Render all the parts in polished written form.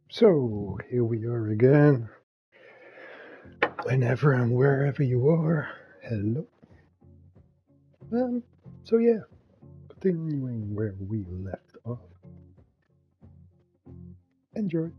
So, here we are again. Whenever and wherever you are. Hello. Um, so yeah, continuing where we left off. Enjoy.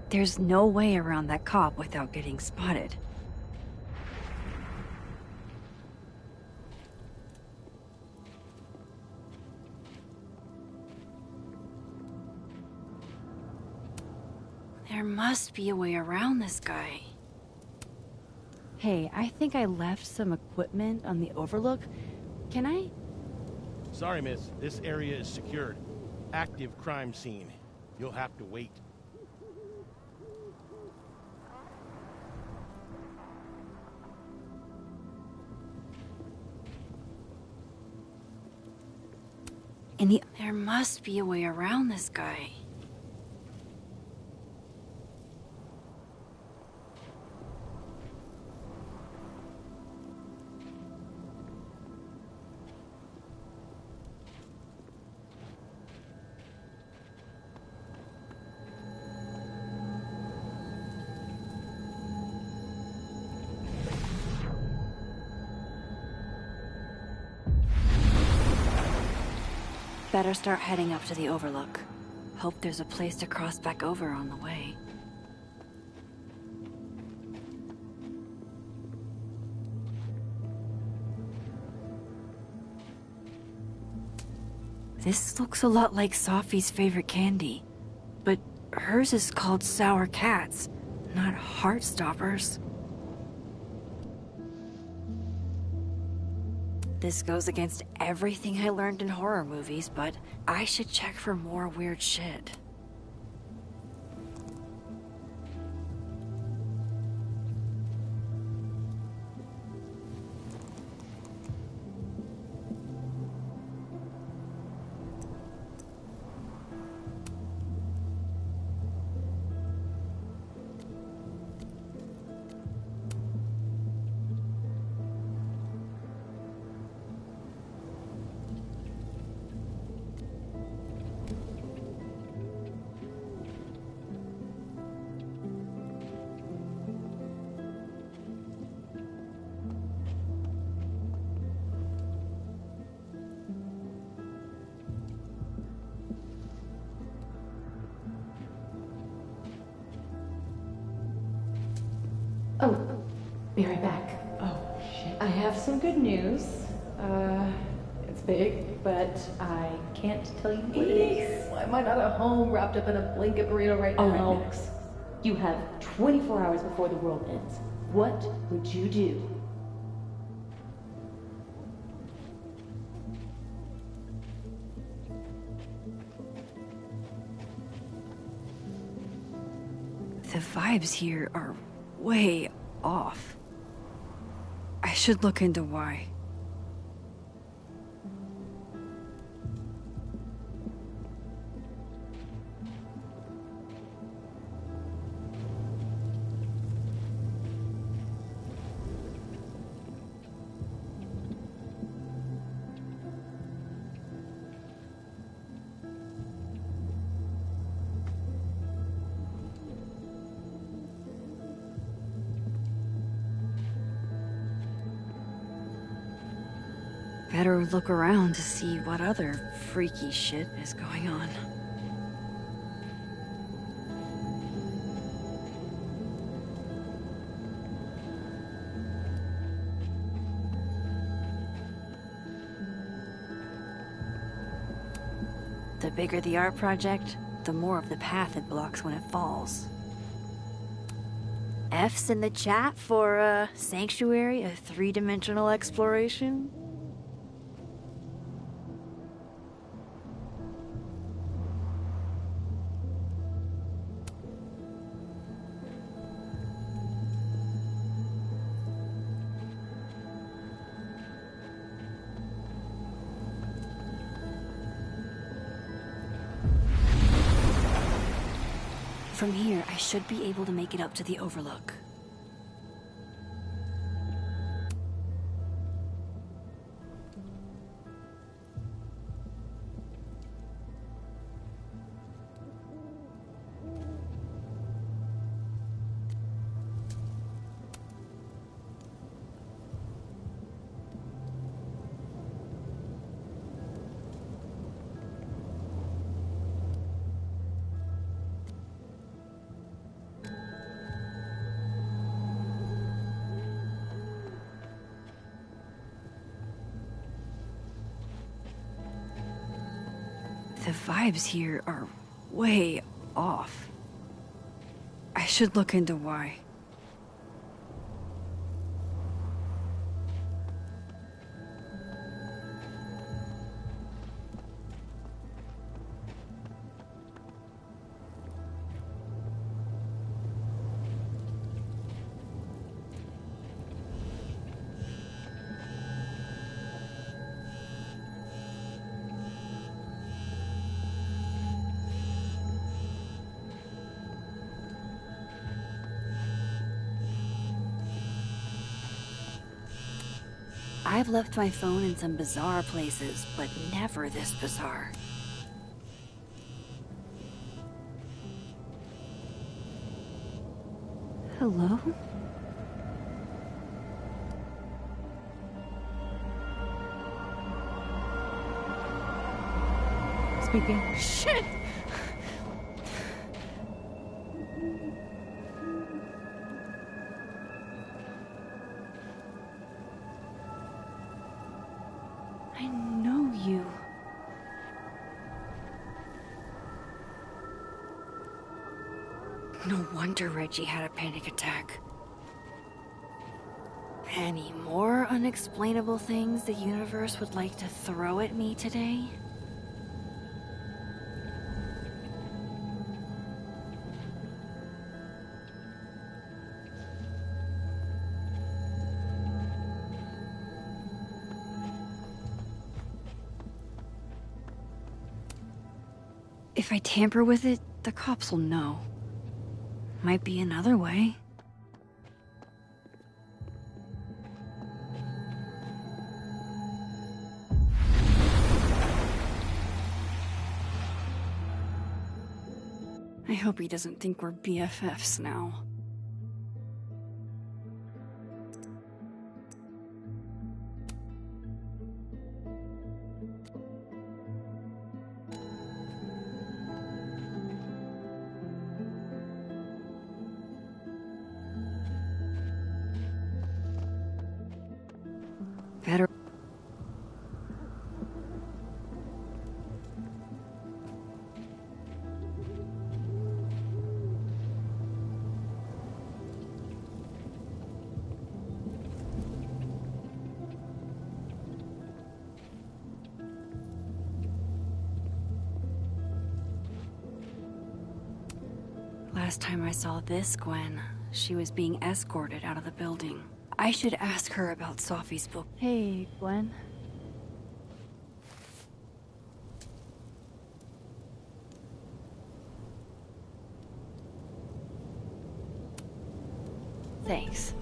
There's no way around that cop without getting spotted. There must be a way around this guy. Hey, I think I left some equipment on the overlook. Can I? Sorry, miss. This area is secured. Active crime scene. You'll have to wait. There must be a way around this guy. Better start heading up to the overlook. Hope there's a place to cross back over on the way. This looks a lot like Sophie's favorite candy, but hers is called Sour Cats, not Heartstoppers. This goes against everything I learned in horror movies, but I should check for more weird shit. Oh, be right back. Oh, shit. I have some good news. It's big, but I can't tell you what it is. Why am I not at home wrapped up in a blanket burrito right now? Alright, Max. You have 24 hours before the world ends. What would you do? The vibes here are way off. I should look into why. Better look around to see what other freaky shit is going on. The bigger the art project, the more of the path it blocks when it falls. F's in the chat for Sanctuary, a three-dimensional exploration? From here, I should be able to make it up to the Overlook. The vibes here are way off. I should look into why. I've left my phone in some bizarre places, but never this bizarre. Hello? Speaking. Shit! I know you. No wonder Reggie had a panic attack. Any more unexplainable things the universe would like to throw at me today? If I tamper with it, the cops will know. Might be another way. I hope he doesn't think we're BFFs now. Better. Last time I saw this Gwen, she was being escorted out of the building. I should ask her about Sophie's book. Hey, Gwen. Thanks.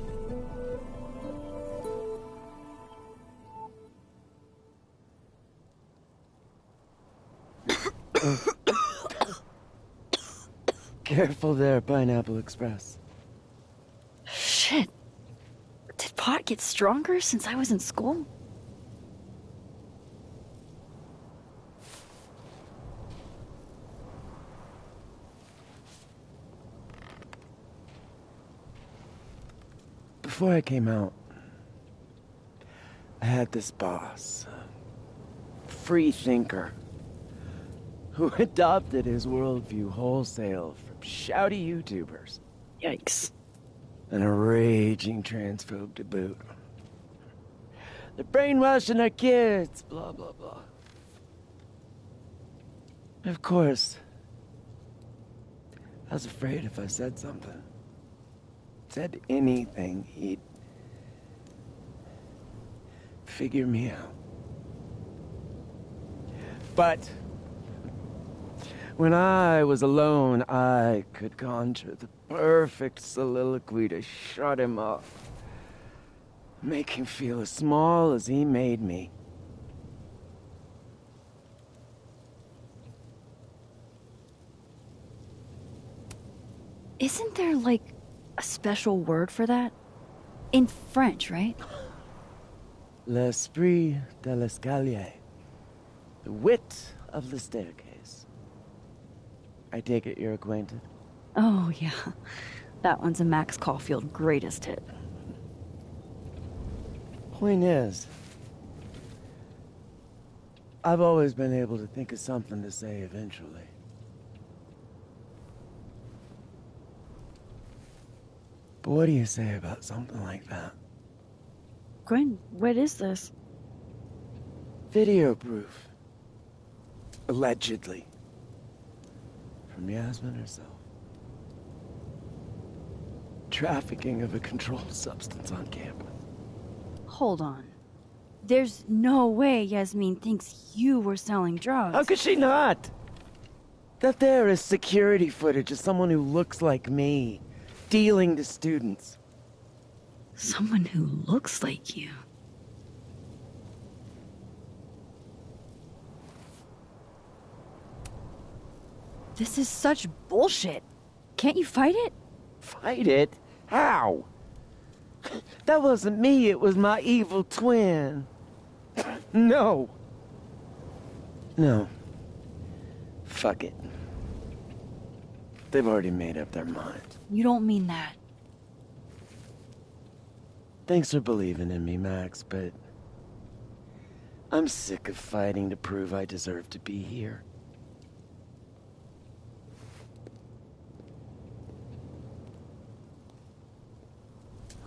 Careful there, Pineapple Express. Shit. Did pot get stronger since I was in school? Before I came out, I had this boss, a free thinker, who adopted his worldview wholesale from shouty YouTubers. Yikes. And a raging transphobe to boot. They're brainwashing our kids, blah, blah, blah. Of course, I was afraid if I said something, said anything, he'd figure me out. But when I was alone, I could conjure the perfect soliloquy to shut him up. Make him feel as small as he made me. Isn't there, like, a special word for that? In French, right? L'esprit de l'escalier. The wit of the staircase. I take it you're acquainted? Oh, yeah. That one's a Max Caulfield greatest hit. Point is, I've always been able to think of something to say eventually. But what do you say about something like that? Gwen, what is this? Video proof. Allegedly. From Yasmin herself. Trafficking of a controlled substance on campus. Hold on. There's no way Yasmin thinks you were selling drugs. How could she not? That there is security footage of someone who looks like me, dealing to students. Someone who looks like you. This is such bullshit. Can't you fight it? Fight it? How? That wasn't me, it was my evil twin. No. No. Fuck it. They've already made up their mind. You don't mean that. Thanks for believing in me, Max, but I'm sick of fighting to prove I deserve to be here.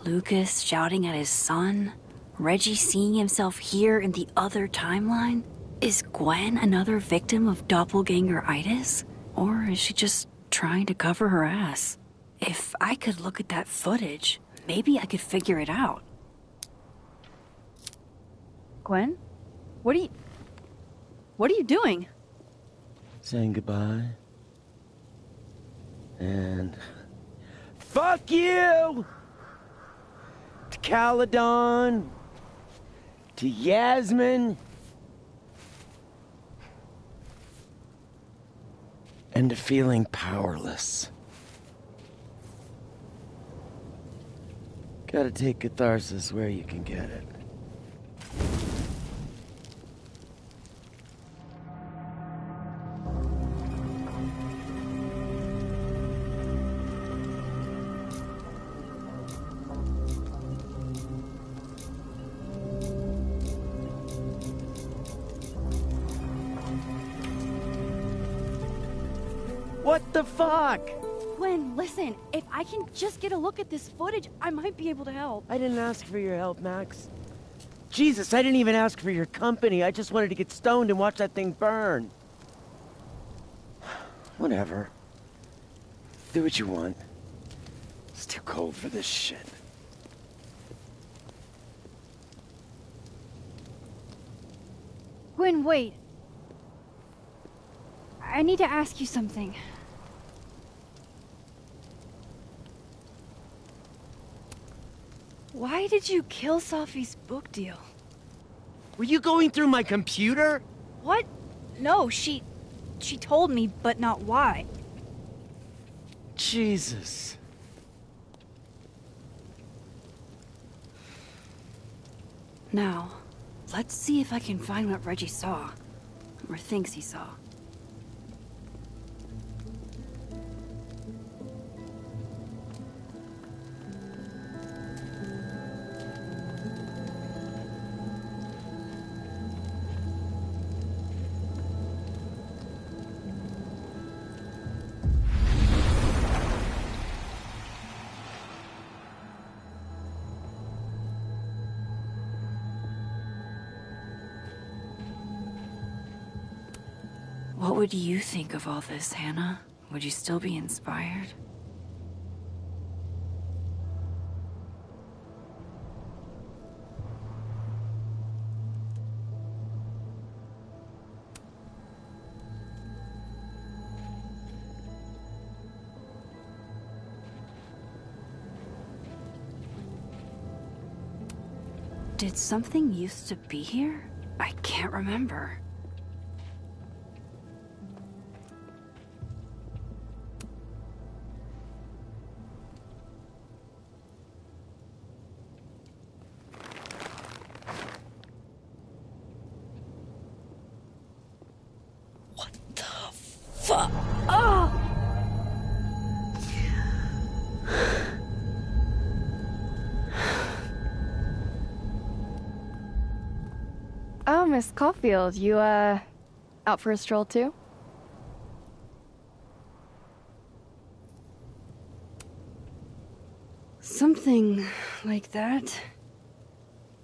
Lucas shouting at his son? Reggie seeing himself here in the other timeline? Is Gwen another victim of doppelganger-itis? Or is she just trying to cover her ass? If I could look at that footage, maybe I could figure it out. Gwen? What are you doing? Saying goodbye. And fuck you! To Caledon. To Yasmin. And to feeling powerless. Gotta take catharsis where you can get it. What the fuck? Gwen, listen, if I can just get a look at this footage, I might be able to help. I didn't ask for your help, Max. Jesus, I didn't even ask for your company. I just wanted to get stoned and watch that thing burn. Whatever. Do what you want. It's too cold for this shit. Gwen, wait. I need to ask you something. Why did you kill Safi's book deal? Were you going through my computer? What? No, she told me, but not why. Jesus. Now, let's see if I can find what Reggie saw. Or thinks he saw. What would you think of all this, Hannah? Would you still be inspired? Did something used to be here? I can't remember. What the fuck? Oh! Oh, Miss Caulfield, you, out for a stroll too? Something like that.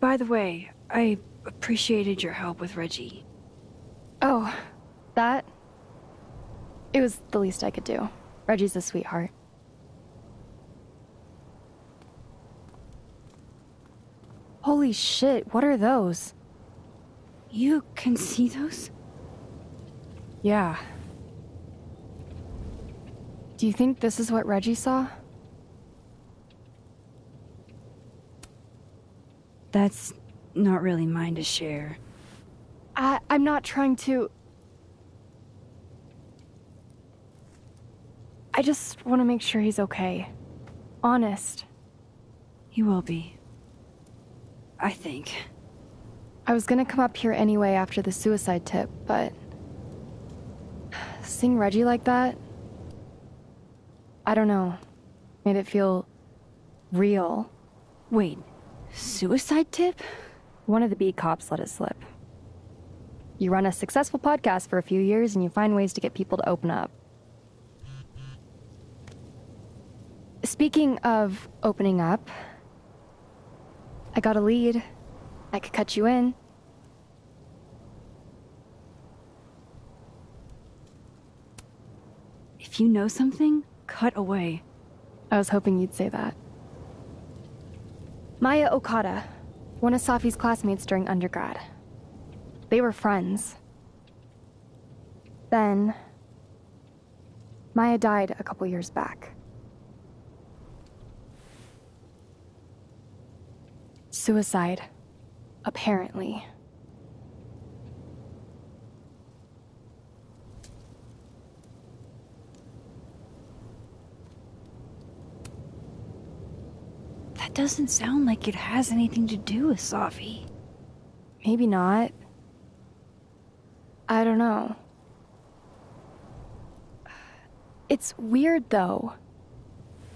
By the way, I appreciated your help with Reggie. Oh, that? It was the least I could do. Reggie's a sweetheart. Holy shit, what are those? You can see those? Yeah. Do you think this is what Reggie saw? That's not really mine to share. I'm not trying to... I just want to make sure he's okay. Honest. He will be. I think. I was gonna come up here anyway after the suicide tip, but... seeing Reggie like that... I don't know. Made it feel... real. Wait, suicide tip? One of the beat cops let it slip. You run a successful podcast for a few years and you find ways to get people to open up. Speaking of opening up, I got a lead. I could cut you in. If you know something, cut away. I was hoping you'd say that. Maya Okada, one of Safi's classmates during undergrad. They were friends. Then, Maya died a couple years back. Suicide, apparently. That doesn't sound like it has anything to do with Safi. Maybe not. I don't know. It's weird, though.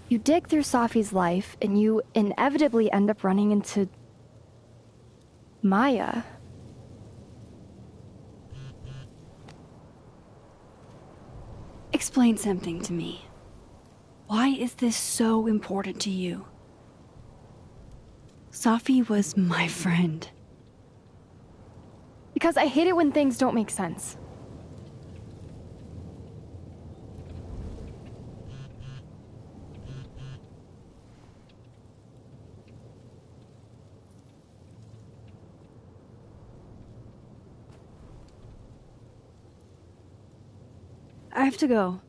You dig through Safi's life, and you inevitably end up running into... Maya. Explain something to me. Why is this so important to you? Safi was my friend. Because I hate it when things don't make sense. I have to go.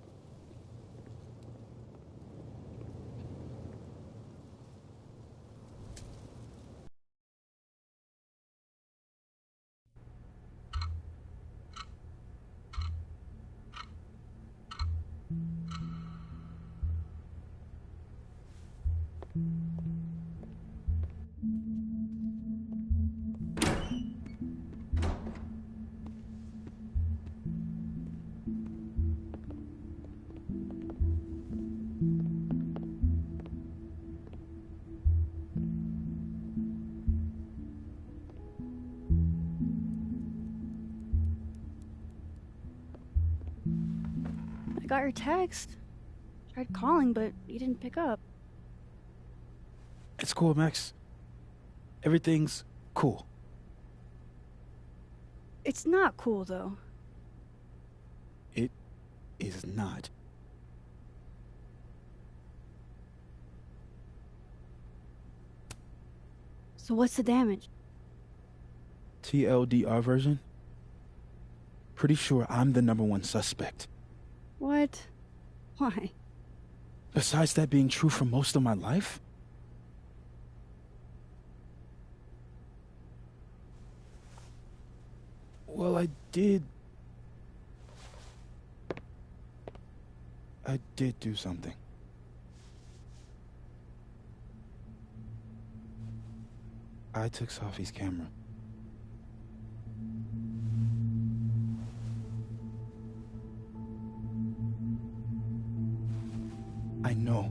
I got your text. Tried calling, but you didn't pick up. It's cool, Max. Everything's cool. It's not cool, though. is not. So what's the damage? TLDR version? Pretty sure I'm the #1 suspect. What? Why? Besides that being true for most of my life? Well, I did do something. I took Sophie's camera. I know.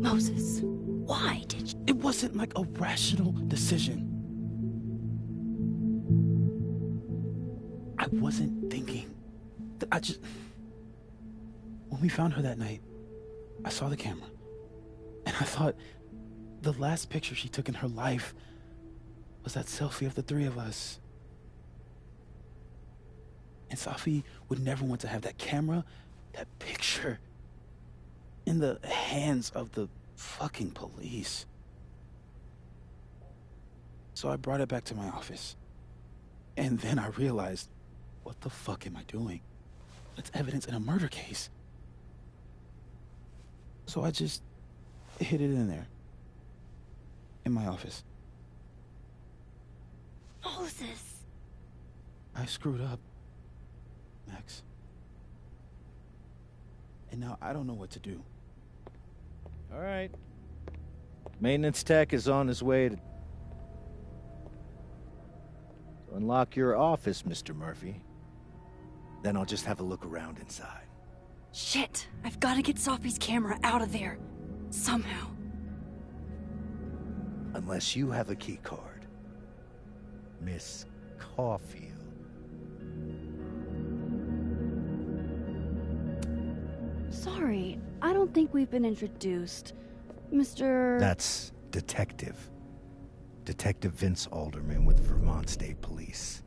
Moses, why did you? It wasn't like a rational decision. I wasn't thinking. When we found her that night, I saw the camera. And I thought the last picture she took in her life was that selfie of the three of us. And Sophie would never want to have that camera, that picture, in the hands of the fucking police. So I brought it back to my office. And then I realized, what the fuck am I doing? It's evidence in a murder case. So I just hid it in there. In my office. Moses. I screwed up, Max. And now I don't know what to do. All right. Maintenance tech is on his way to unlock your office, Mr. Murphy. Then I'll just have a look around inside. Shit, I've got to get Sophie's camera out of there. Somehow. Unless you have a key card. Miss Caulfield. Sorry, I don't think we've been introduced. Mr. That's Detective. Detective Vince Alderman with Vermont State Police.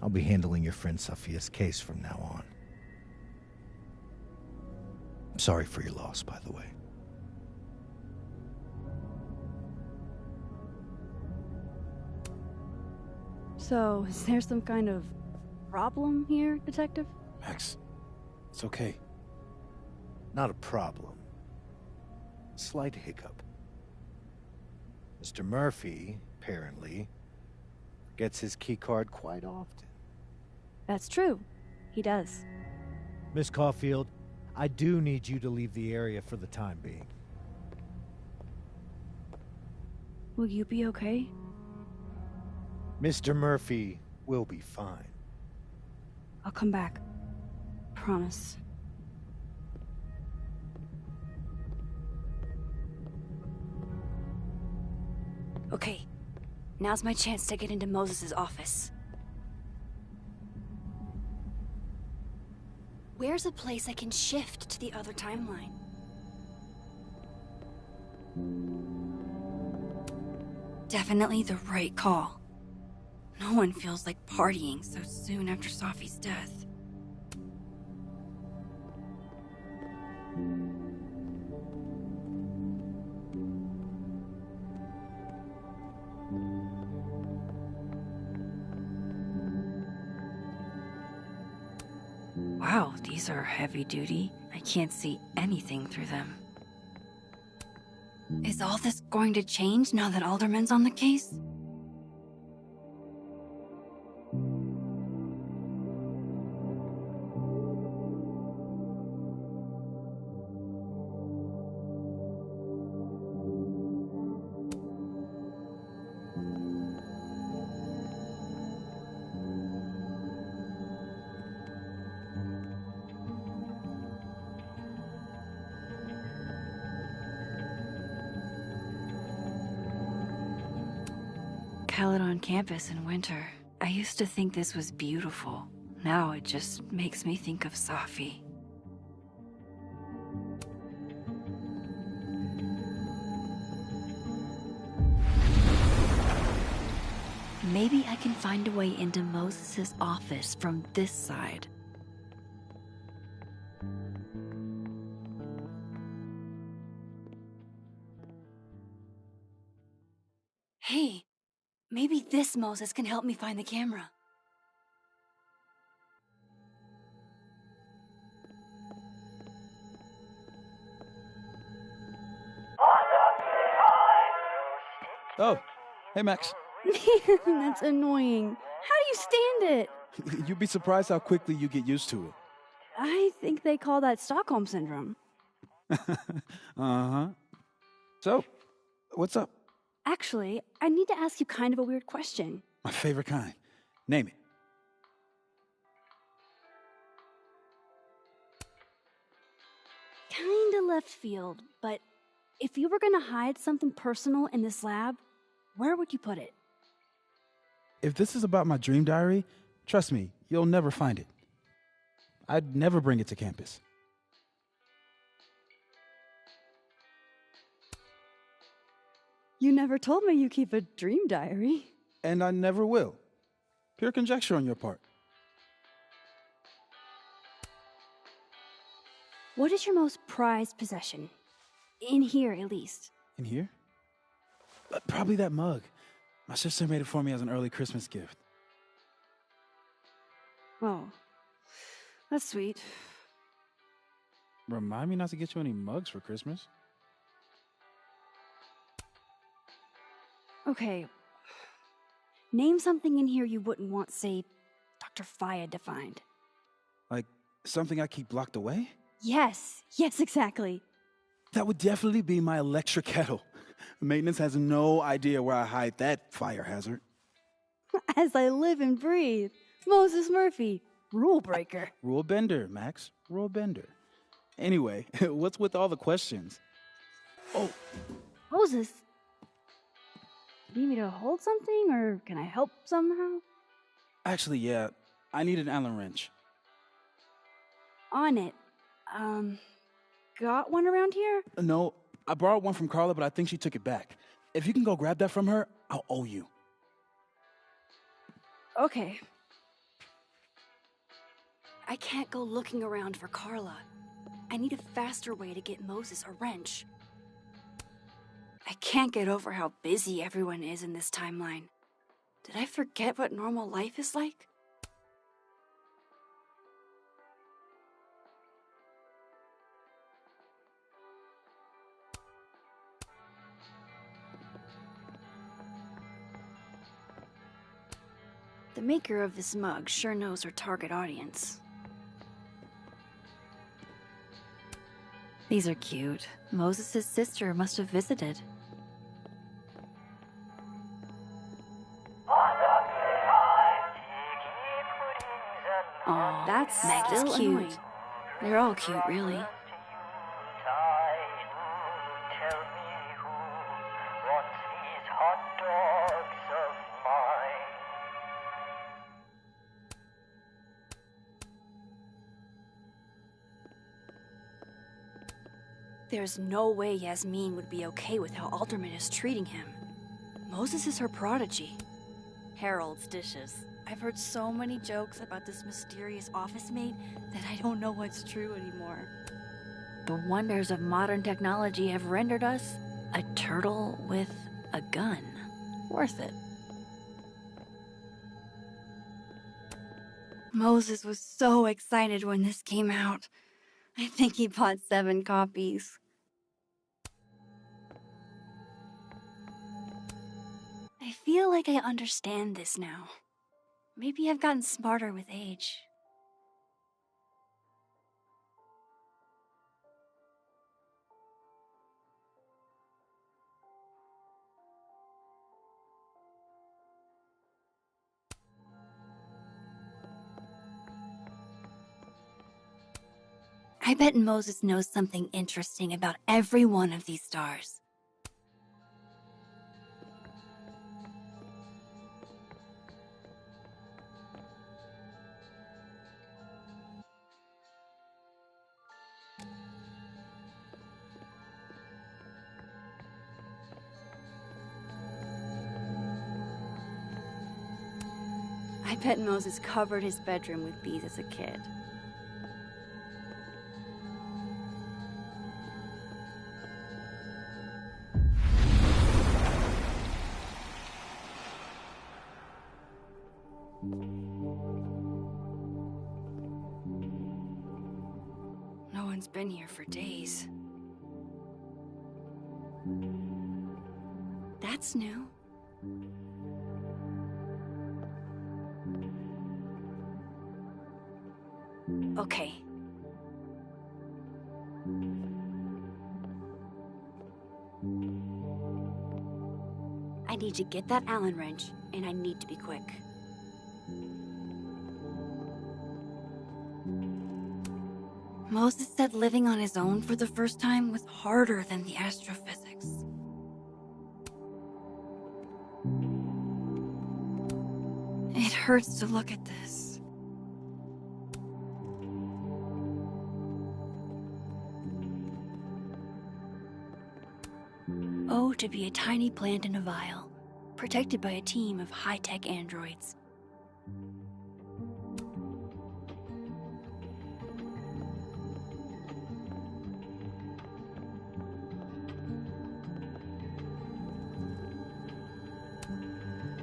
I'll be handling your friend Sophia's case from now on. I'm sorry for your loss, by the way. So, is there some kind of problem here, Detective? Max, it's okay. Not a problem. Slight hiccup. Mr. Murphy, apparently, gets his keycard quite often. That's true. He does. Miss Caulfield, I do need you to leave the area for the time being. Will you be okay? Mr. Murphy will be fine. I'll come back. Promise. Okay, now's my chance to get into Moses' office. Where's a place I can shift to the other timeline? Definitely the right call. No one feels like partying so soon after Sophie's death. Wow, these are heavy duty. I can't see anything through them. Is all this going to change now that Alderman's on the case? On campus in winter. I used to think this was beautiful. Now it just makes me think of Sophie. Maybe I can find a way into Moses' office from this side. Hey, maybe this Moses can help me find the camera. Oh, hey Max. That's annoying. How do you stand it? You'd be surprised how quickly you get used to it. I think they call that Stockholm Syndrome. Uh-huh. So, what's up? Actually, I need to ask you kind of a weird question. My favorite kind. Name it. Kinda left field, but if you were gonna hide something personal in this lab, where would you put it? If this is about my dream diary, trust me, you'll never find it. I'd never bring it to campus. You never told me you keep a dream diary. And I never will. Pure conjecture on your part. What is your most prized possession? In here, at least. In here? Probably that mug. My sister made it for me as an early Christmas gift. Oh, that's sweet. Remind me not to get you any mugs for Christmas. Okay. Name something in here you wouldn't want, say, Dr. Fayed to find. Like something I keep locked away? Yes, exactly. That would definitely be my electric kettle. Maintenance has no idea where I hide that fire hazard. As I live and breathe. Moses Murphy, rule breaker. Rule bender, Max. Rule bender. Anyway, what's with all the questions? Oh, Moses, you need me to hold something, or can I help somehow? actually, yeah. I need an Allen wrench. On it. Got one around here? No, I borrowed one from Carla, but I think she took it back. If you can go grab that from her, I'll owe you. Okay. I can't go looking around for Carla. I need a faster way to get Moses a wrench. I can't get over how busy everyone is in this timeline. Did I forget what normal life is like? The maker of this mug sure knows her target audience. These are cute. Moses' sister must have visited. Aw, That's Meg is still cute. annoying. They're all cute, really. There's no way Yasmin would be okay with how Alderman is treating him. Moses is her prodigy. Harold's dishes. I've heard so many jokes about this mysterious office mate that I don't know what's true anymore. The wonders of modern technology have rendered us a turtle with a gun. Worth it. Moses was so excited when this came out. I think he bought 7 copies. I feel like I understand this now. Maybe I've gotten smarter with age. I bet Moses knows something interesting about every one of these stars. I bet Moses covered his bedroom with bees as a kid. No one's been here for days. That's new. Okay. I need to get that Allen wrench, and I need to be quick. Moses said living on his own for the first time was harder than the astrophysics. It hurts to look at this. Oh, to be a tiny plant in a vial, protected by a team of high-tech androids.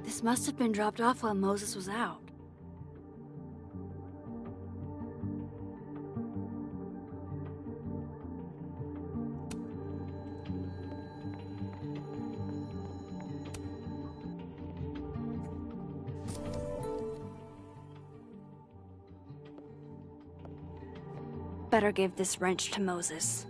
This must have been dropped off while Moses was out. Better give this wrench to Moses.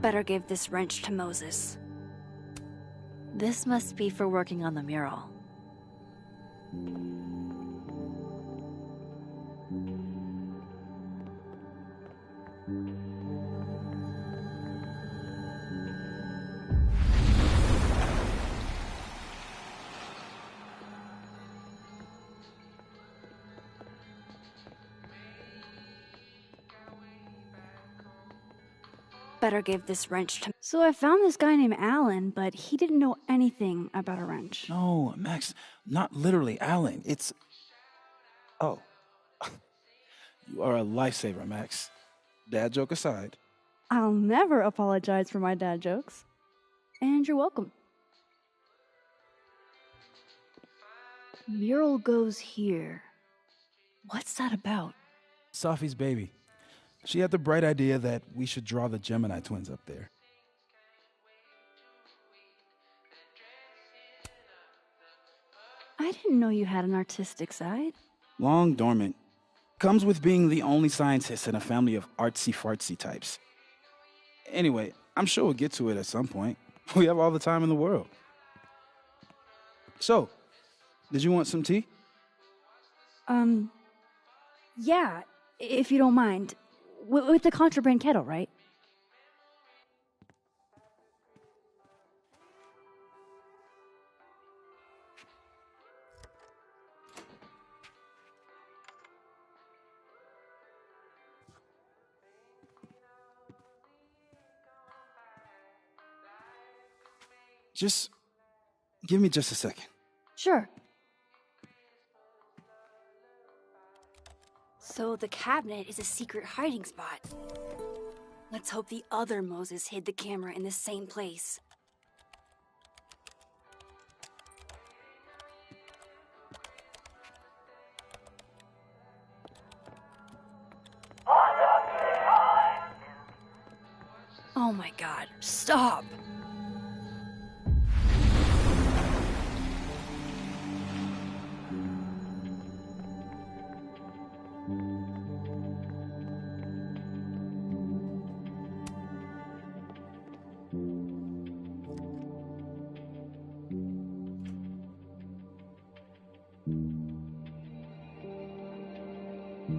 Better give this wrench to Moses. This must be for working on the mural. Better give this wrench to... So I found this guy named Alan, but he didn't know anything about a wrench. No, Max, not literally Alan. It's... Oh. You are a lifesaver, Max. Dad joke aside. I'll never apologize for my dad jokes. And you're welcome. Mural goes here. What's that about? Sophie's baby. She had the bright idea that we should draw the Gemini twins up there. I didn't know you had an artistic side. Long dormant. Comes with being the only scientist in a family of artsy-fartsy types. Anyway, I'm sure we'll get to it at some point. We have all the time in the world. So, did you want some tea? Yeah, if you don't mind. With the contraband kettle, right? Just give me just a second. Sure. So the cabinet is a secret hiding spot. Let's hope the other Moses hid the camera in the same place. Oh my God, stop!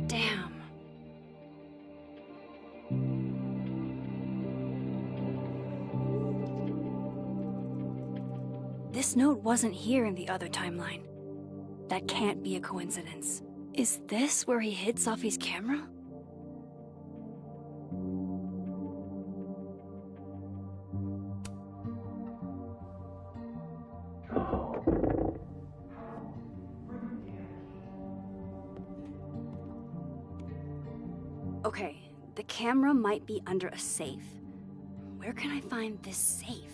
Damn. This note wasn't here in the other timeline. That can't be a coincidence. Is this where he hid Sophie's camera? Okay, the camera might be under a safe. Where can I find this safe?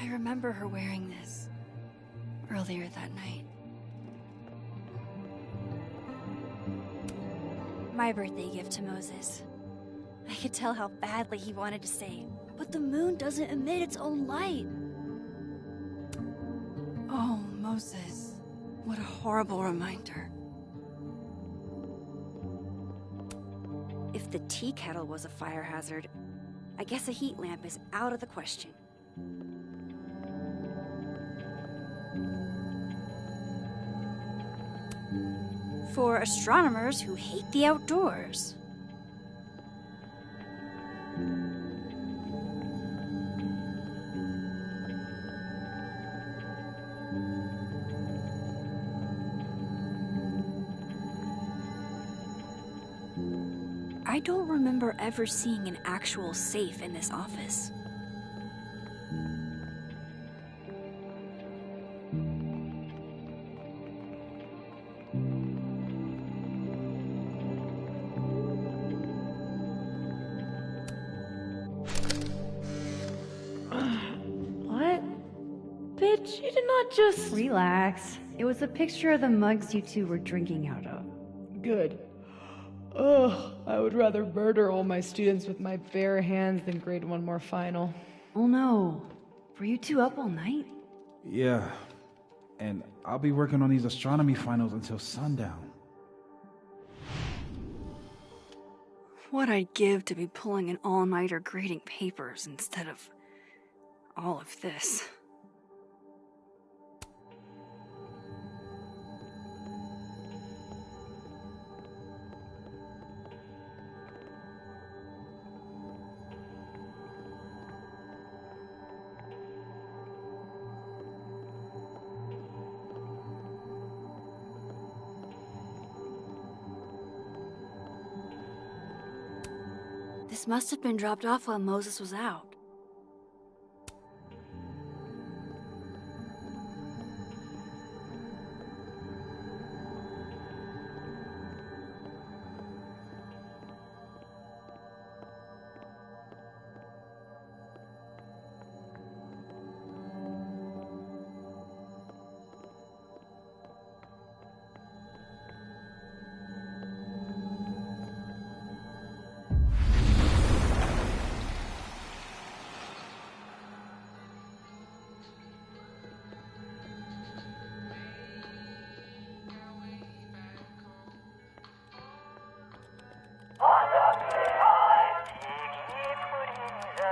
I remember her wearing this earlier that night. My birthday gift to Moses. I could tell how badly he wanted to say, but the moon doesn't emit its own light. Oh, Moses. What a horrible reminder. If the tea kettle was a fire hazard, I guess a heat lamp is out of the question. For astronomers who hate the outdoors. I don't remember ever seeing an actual safe in this office. What? Bitch, you did not just... Relax. It was a picture of the mugs you two were drinking out of. Good. Ugh, I would rather murder all my students with my bare hands than grade one more final. Oh no. Were you two up all night? Yeah. And I'll be working on these astronomy finals until sundown. What I'd give to be pulling an all-nighter grading papers instead of all of this. This must have been dropped off while Moses was out.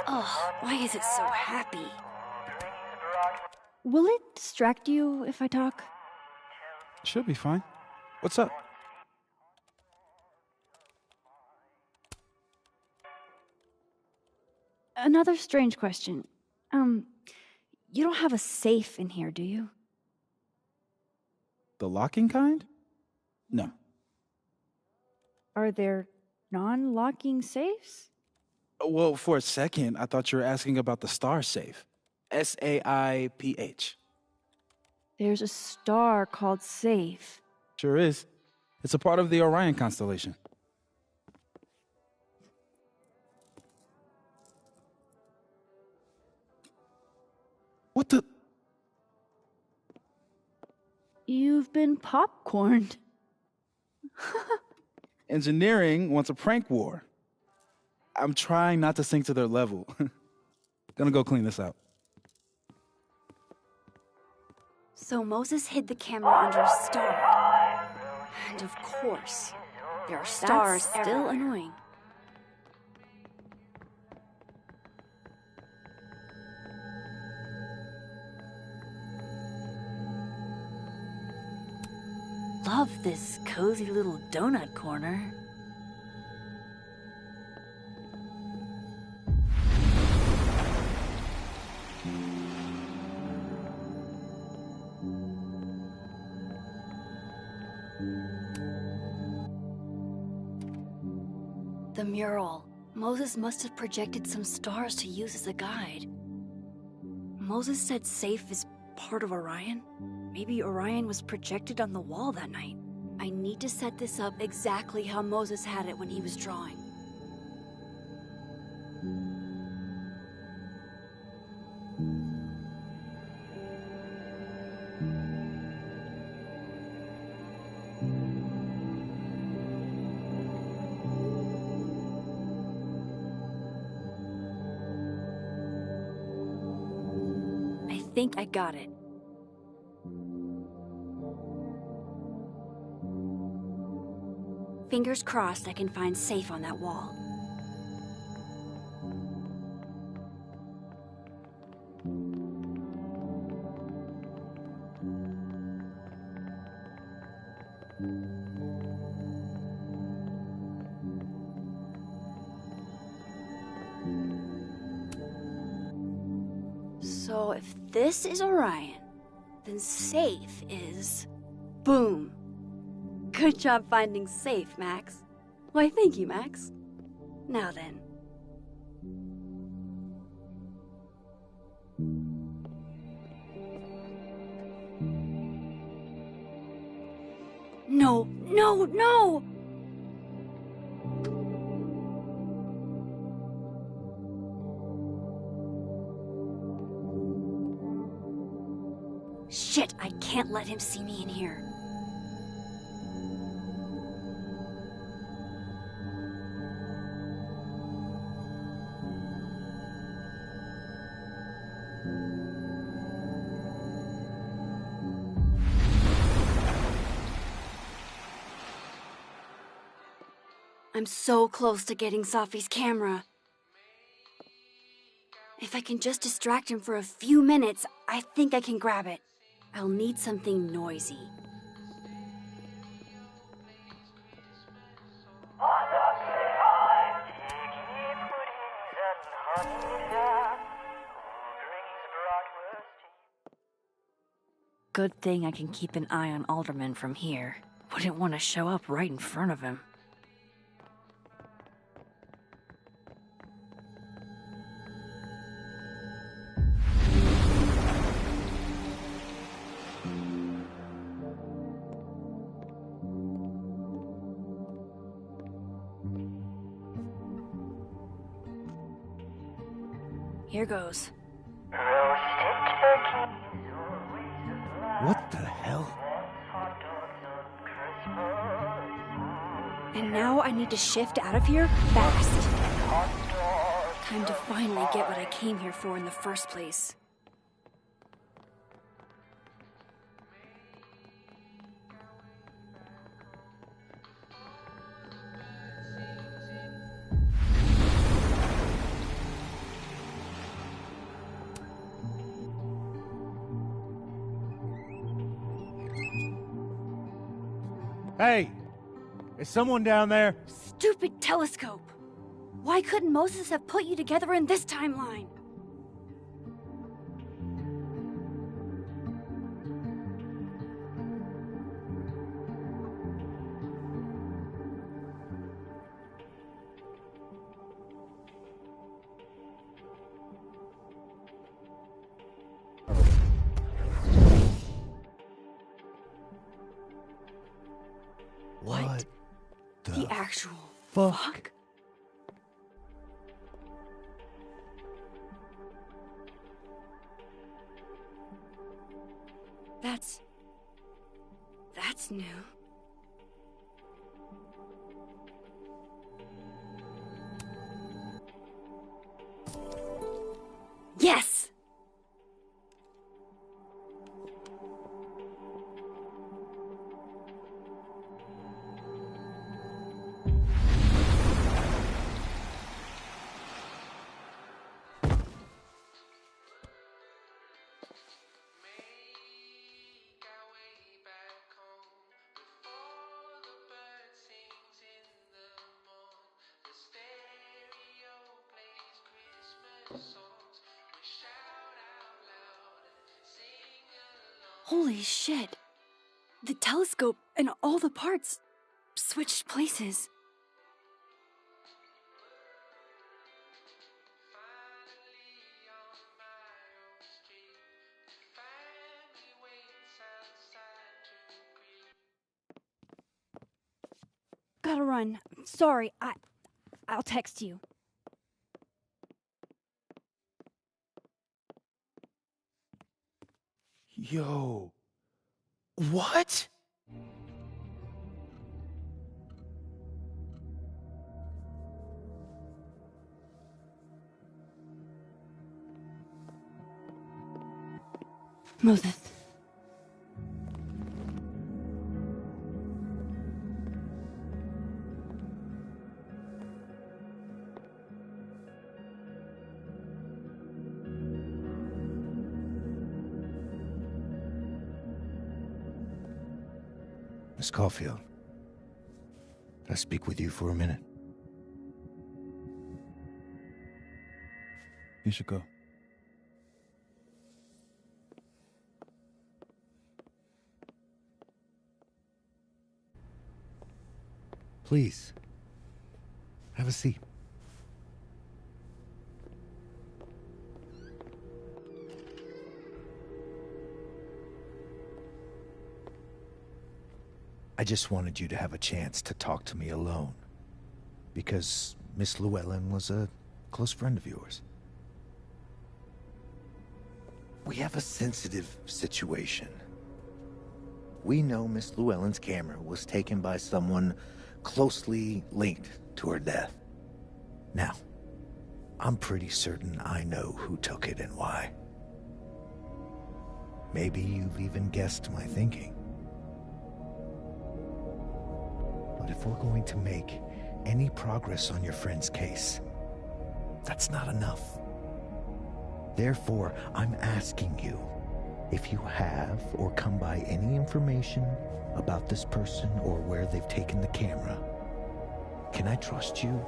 Ugh, why is it so happy? Will it distract you if I talk? Should be fine. What's up? Another strange question. You don't have a safe in here, do you? The locking kind? No. Are there non-locking safes? Well, for a second, I thought you were asking about the star safe. SAIPH. There's a star called Safe. Sure is. It's a part of the Orion constellation. What the? You've been popcorned. Engineering wants a prank war. I'm trying not to sink to their level. Gonna go clean this out. So Moses hid the camera under a star. And of course, there are stars That's still everywhere. annoying. love this cozy little donut corner. The mural. Moses must have projected some stars to use as a guide. Moses said safe is part of Orion? Maybe Orion was projected on the wall that night. I need to set this up exactly how Moses had it when he was drawing. I think I got it. Fingers crossed I can find safe on that wall. So if this is Orion, then safe is... boom. Good job finding safe, Max. Why, thank you, Max. Now then. No, no, no! Shit, I can't let him see me in here. I'm so close to getting Safi's camera. If I can just distract him for a few minutes, I think I can grab it. I'll need something noisy. Good thing I can keep an eye on Alderman from here. Wouldn't want to show up right in front of him. Here goes. What the hell? And now I need to shift out of here fast. Time to finally get what I came here for in the first place. Hey! Is someone down there? Stupid telescope! Why couldn't Moses have put you together in this timeline? What The actual fuck? fuck? That's new. Yes! Holy shit. The telescope and all the parts switched places. Gotta run. Sorry, I'll text you. Yo. What? Moses. Miss Caulfield, can I speak with you for a minute? You should go. Please, have a seat. I just wanted you to have a chance to talk to me alone, because Miss Llewellyn was a close friend of yours. We have a sensitive situation. We know Miss Llewellyn's camera was taken by someone closely linked to her death. Now, I'm pretty certain I know who took it and why. Maybe you've even guessed my thinking. But if we're going to make any progress on your friend's case, that's not enough. Therefore, I'm asking you, if you have or come by any information about this person or where they've taken the camera, can I trust you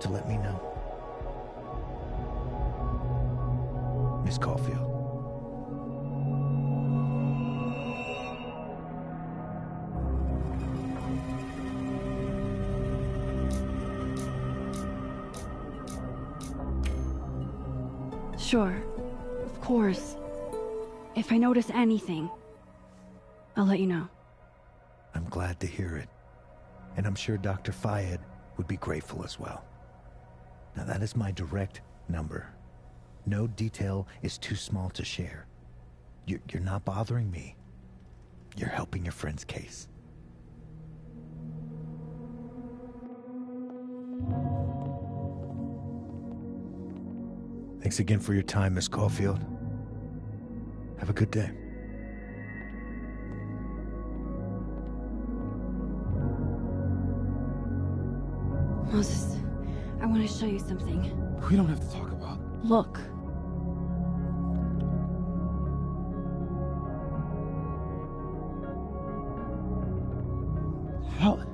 to let me know? Miss Caulfield. Sure. Of course. If I notice anything, I'll let you know. I'm glad to hear it. And I'm sure Dr. Fayed would be grateful as well. Now that is my direct number. No detail is too small to share. You're not bothering me. You're helping your friend's case. Thanks again for your time, Miss Caulfield. Have a good day. Moses, I want to show you something. We don't have to talk about. Look. How?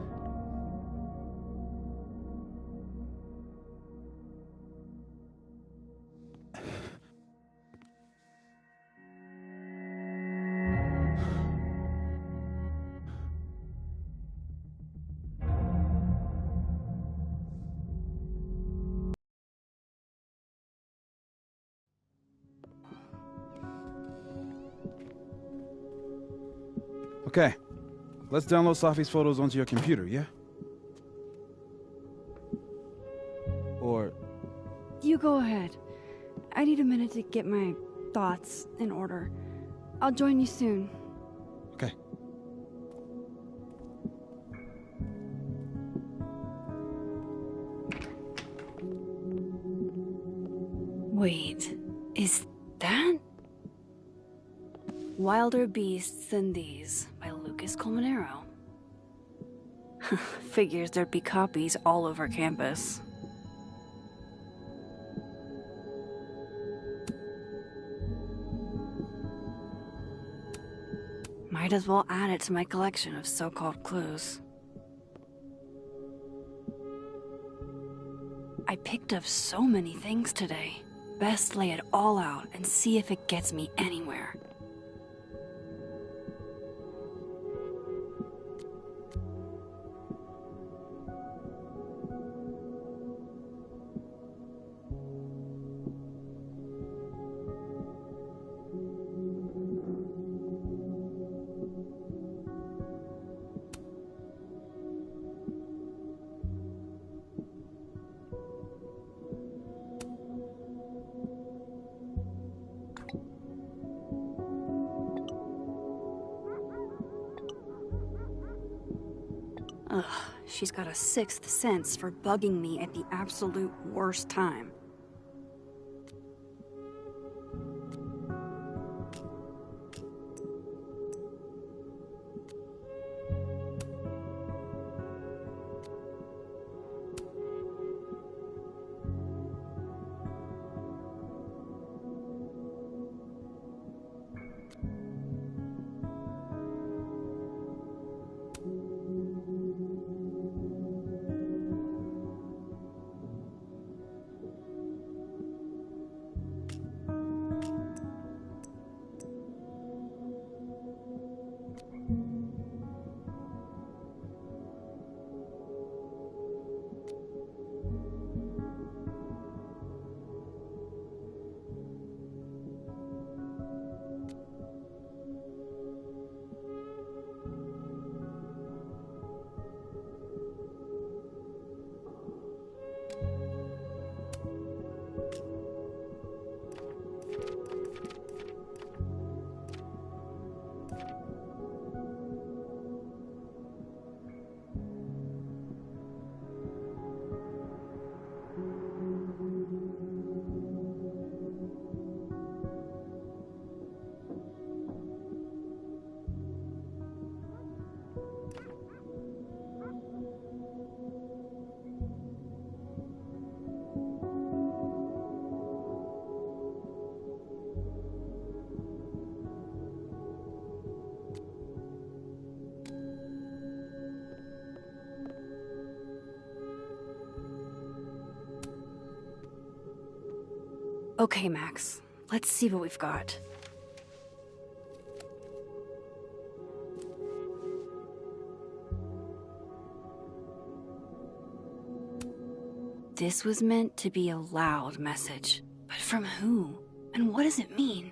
Okay, let's download Safi's photos onto your computer, yeah? Or... You go ahead. I need a minute to get my thoughts in order. I'll join you soon. Okay. Wait, is that... Wilder Beasts Than These by Lucas Colmenero. Figures there'd be copies all over campus. Might as well add it to my collection of so-called clues. I picked up so many things today. Best lay it all out and see if it gets me anywhere. Ugh, she's got a sixth sense for bugging me at the absolute worst time. Okay, Max. Let's see what we've got. This was meant to be a loud message. But from who? And what does it mean?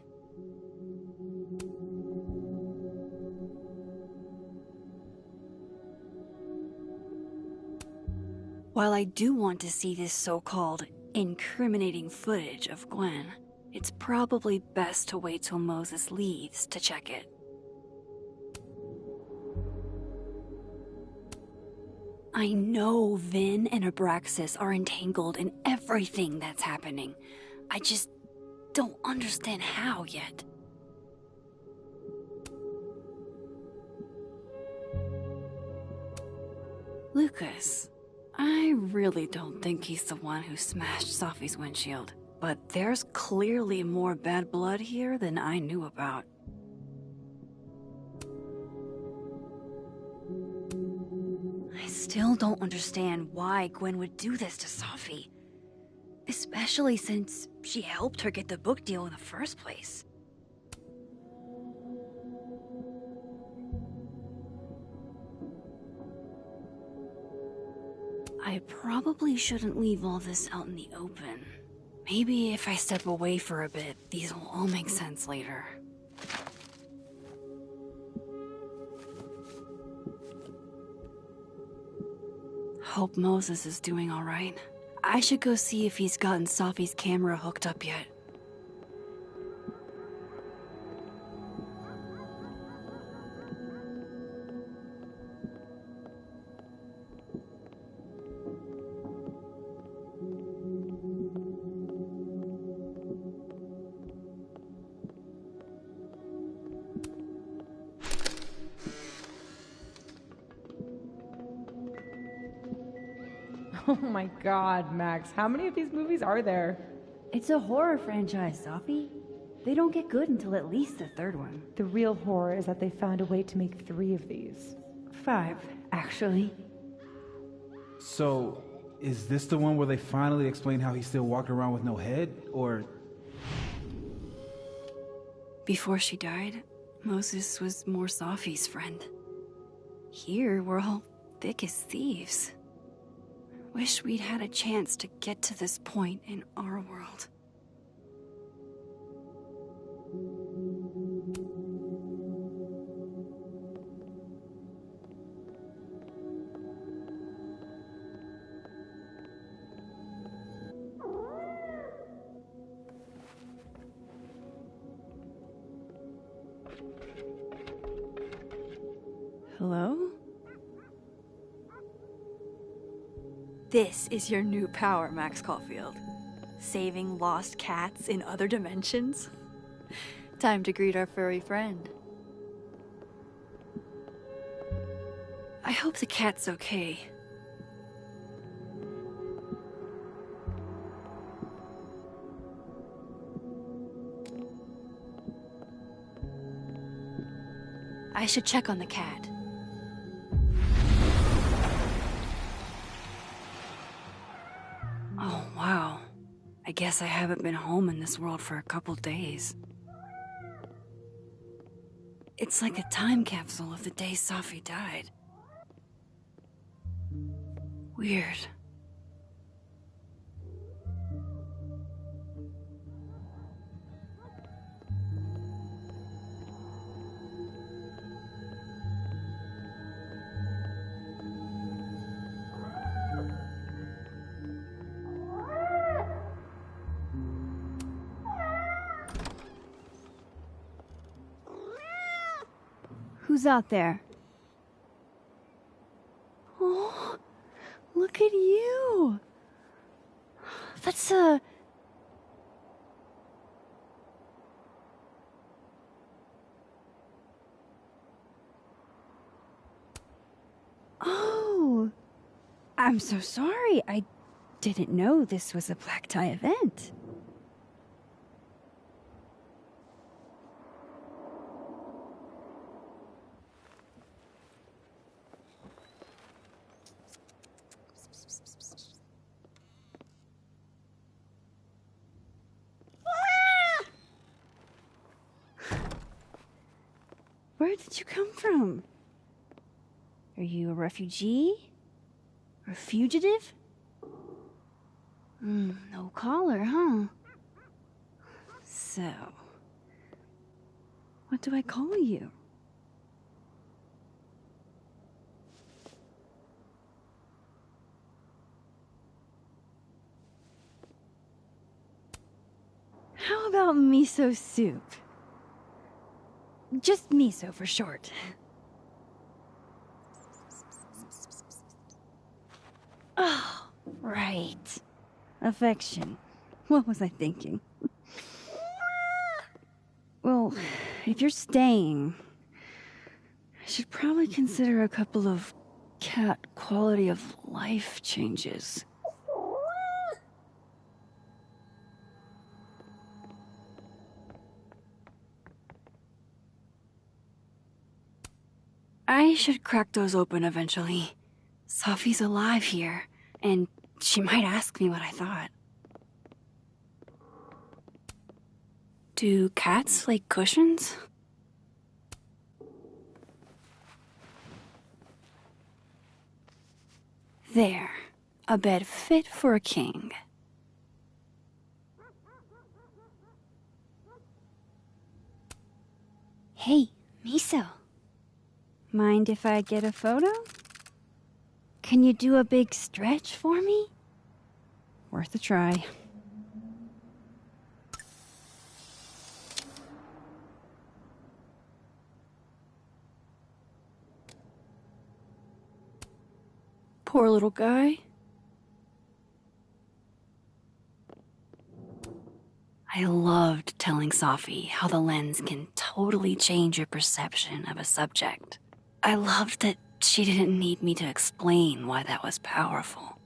While I do want to see this so-called incriminating footage of Gwen, it's probably best to wait till Moses leaves to check it. I know Vin and Abraxas are entangled in everything that's happening. I just don't understand how yet. Lucas, I really don't think he's the one who smashed Sophie's windshield, but there's clearly more bad blood here than I knew about. I still don't understand why Gwen would do this to Sophie, especially since she helped her get the book deal in the first place. I probably shouldn't leave all this out in the open. Maybe if I step away for a bit, these will all make sense later. Hope Moses is doing all right. I should go see if he's gotten Sophie's camera hooked up yet. Oh my god, Max, how many of these movies are there? It's a horror franchise, Sophie. They don't get good until at least the third one. The real horror is that they found a way to make 3 of these. 5, actually. So, is this the one where they finally explain how he still walked around with no head, or... Before she died, Moses was more Sophie's friend. Here, we're all thick as thieves. Wish we'd had a chance to get to this point in our world. Hello? This is your new power, Max Caulfield. Saving lost cats in other dimensions? Time to greet our furry friend. I hope the cat's okay. I should check on the cat. Oh, wow. I guess I haven't been home in this world for a couple days. It's like a time capsule of the day Safi died. Weird. Who's out there? Oh, look at you. That's a... Oh, I'm so sorry. I didn't know this was a black tie event. Where did you come from? Are you a refugee? Or a fugitive? No collar, huh? So, what do I call you? How about miso soup? Just miso for short. Oh, right. Affection. What was I thinking? Well, if you're staying, I should probably consider a couple of cat quality of life changes. I should crack those open eventually. Safi's alive here, and she might ask me what I thought. Do cats like cushions? There. A bed fit for a king. Hey, Miso. Mind if I get a photo? Can you do a big stretch for me? Worth a try. Poor little guy. I loved telling Safi how the lens can totally change your perception of a subject. I loved that she didn't need me to explain why that was powerful.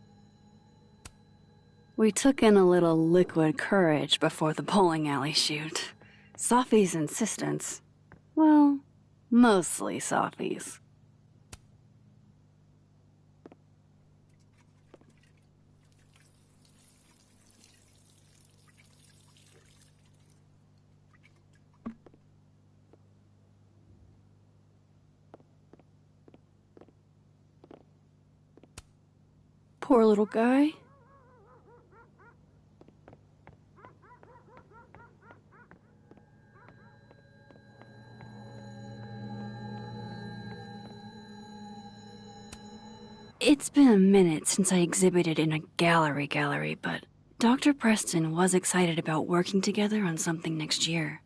We took in a little liquid courage before the bowling alley shoot. Safi's insistence. Well, mostly Safi's. Poor little guy. It's been a minute since I exhibited in a gallery, but Dr. Preston was excited about working together on something next year.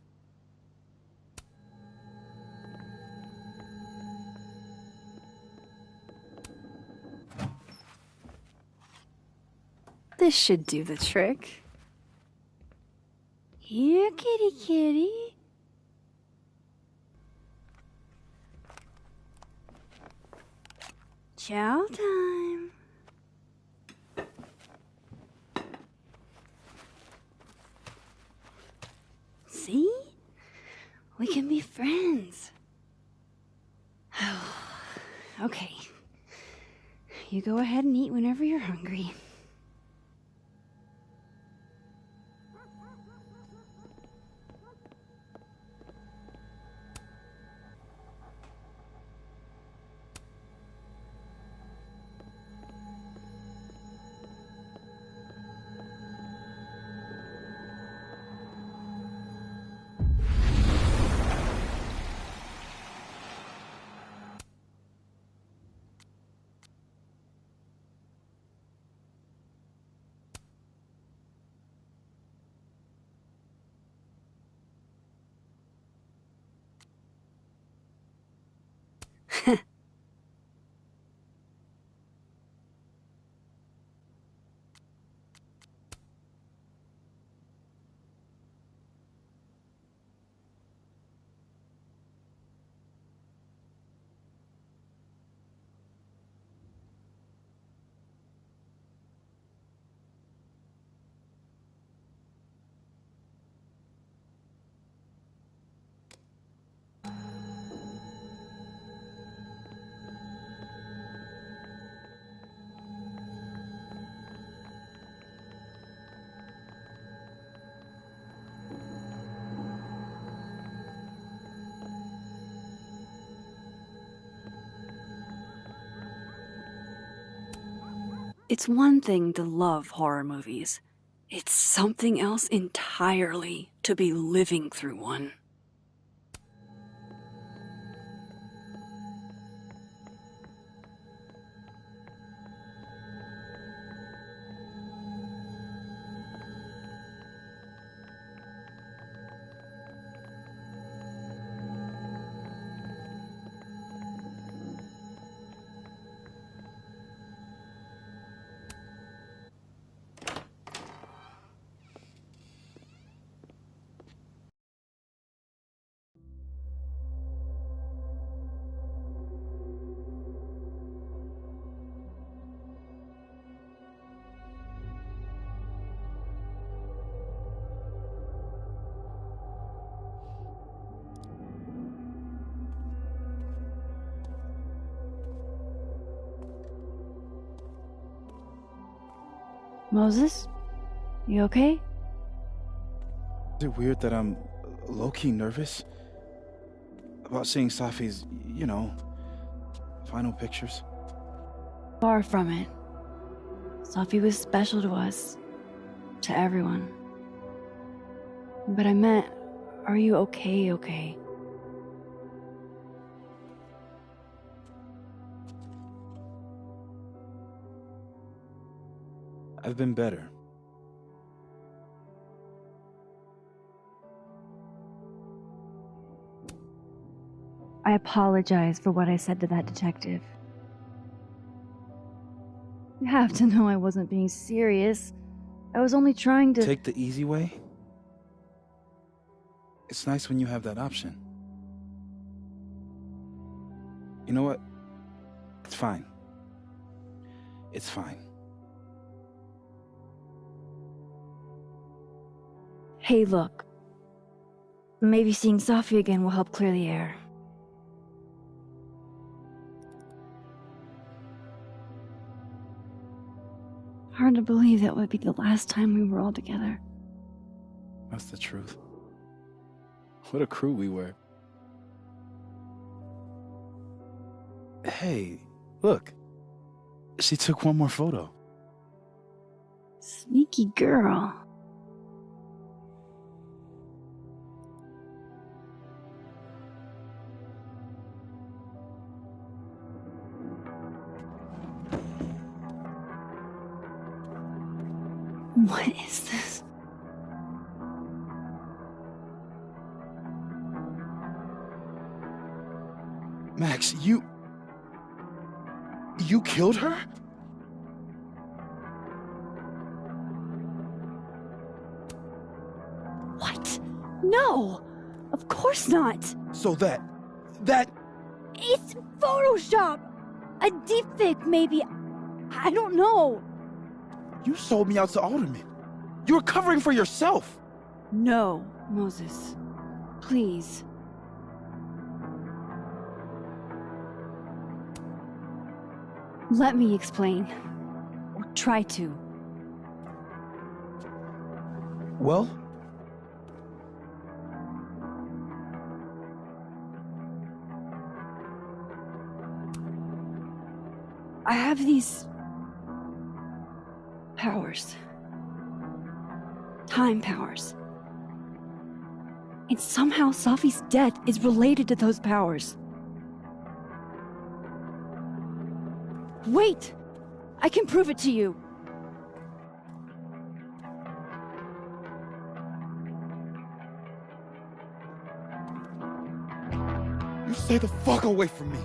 This should do the trick. Here, kitty kitty. Chow time. See? We can be friends. Okay. You go ahead and eat whenever you're hungry. It's one thing to love horror movies. It's something else entirely to be living through one. Moses? You okay? Is it weird that I'm low-key nervous about seeing Safi's, final pictures? Far from it. Safi was special to us. To everyone. But I meant, are you okay? I've been better. I apologize for what I said to that detective. You have to know I wasn't being serious. I was only trying to... Take the easy way? It's nice when you have that option. You know what? It's fine. It's fine. Hey, look. Maybe seeing Safi again will help clear the air. Hard to believe that would be the last time we were all together. That's the truth. What a crew we were. Hey, look. She took one more photo. Sneaky girl. What is this? Max, you killed her? No! Of course not! So that... It's Photoshop! A deepfake, maybe. I don't know. You sold me out to Alderman. You were covering for yourself. No, Moses. Please. Let me explain. Or try to. Well? I have these... powers. Time powers. And somehow Safi's death is related to those powers. Wait! I can prove it to you. You stay the fuck away from me.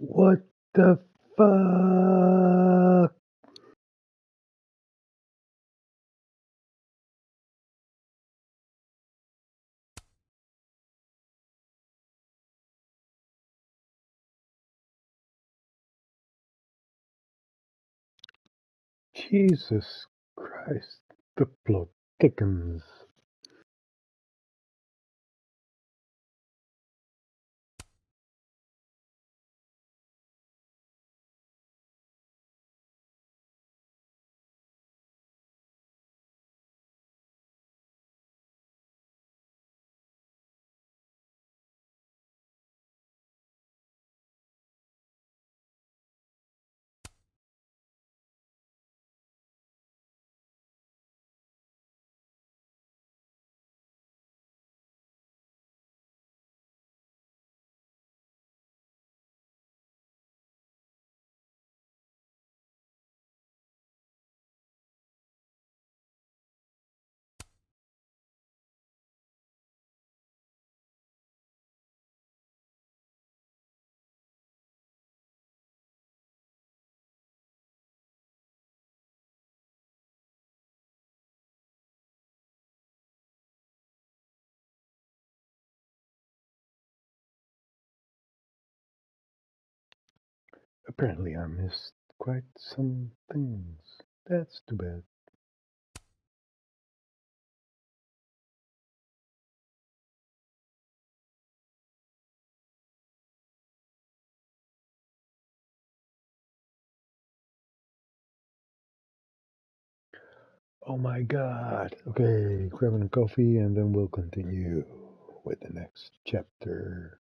What the fuck? Jesus Christ, the plot thickens. Apparently I missed quite some things. That's too bad. Oh my god. Okay, grabbing a coffee and then we'll continue with the next chapter.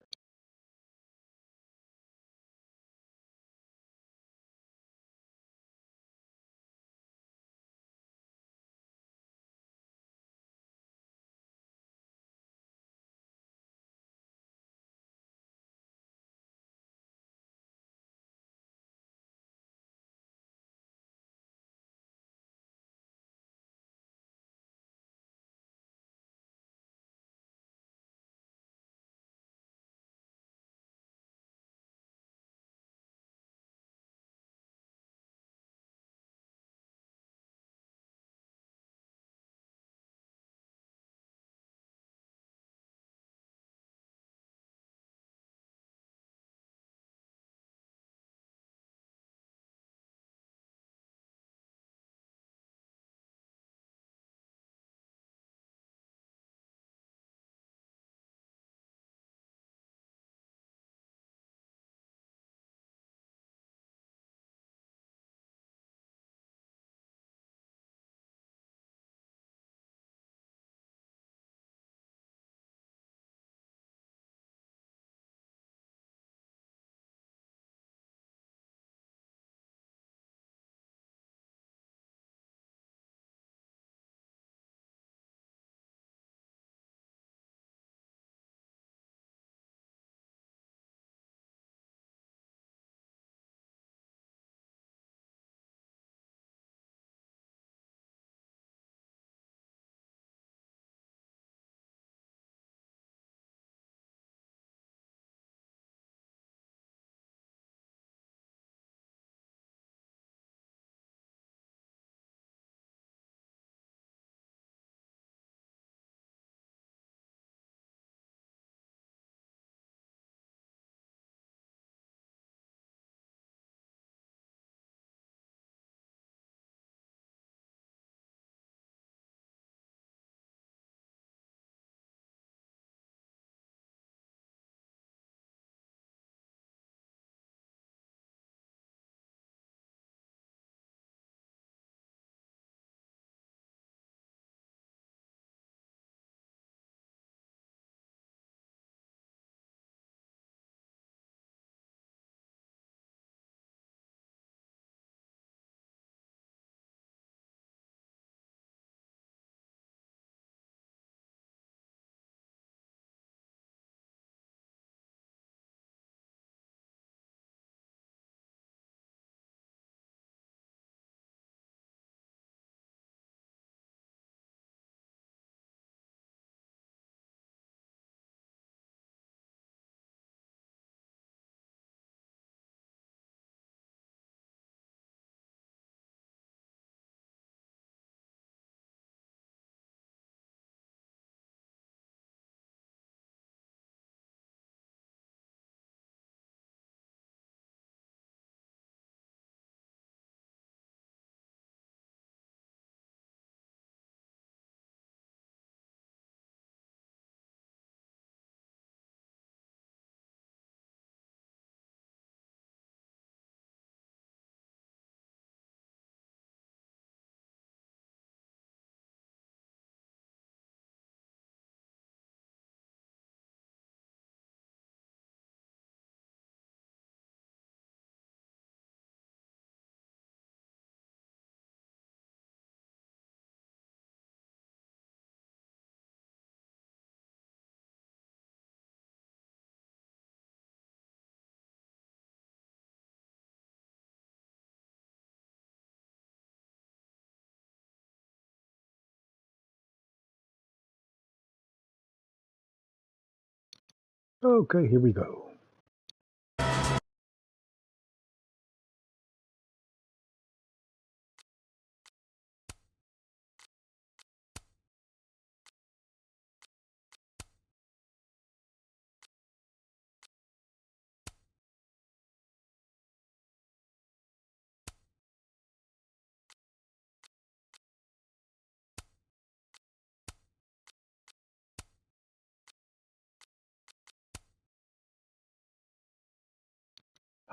Okay, here we go.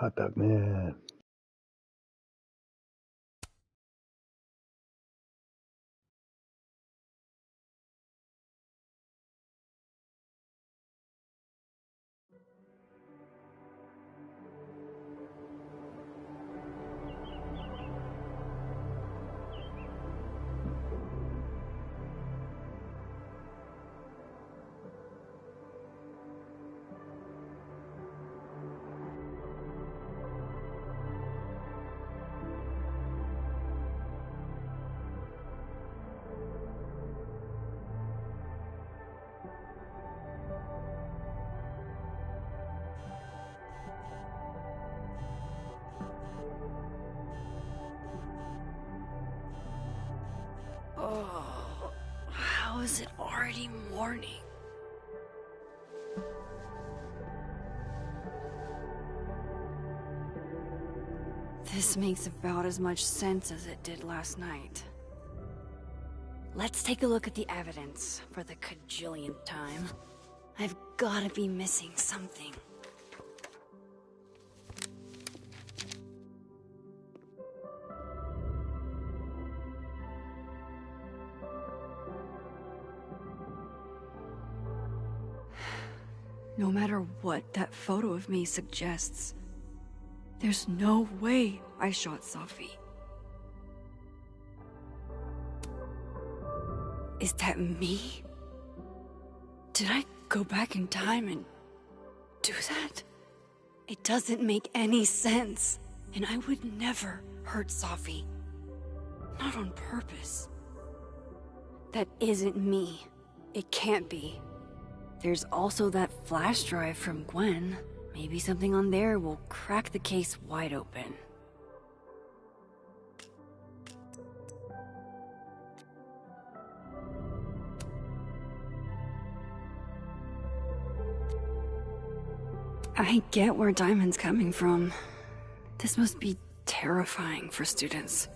Hot dog man. Oh, how is it already morning? This makes about as much sense as it did last night. Let's take a look at the evidence for the cajillionth time. I've gotta be missing something. No matter what that photo of me suggests, there's no way I shot Sophie. Is that me? Did I go back in time and do that? It doesn't make any sense, and I would never hurt Sophie. Not on purpose. That isn't me. It can't be. There's also that flash drive from Gwen. Maybe something on there will crack the case wide open. I get where Diamond's coming from. This must be terrifying for students.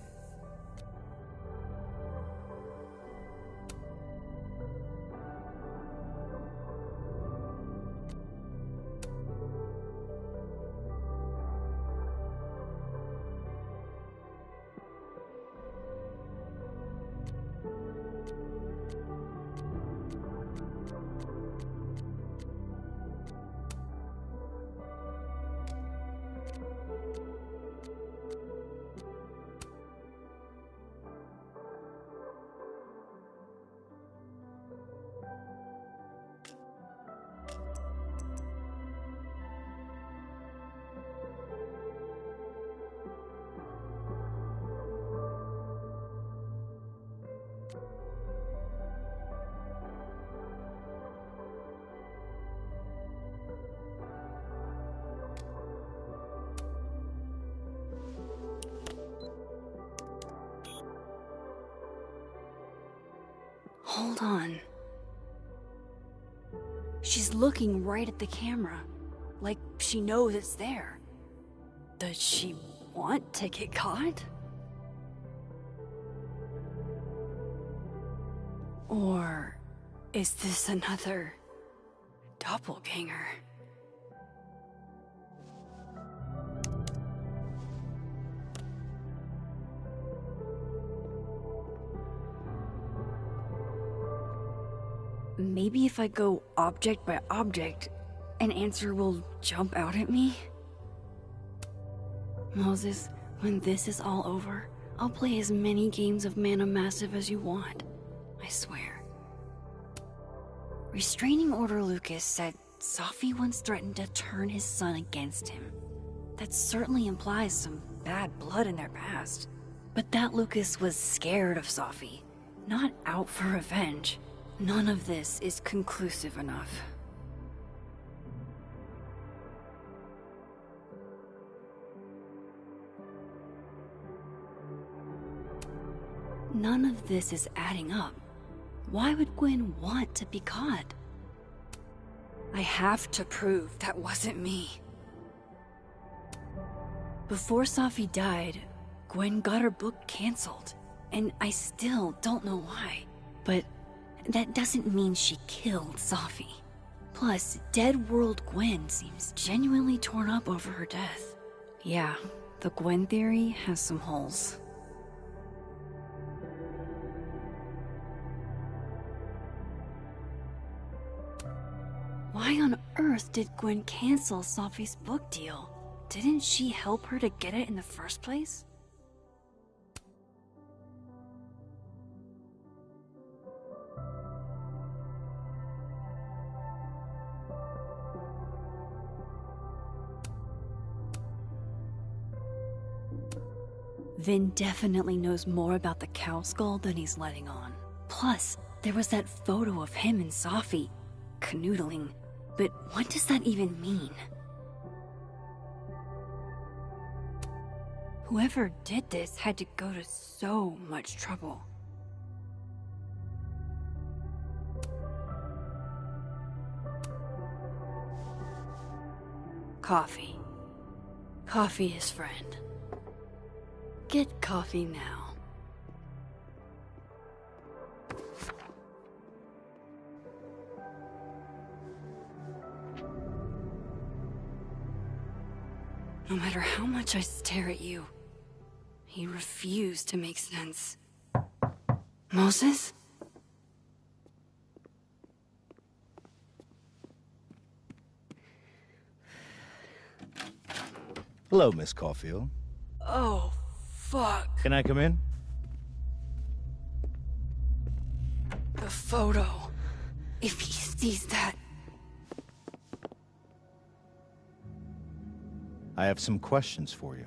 Hold on. She's looking right at the camera, like she knows it's there. Does she want to get caught? Or is this another doppelganger? Maybe if I go object by object, an answer will jump out at me? Moses, when this is all over, I'll play as many games of Mana Massive as you want. I swear. Restraining Order Lucas said Sophie once threatened to turn his son against him. That certainly implies some bad blood in their past. But that Lucas was scared of Sophie, not out for revenge. None of this is conclusive enough. None of this is adding up. Why would Gwen want to be caught? I have to prove that wasn't me. Before Safi died, Gwen got her book canceled, and I still don't know why. But that doesn't mean she killed Safi. Plus, Dead World Gwen seems genuinely torn up over her death. Yeah, the Gwen theory has some holes. Why on earth did Gwen cancel Safi's book deal? Didn't she help her to get it in the first place? Vin definitely knows more about the cow skull than he's letting on. Plus, there was that photo of him and Safi canoodling. But what does that even mean? Whoever did this had to go to so much trouble. Coffee. Coffee is friend. Get coffee now. No matter how much I stare at you, he refused to make sense. Moses? Hello, Miss Caulfield. Oh, fuck. Can I come in? The photo. If he sees that... I have some questions for you.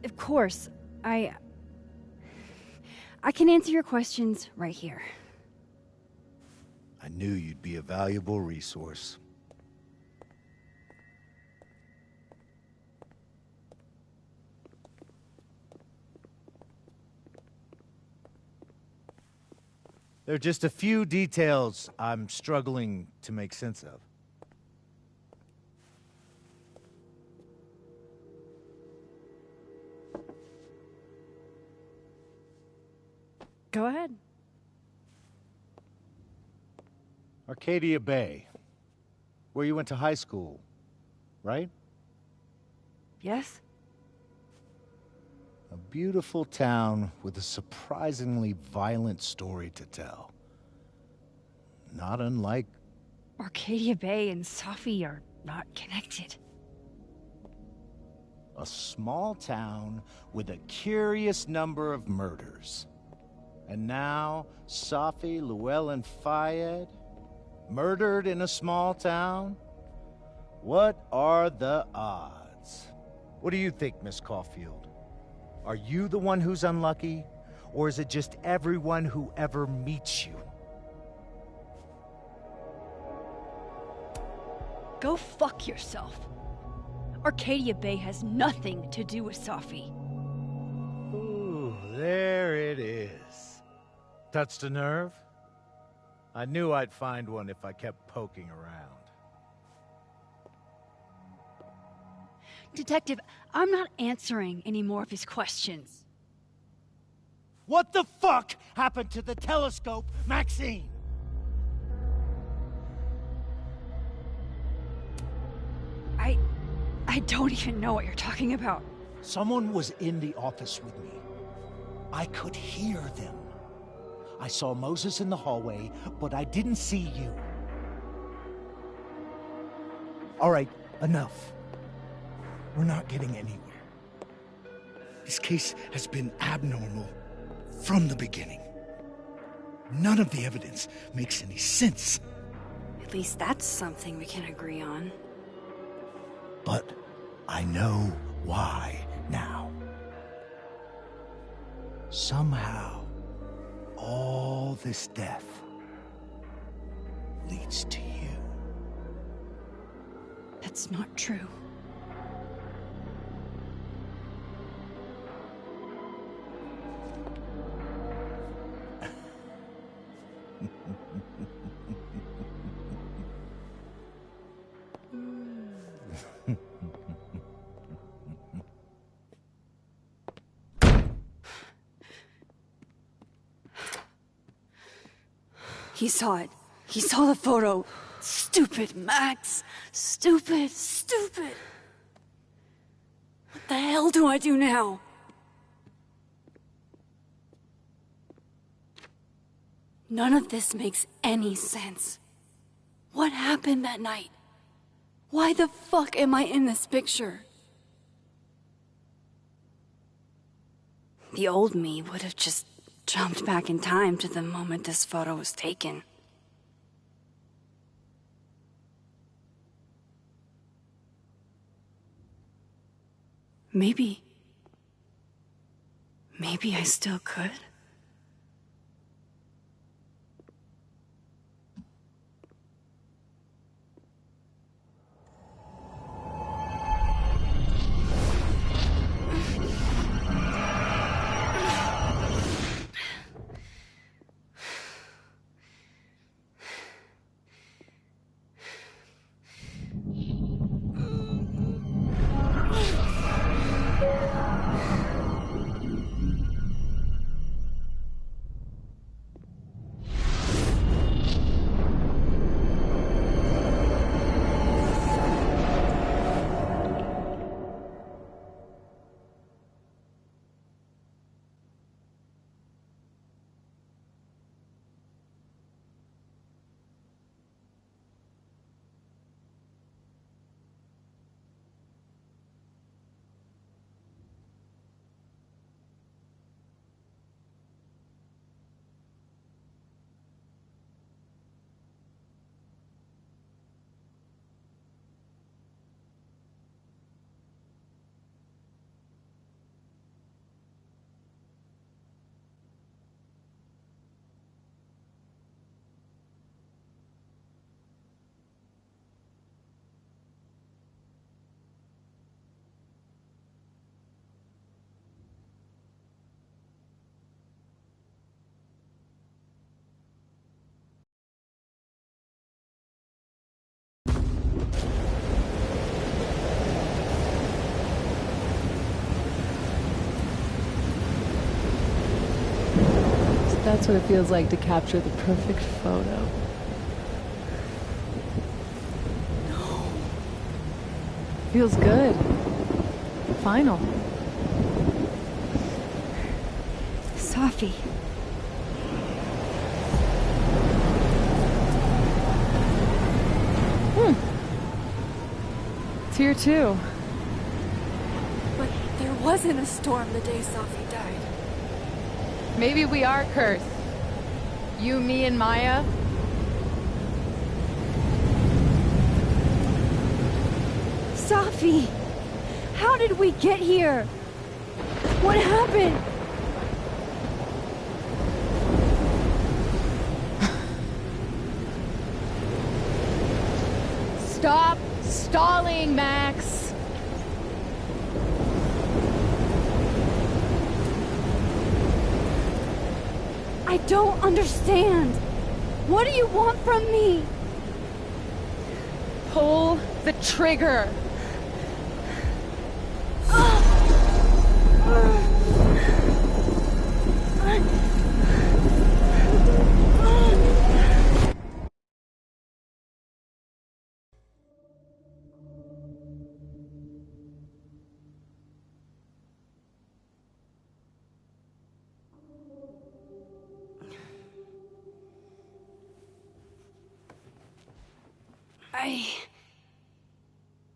Of course, I can answer your questions right here. I knew you'd be a valuable resource. There are just a few details I'm struggling to make sense of. Go ahead. Arcadia Bay, where you went to high school, right? Yes? A beautiful town with a surprisingly violent story to tell. Not unlike... Arcadia Bay and Safi are not connected. A small town with a curious number of murders. And now, Safi, Llewellyn Fayed, murdered in a small town? What are the odds? What do you think, Miss Caulfield? Are you the one who's unlucky? Or is it just everyone who ever meets you? Go fuck yourself. Arcadia Bay has nothing to do with Safi. Ooh, there it is. Touched a nerve? I knew I'd find one if I kept poking around. Detective, I'm not answering any more of his questions. What the fuck happened to the telescope, Maxine? I don't even know what you're talking about. Someone was in the office with me. I could hear them. I saw Moses in the hallway, but I didn't see you. All right, enough. We're not getting anywhere. This case has been abnormal from the beginning. None of the evidence makes any sense. At least that's something we can agree on. But I know why now. Somehow, all this death leads to you. That's not true. He saw it. He saw the photo. Stupid Max. Stupid, stupid. What the hell do I do now? None of this makes any sense. What happened that night? Why the fuck am I in this picture? The old me would have just jumped back in time to the moment this photo was taken. Maybe I still could. That's what it feels like to capture the perfect photo. No. Feels good. Final. Safi. It's here too. But there wasn't a storm the day Safi died. Maybe we are cursed. You, me, and Maya. Safi! How did we get here? What happened? Stop stalling, Max! I don't understand. What do you want from me? Pull the trigger.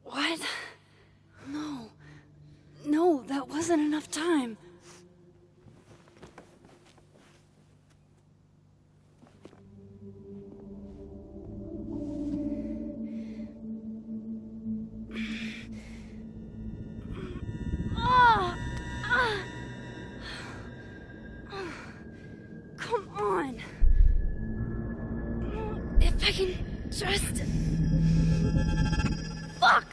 What? No, that wasn't enough time. Come on. If I can just... Fuck! Fuck!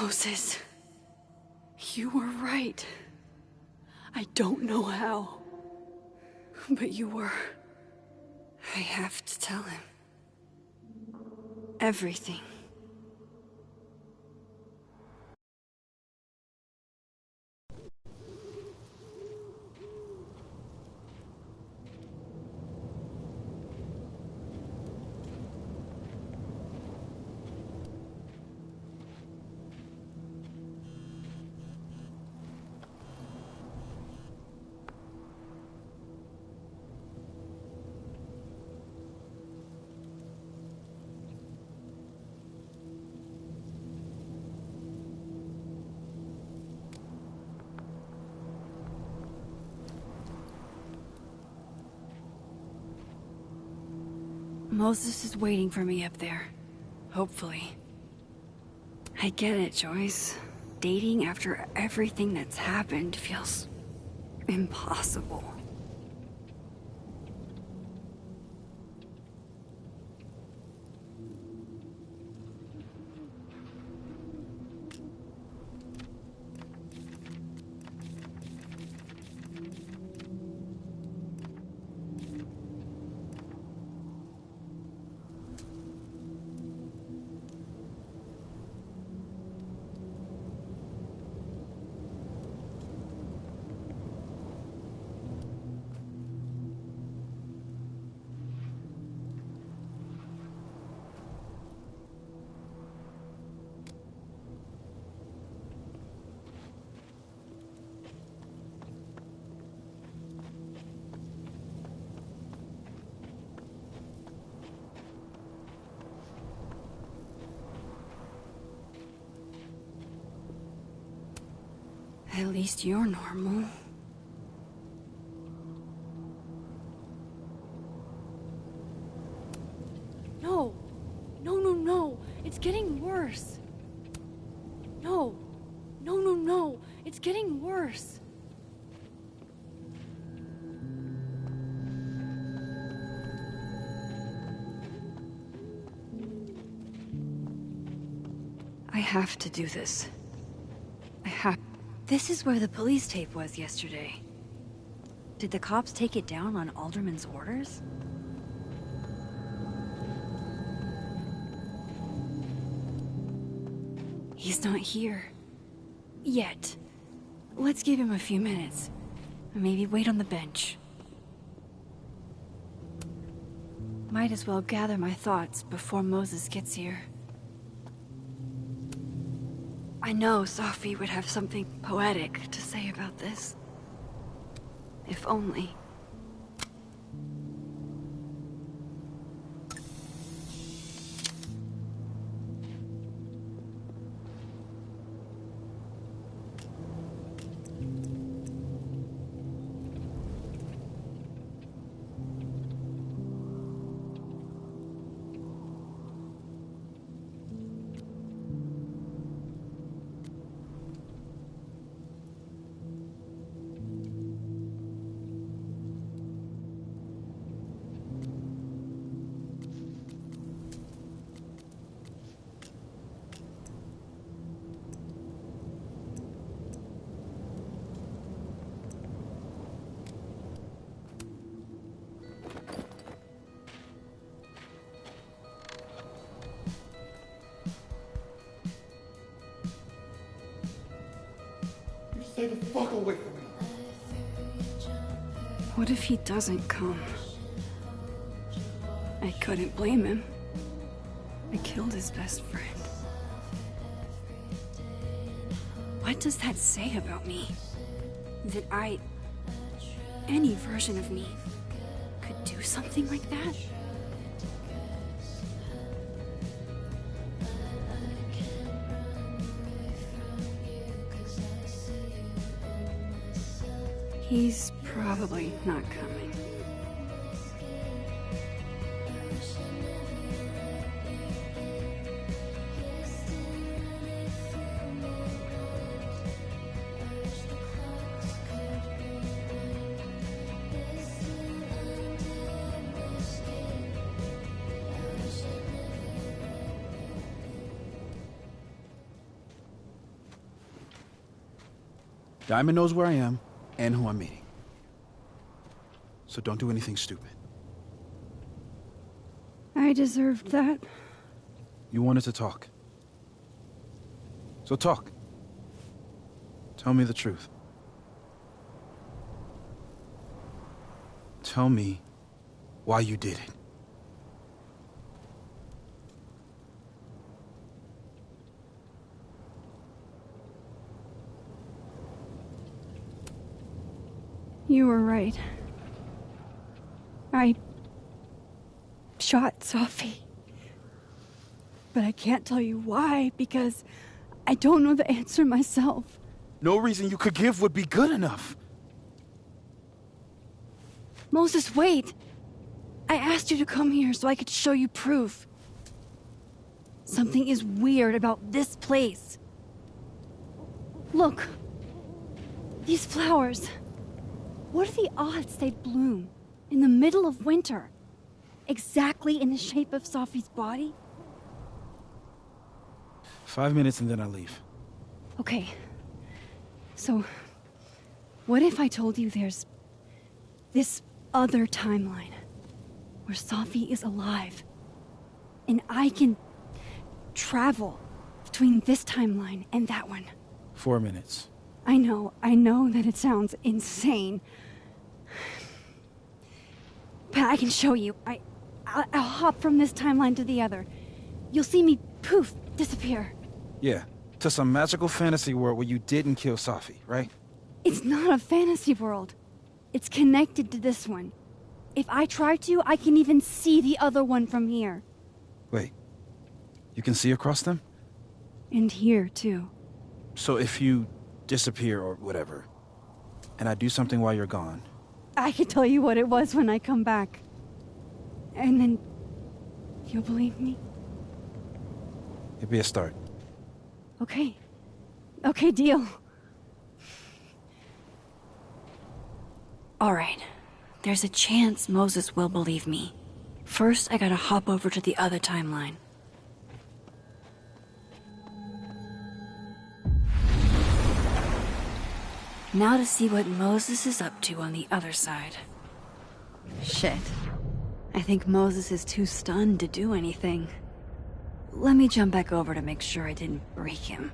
Moses, you were right. I don't know how, but you were. I have to tell him. Everything. Moses is waiting for me up there. Hopefully. I get it, Joyce. Dating after everything that's happened feels impossible. At least you're normal. No! No, no, no! It's getting worse! No! No, no, no! It's getting worse! I have to do this. I have... This is where the police tape was yesterday. Did the cops take it down on Alderman's orders? He's not here. Yet. Let's give him a few minutes. Maybe wait on the bench. Might as well gather my thoughts before Moses gets here. I know Sophie would have something poetic to say about this. If only. Stay the fuck away from me. What if he doesn't come? I couldn't blame him. I killed his best friend. What does that say about me? That any version of me, could do something like that? He's probably not coming. Diamond knows where I am and who I'm meeting. So don't do anything stupid. I deserved that. You wanted to talk. So talk. Tell me the truth. Tell me why you did it. You were right. I shot Sophie. But I can't tell you why, because I don't know the answer myself. No reason you could give would be good enough. Moses, wait! I asked you to come here so I could show you proof. Something is weird about this place. Look. These flowers. What are the odds they'd bloom in the middle of winter? Exactly in the shape of Sophie's body? 5 minutes and then I leave. Okay. So, what if I told you there's this other timeline where Sophie is alive and I can travel between this timeline and that one? 4 minutes. I know that it sounds insane. But I can show you. I'll hop from this timeline to the other. You'll see me, poof, disappear. Yeah, to some magical fantasy world where you didn't kill Sophie, right? It's not a fantasy world. It's connected to this one. If I try to, I can even see the other one from here. Wait, you can see across them? And here, too. So if you disappear or whatever, and I do something while you're gone... I can tell you what it was when I come back. And then... you'll believe me? It'd be a start. Okay. Okay, deal. All right. There's a chance Moses will believe me. First, I gotta hop over to the other timeline. Now to see what Moses is up to on the other side. Shit. I think Moses is too stunned to do anything. Let me jump back over to make sure I didn't break him.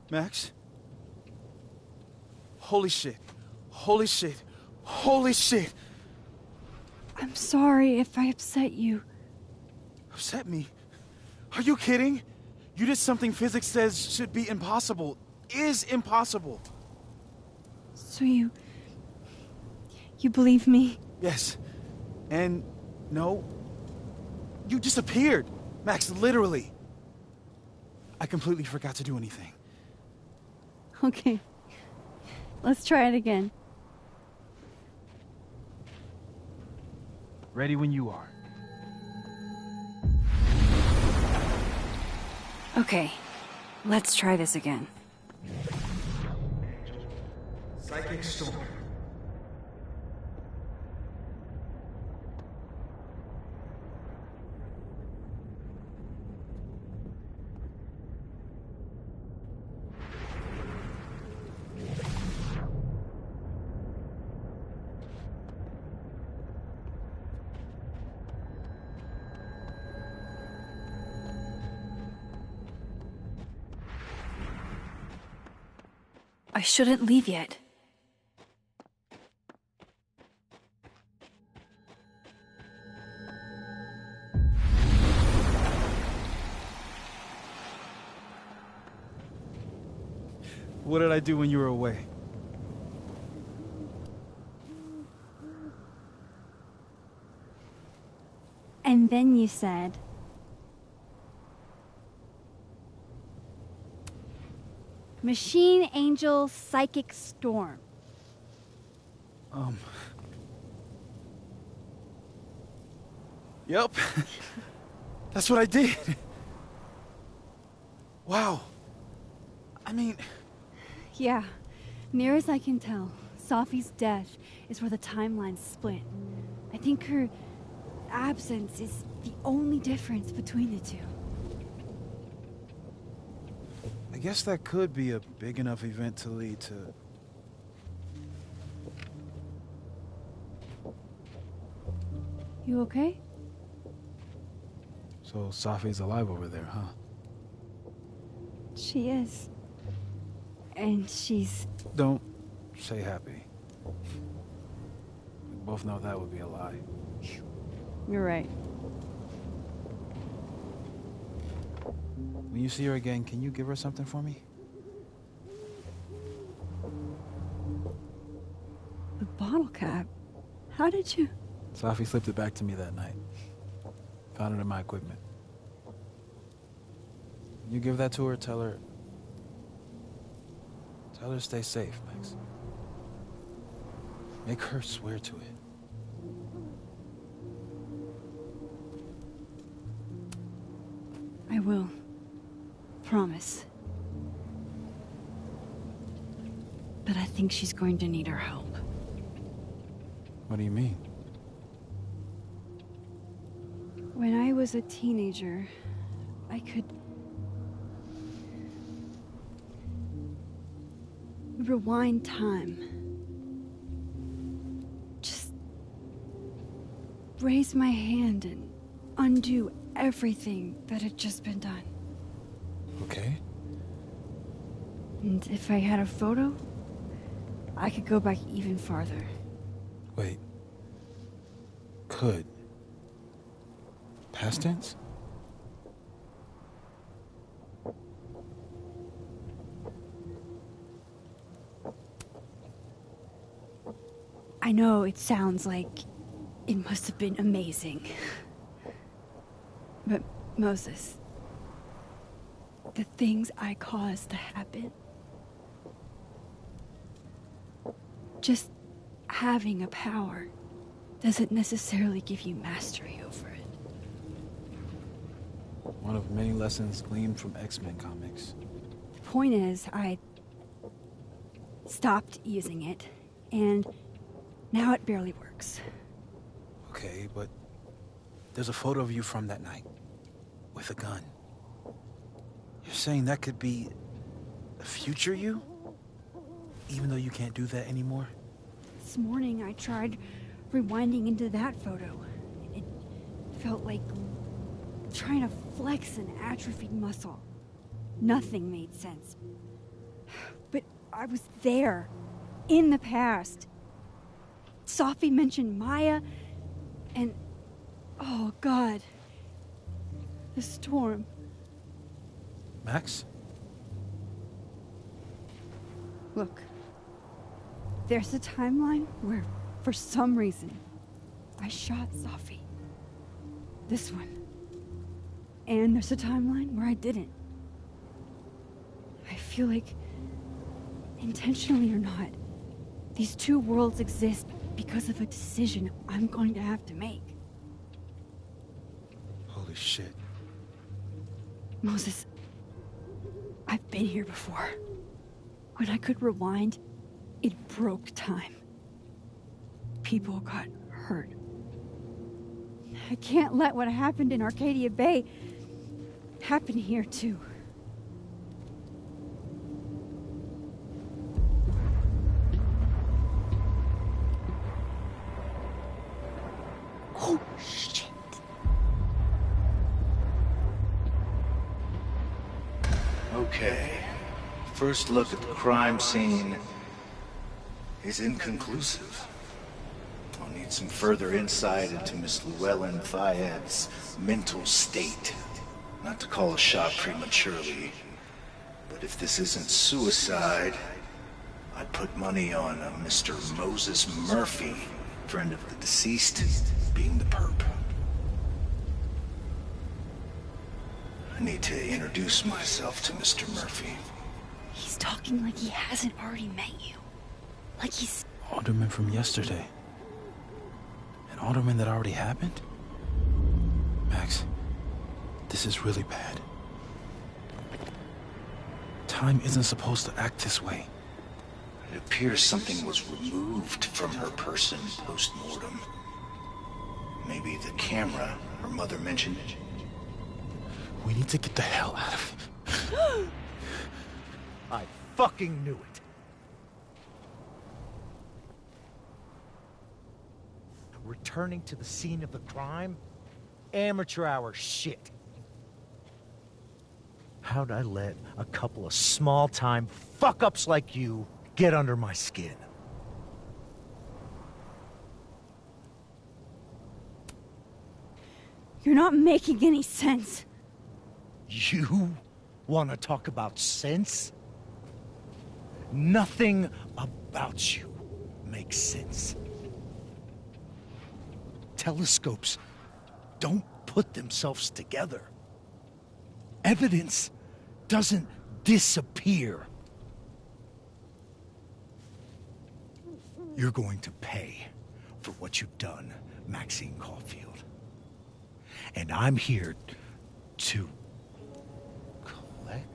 Max? Holy shit. Holy shit. Holy shit! I'm sorry if I upset you. Upset me? Are you kidding? You did something physics says should be impossible. Is impossible. So you believe me? Yes. And no. You disappeared. Max, literally. I completely forgot to do anything. Okay. Let's try it again. Ready when you are. Okay. Let's try this again. Psychic storm. I shouldn't leave yet. What did I do when you were away? And then you said... Machine Angel Psychic Storm. Yep. That's what I did. Wow. I mean... Yeah. Near as I can tell, Sophie's death is where the timelines split. I think her absence is the only difference between the two. I guess that could be a big enough event to lead to... You okay? So Safi's alive over there, huh? She is. And she's... Don't say happy. We both know that would be a lie. You're right. When you see her again, can you give her something for me? The bottle cap? How did you... Safi slipped it back to me that night. Found it in my equipment. You give that to her, tell her to stay safe, Max. Make her swear to it. I will. Promise. But I think she's going to need our help. What do you mean? When I was a teenager, I could rewind time. Just raise my hand and undo everything that had just been done. Okay. And if I had a photo, I could go back even farther. Wait. Could. Past tense? I know it sounds like it must have been amazing. But Moses, the things I caused to happen, just having a power doesn't necessarily give you mastery over it. One of many lessons gleaned from X-Men comics. The point is, I stopped using it, and now it barely works. Okay, but there's a photo of you from that night, with a gun. You're saying that could be a future you? Even though you can't do that anymore? This morning I tried rewinding into that photo. It felt like trying to flex an atrophied muscle. Nothing made sense. But I was there, in the past. Safi mentioned Maya, and oh God, the storm. Max? Look, there's a timeline where, for some reason, I shot Safi. This one. And there's a timeline where I didn't. I feel like, intentionally or not, these two worlds exist because of a decision I'm going to have to make. Holy shit. Moses, I've been here before. When I could rewind, it broke time. People got hurt. I can't let what happened in Arcadia Bay happen here too. Oh, shit. Okay. First look at the crime scene is inconclusive. I'll need some further insight into Miss Llewellyn Fayette's mental state. Not to call a shot prematurely, but if this isn't suicide, I'd put money on a Mr. Moses Murphy, friend of the deceased, being the perp. I need to introduce myself to Mr. Murphy. He's talking like he hasn't already met you. Like he's... Alderman from yesterday. An alderman that already happened? Max, this is really bad. Time isn't supposed to act this way. It appears something was removed from her person post-mortem. Maybe the camera her mother mentioned. We need to get the hell out of here. I fucking knew it. Returning to the scene of the crime? Amateur hour shit. How'd I let a couple of small-time fuck-ups like you get under my skin? You're not making any sense. You want to talk about sense? Nothing about you makes sense. Telescopes don't put themselves together. Evidence doesn't disappear. You're going to pay for what you've done, Maxine Caulfield. And I'm here to collect.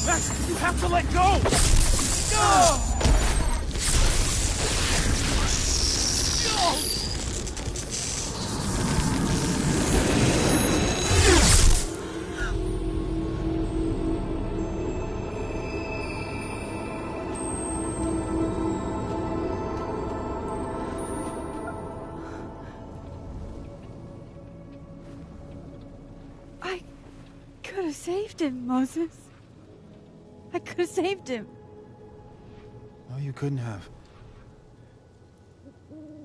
Max, you have to let go! I could have saved him, Moses. I could have saved him. No, you couldn't have.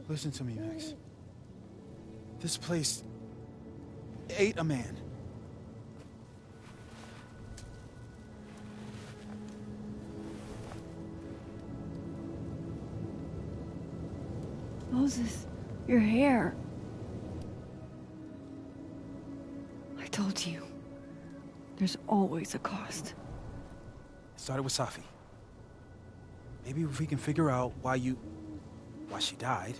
Listen to me, Max. This place ate a man. Moses, your hair. I told you. There's always a cost. It started with Safi. Maybe if we can figure out why she died,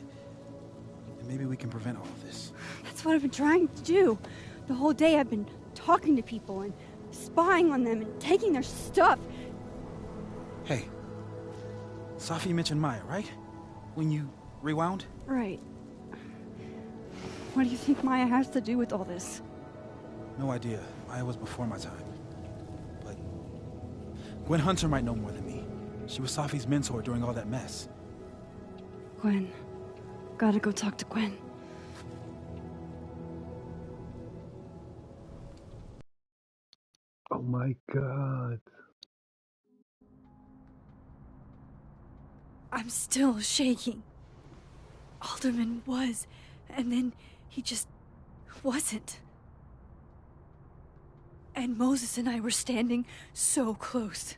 then maybe we can prevent all of this. That's what I've been trying to do. The whole day I've been talking to people and spying on them and taking their stuff. Hey, Safi mentioned Maya, right? When you rewound? Right. What do you think Maya has to do with all this? No idea. Maya was before my time. But Gwen Hunter might know more than me. She was Safi's mentor during all that mess. Gwen. Gotta go talk to Gwen. Oh my god. I'm still shaking. Alderman was, and then he just wasn't. And Moses and I were standing so close.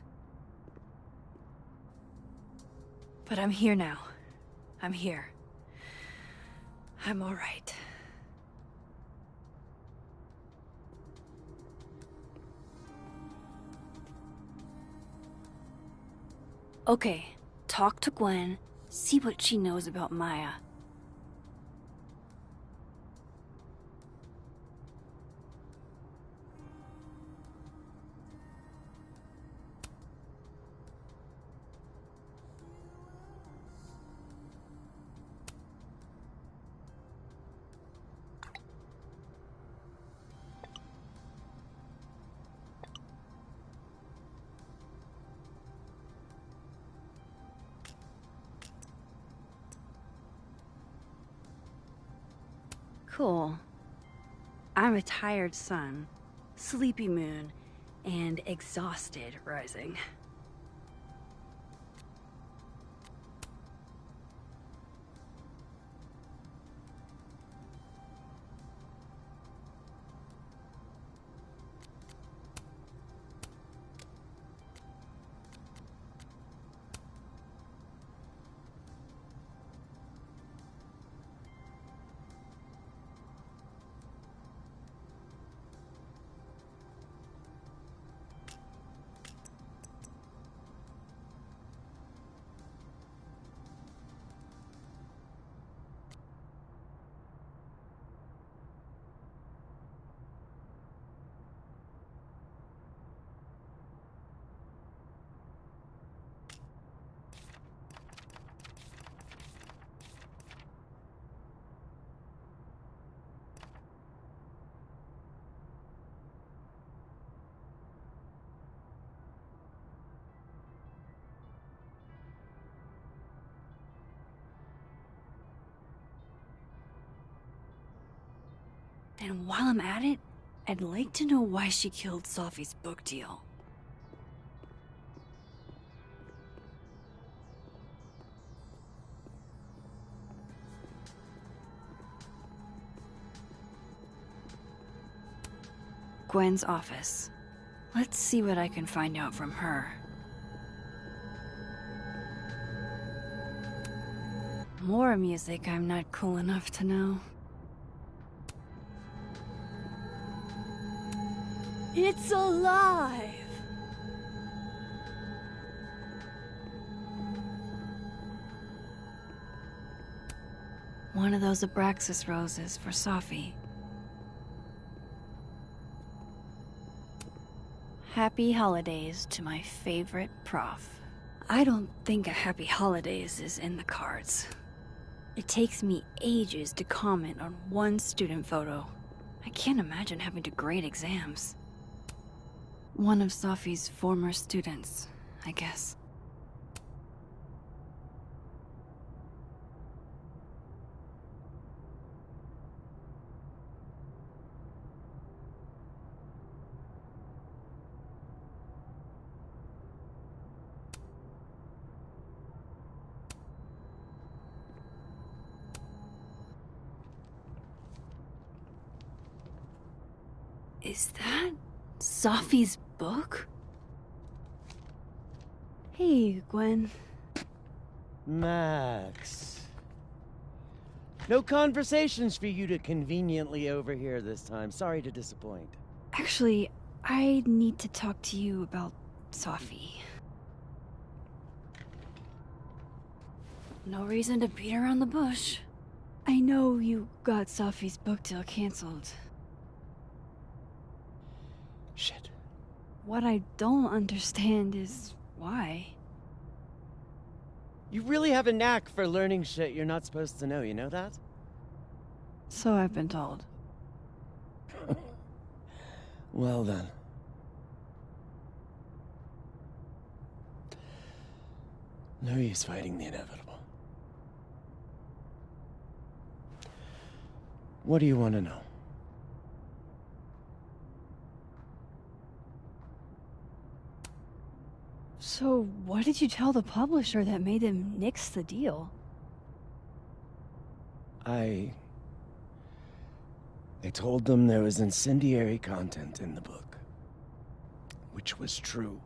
But I'm here now. I'm here. I'm all right. Okay, talk to Gwen, see what she knows about Maya. Cool. I'm a tired sun, sleepy moon, and exhausted rising. And while I'm at it, I'd like to know why she killed Sophie's book deal. Gwen's office. Let's see what I can find out from her. More music I'm not cool enough to know. It's alive! One of those Abraxas roses for Sophie. Happy holidays to my favorite prof. I don't think a happy holidays is in the cards. It takes me ages to comment on one student photo. I can't imagine having to grade exams. One of Sophie's former students, I guess. Is that Sophie's book? Hey, Gwen. Max. No conversations for you to conveniently overhear this time. Sorry to disappoint. Actually, I need to talk to you about Sophie. No reason to beat around the bush. I know you got Sophie's book deal canceled. Shit. What I don't understand is why. You really have a knack for learning shit you're not supposed to know, you know that? So I've been told. Well then. No use fighting the inevitable. What do you want to know? So what did you tell the publisher that made them nix the deal? I told them there was incendiary content in the book. Which was true.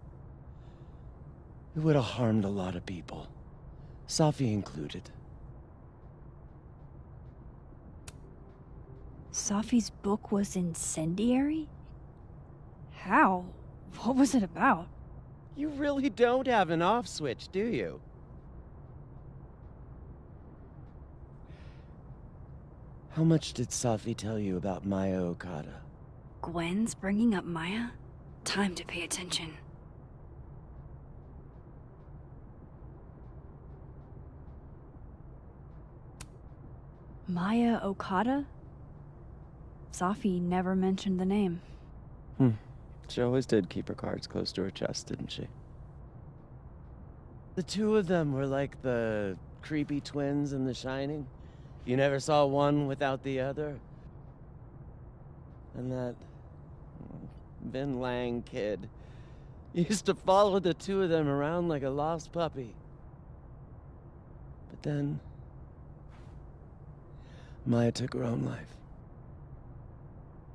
It would have harmed a lot of people. Sophie included. Sophie's book was incendiary? How? What was it about? You really don't have an off switch, do you? How much did Sophie tell you about Maya Okada? Gwen's bringing up Maya? Time to pay attention. Maya Okada? Sophie never mentioned the name. She always did keep her cards close to her chest, didn't she? The two of them were like the creepy twins in The Shining. You never saw one without the other. And that Vin Lang kid used to follow the two of them around like a lost puppy. But then Maya took her own life.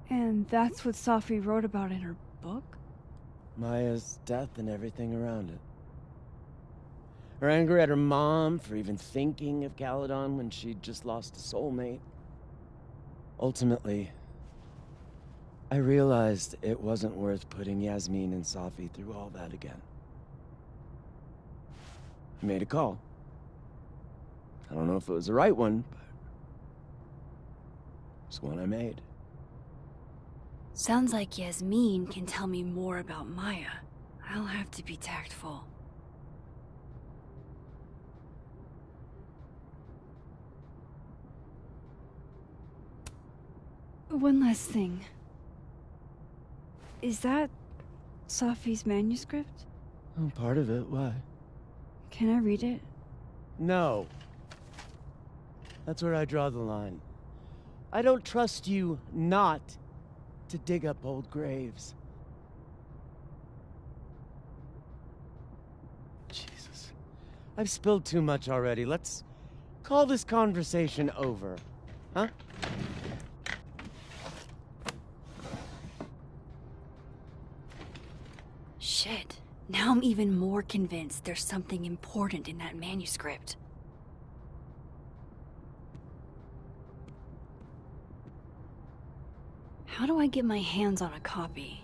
And that's what Safi wrote about in her book? Maya's death and everything around it. Her anger at her mom for even thinking of Caledon when she'd just lost a soulmate. Ultimately, I realized it wasn't worth putting Yasmin and Safi through all that again. I made a call. I don't know if it was the right one, but it's one I made. Sounds like Yasmin can tell me more about Maya. I'll have to be tactful. One last thing. Is that Safi's manuscript? Oh, part of it. Why? Can I read it? No. That's where I draw the line. I don't trust you not to dig up old graves. Jesus. I've spilled too much already. Let's call this conversation over. Huh? Shit. Now I'm even more convinced there's something important in that manuscript. How do I get my hands on a copy?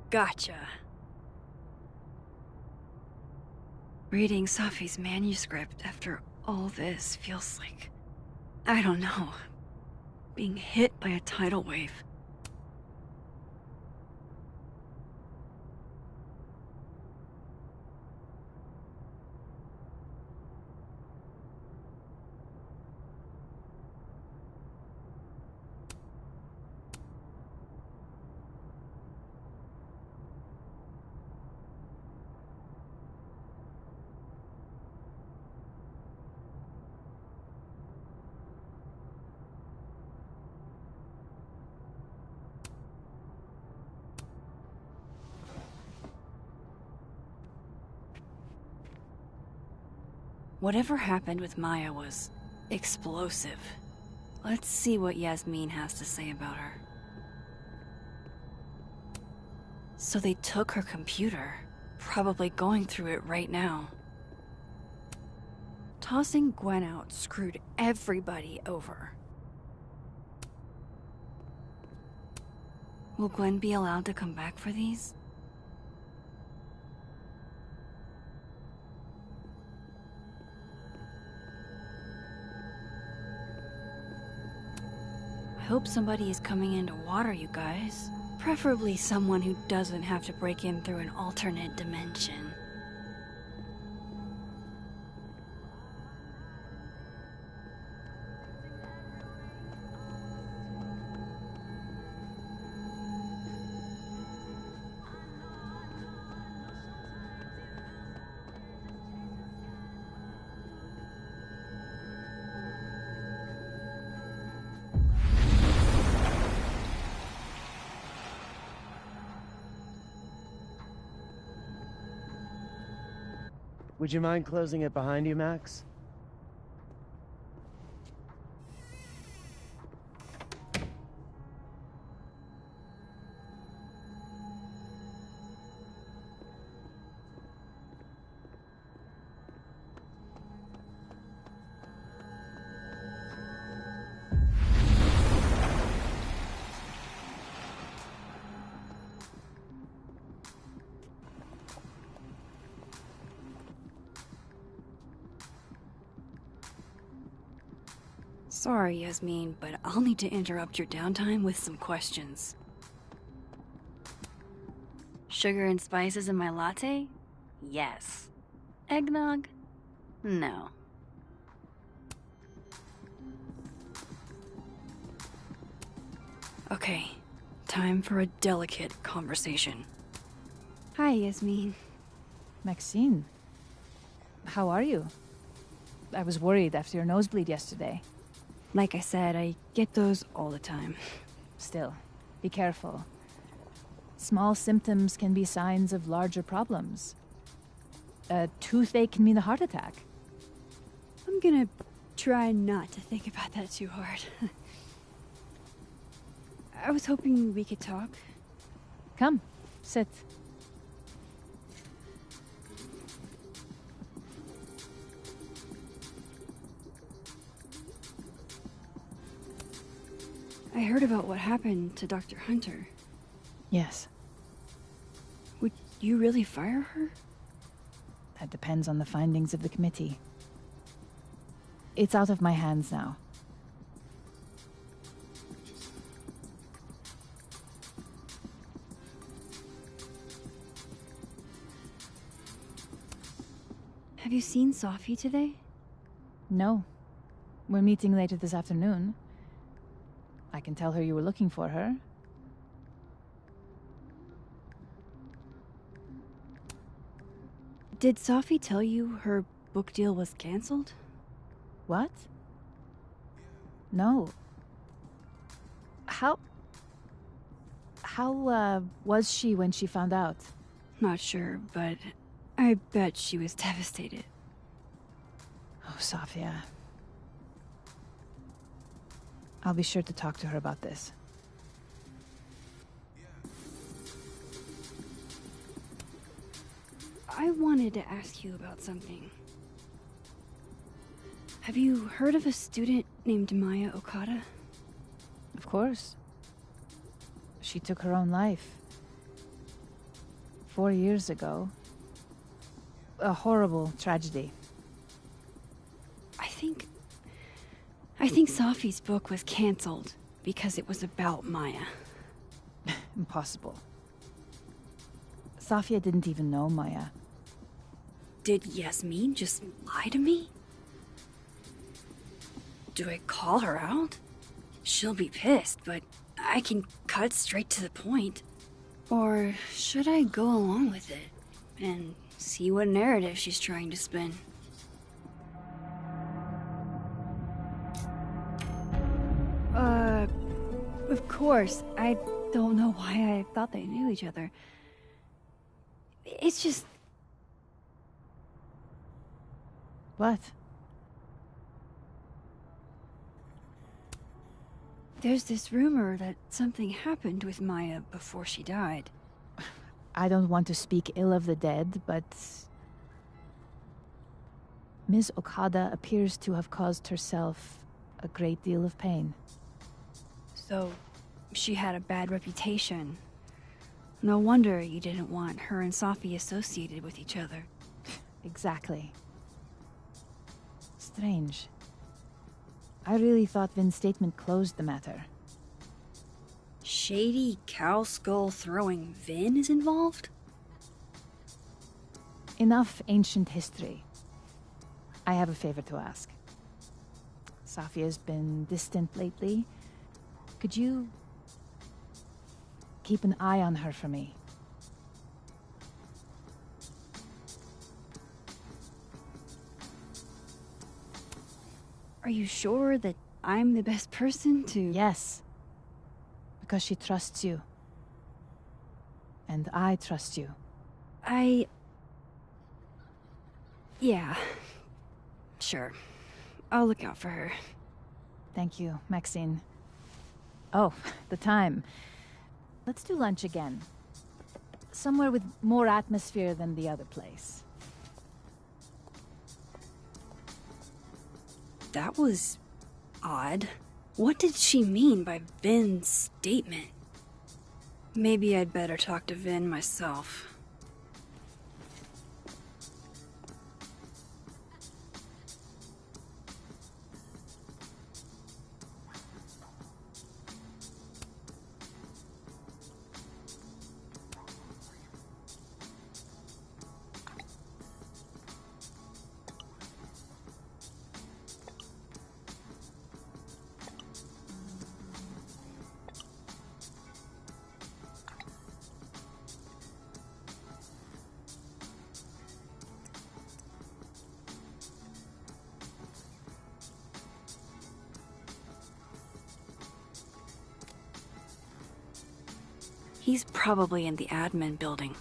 Gotcha. Reading Safi's manuscript after all this feels like, I don't know, being hit by a tidal wave. Whatever happened with Maya was explosive. Let's see what Yasmin has to say about her. So they took her computer, probably going through it right now. Tossing Gwen out screwed everybody over. Will Gwen be allowed to come back for these? I hope somebody is coming in to water you guys. Preferably someone who doesn't have to break in through an alternate dimension. Would you mind closing it behind you, Max? Sorry, Yasmin, but I'll need to interrupt your downtime with some questions. Sugar and spices in my latte? Yes. Eggnog? No. Okay, time for a delicate conversation. Hi, Yasmin. Maxine, how are you? I was worried after your nosebleed yesterday. Like I said, I get those all the time. Still, be careful. Small symptoms can be signs of larger problems. A toothache can mean a heart attack. I'm gonna try not to think about that too hard. I was hoping we could talk. Come, sit. I heard about what happened to Dr. Hunter. Yes. Would you really fire her? That depends on the findings of the committee. It's out of my hands now. Have you seen Safi today? No. We're meeting later this afternoon. I can tell her you were looking for her. Did Safi tell you her book deal was cancelled? What? No. How was she when she found out? Not sure, but I bet she was devastated. Oh, Safia. I'll be sure to talk to her about this. I wanted to ask you about something. Have you heard of a student named Maya Okada? Of course. She took her own life. 4 years ago. A horrible tragedy. I think Sophie's book was cancelled because it was about Maya. Impossible. Safia didn't even know Maya. Did Yasmin just lie to me? Do I call her out? She'll be pissed, but I can cut straight to the point. Or should I go along with it and see what narrative she's trying to spin? Of course, I don't know why I thought they knew each other. It's just... What? There's this rumor that something happened with Maya before she died. I don't want to speak ill of the dead, but... Ms. Okada appears to have caused herself a great deal of pain. So, she had a bad reputation. No wonder you didn't want her and Sophie associated with each other. Exactly. Strange. I really thought Vin's statement closed the matter. Shady cow skull throwing Vin is involved? Enough ancient history. I have a favor to ask. Safia's been distant lately. Could you keep an eye on her for me? Are you sure that I'm the best person to... Yes. Because she trusts you. And I trust you. Yeah. Sure. I'll look out for her. Thank you, Maxine. Oh, the time. Let's do lunch again. Somewhere with more atmosphere than the other place. That was... odd. What did she mean by Vin's statement? Maybe I'd better talk to Vin myself. He's probably in the admin building.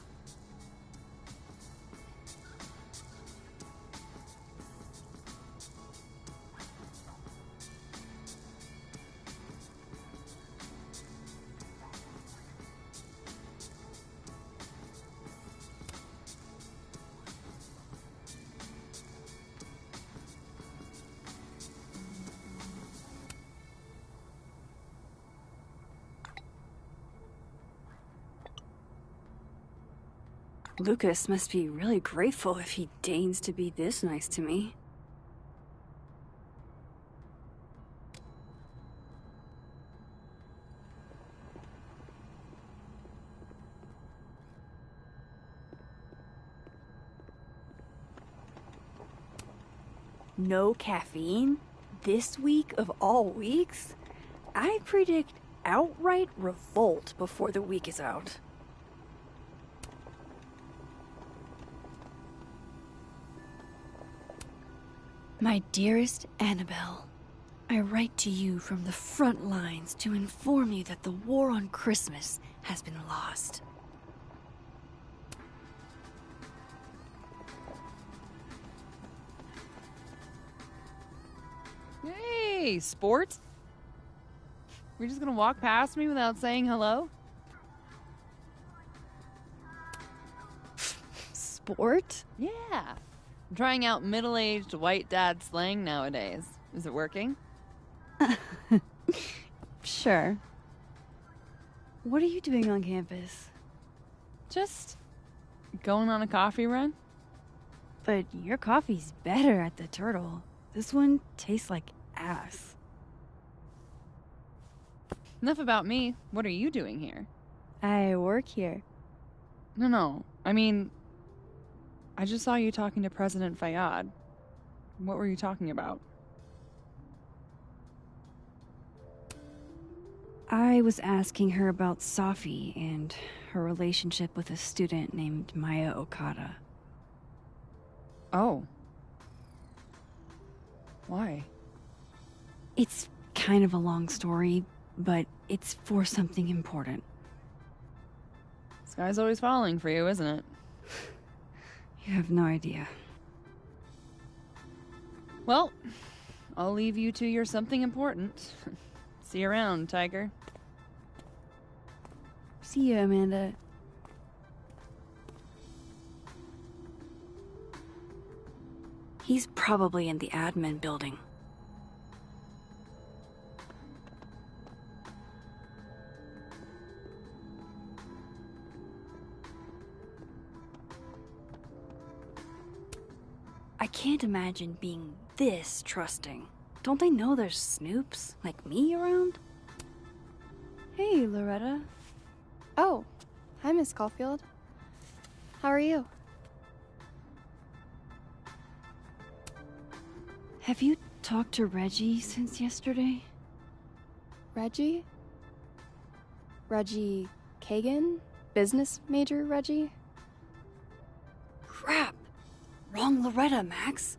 Lucas must be really grateful if he deigns to be this nice to me. No caffeine? This week of all weeks? I predict outright revolt before the week is out. My dearest Annabelle, I write to you from the front lines to inform you that the war on Christmas has been lost. Hey, sport. We're just gonna walk past me without saying hello? Sport? Yeah. I'm trying out middle-aged white dad slang nowadays. Is it working? Sure. What are you doing on campus? Just Going on a coffee run? But your coffee's better at the Turtle. This one tastes like ass. Enough about me. What are you doing here? I work here. No. I mean, I just saw you talking to President Fayyad. What were you talking about? I was asking her about Safi and her relationship with a student named Maya Okada. Oh. Why? It's kind of a long story, but it's for something important. This guy's always falling for you, isn't it? You have no idea. Well, I'll leave you to your something important. See you around, Tiger. See you, Amanda. He's probably in the admin building. I can't imagine being this trusting. Don't they know there's snoops like me around? Hey, Loretta. Oh, hi, Miss Caulfield. How are you? Have you talked to Reggie since yesterday? Reggie? Reggie Kagan? Business major Reggie? Crap! Wrong Loretta, Max.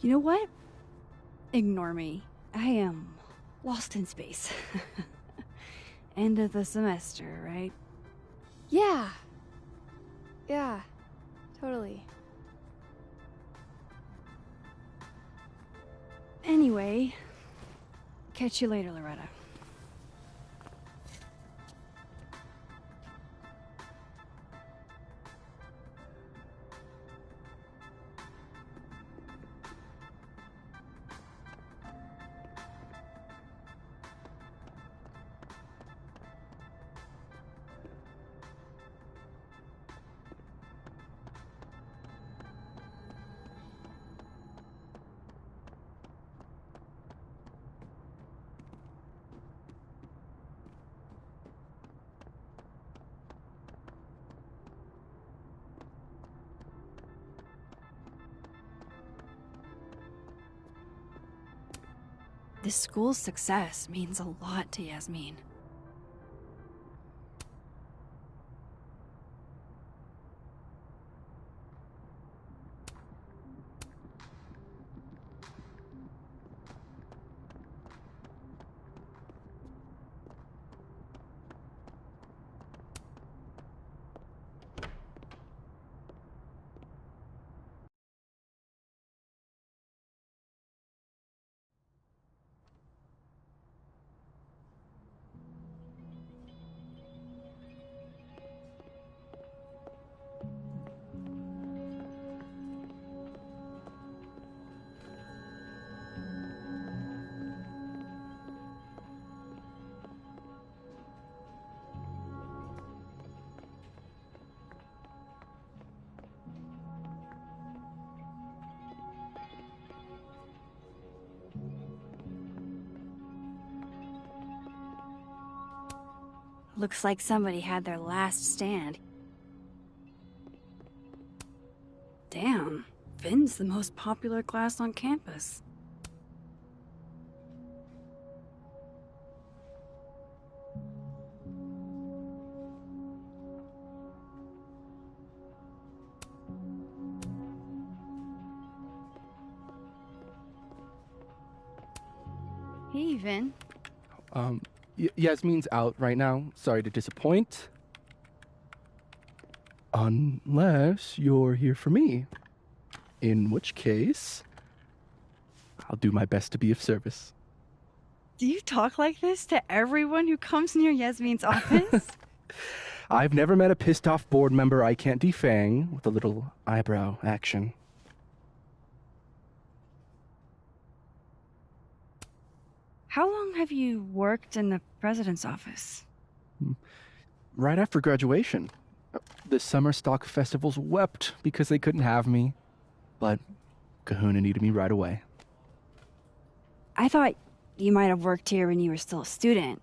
You know what? Ignore me. I am lost in space. End of the semester, right? Yeah. Yeah, totally. Anyway, catch you later, Loretta. This school's success means a lot to Yasmin. Looks like somebody had their last stand. Damn, Finn's the most popular class on campus. Hey, Vin. Yasmin's out right now. Sorry to disappoint. Unless you're here for me. In which case, I'll do my best to be of service. Do you talk like this to everyone who comes near Yasmin's office? I've never met a pissed off board member I can't defang with a little eyebrow action. How long have you worked in the president's office? Right after graduation. The summer stock festivals wept because they couldn't have me, but Kahuna needed me right away. I thought you might have worked here when you were still a student.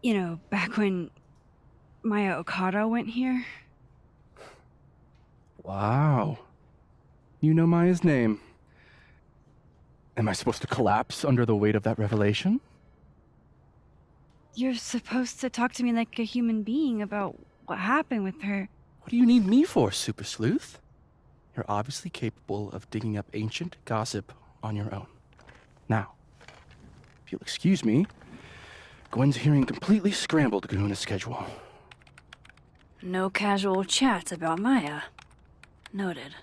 You know, back when Maya Okada went here. Wow. You know Maya's name. Am I supposed to collapse under the weight of that revelation? You're supposed to talk to me like a human being about what happened with her. What do you need me for, Super Sleuth? You're obviously capable of digging up ancient gossip on your own. Now, if you'll excuse me, Gwen's hearing completely scrambled Kahuna's schedule. No casual chats about Maya. Noted.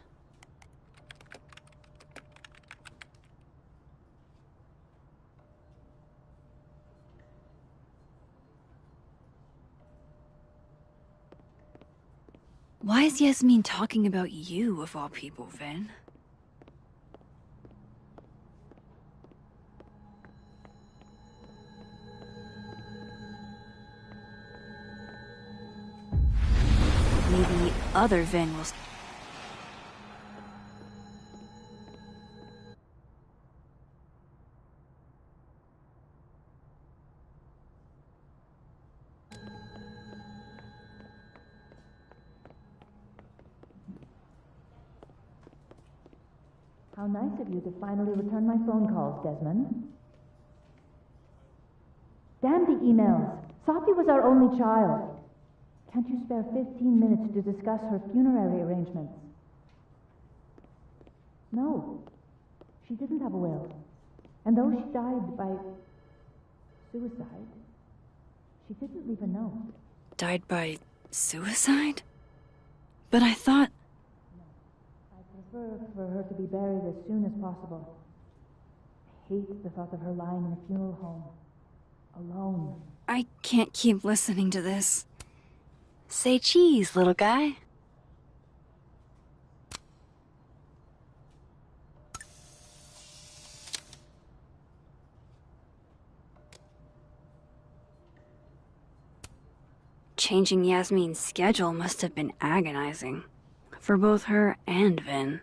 Why is Yasmin talking about you, of all people, Vin? Maybe other Vin will... How nice of you to finally return my phone calls, Desmond. Damn the emails. Sophie was our only child. Can't you spare 15 minutes to discuss her funerary arrangements? No. She didn't have a will. And though she died by suicide, she didn't leave a note. Died by suicide? But I thought... I prefer for her to be buried as soon as possible. I hate the thought of her lying in a funeral home. Alone. I can't keep listening to this. Say cheese, little guy. Changing Yasmin's schedule must have been agonizing. For both her and Vin.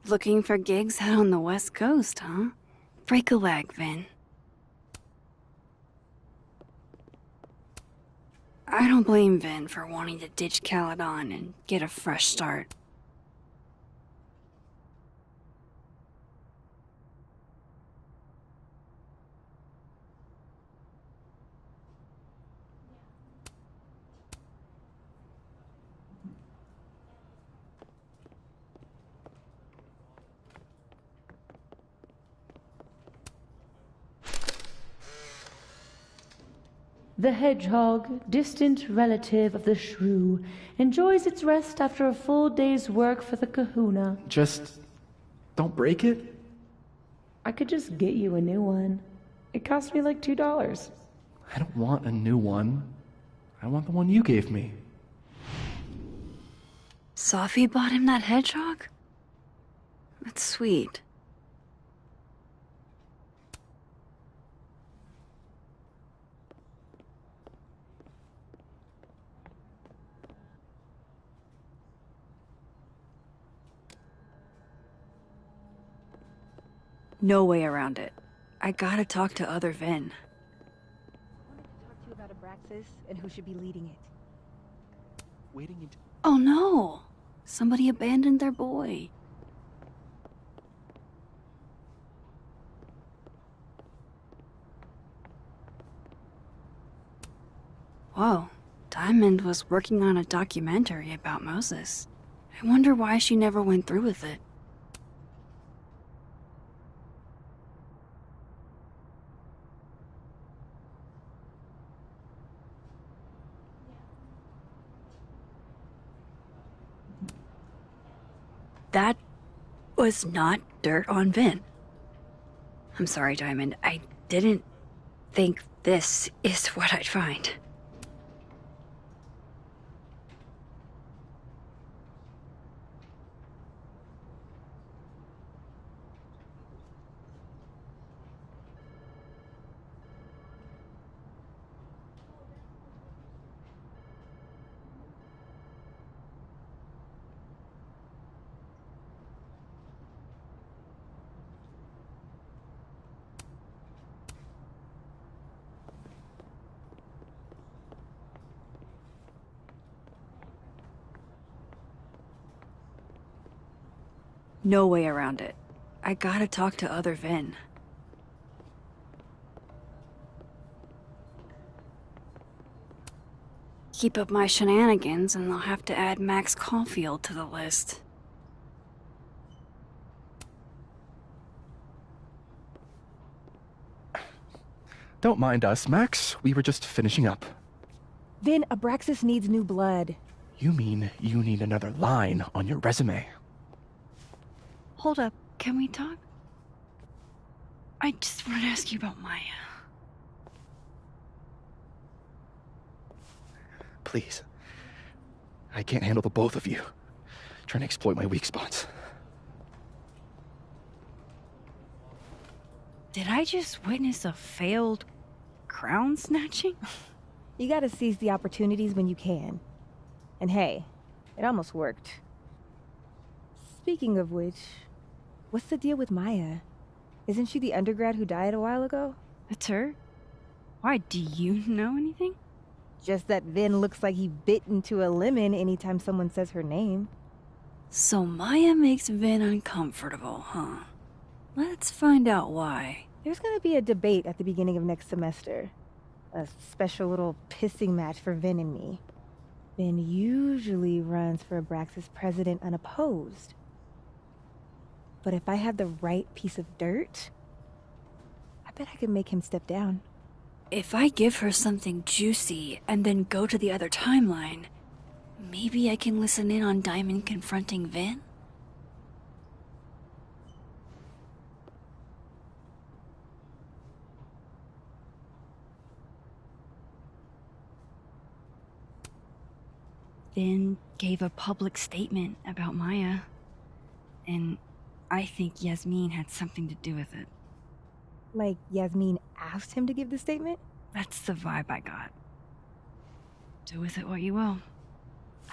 Looking for gigs out on the West Coast, huh? Break a leg, Vin. I don't blame Vin for wanting to ditch Caledon and get a fresh start. The hedgehog, distant relative of the shrew, enjoys its rest after a full day's work for the kahuna. Just don't break it? I could just get you a new one. It cost me like $2. I don't want a new one. I want the one you gave me. Sophie bought him that hedgehog? That's sweet. No way around it. I gotta talk to other Vin. I wanted to talk to you about Abraxas and who should be leading it. Waiting until... Oh no! Somebody abandoned their boy. Whoa. Diamond was working on a documentary about Moses. I wonder why she never went through with it. That was not dirt on Vin. I'm sorry, Diamond. I didn't think this is what I'd find. No way around it. I gotta talk to other Vin. Keep up my shenanigans and I'll have to add Max Caulfield to the list. Don't mind us, Max. We were just finishing up. Vin, Abraxas needs new blood. You mean you need another line on your resume? Hold up, can we talk? I just want to ask you about Maya. Please. I can't handle the both of you. Trying to exploit my weak spots. Did I just witness a failed crown snatching? You gotta seize the opportunities when you can. And hey, it almost worked. Speaking of which, what's the deal with Maya? Isn't she the undergrad who died a while ago? That's her? Why, do you know anything? Just that Vin looks like he bit into a lemon anytime someone says her name. So Maya makes Vin uncomfortable, huh? Let's find out why. There's gonna be a debate at the beginning of next semester. A special little pissing match for Vin and me. Vin usually runs for Abraxas president unopposed. But if I had the right piece of dirt, I bet I could make him step down. If I give her something juicy and then go to the other timeline, maybe I can listen in on Diamond confronting Vin? Vin gave a public statement about Maya, and I think Yasmin had something to do with it. Like Yasmin asked him to give the statement? That's the vibe I got. Do with it what you will.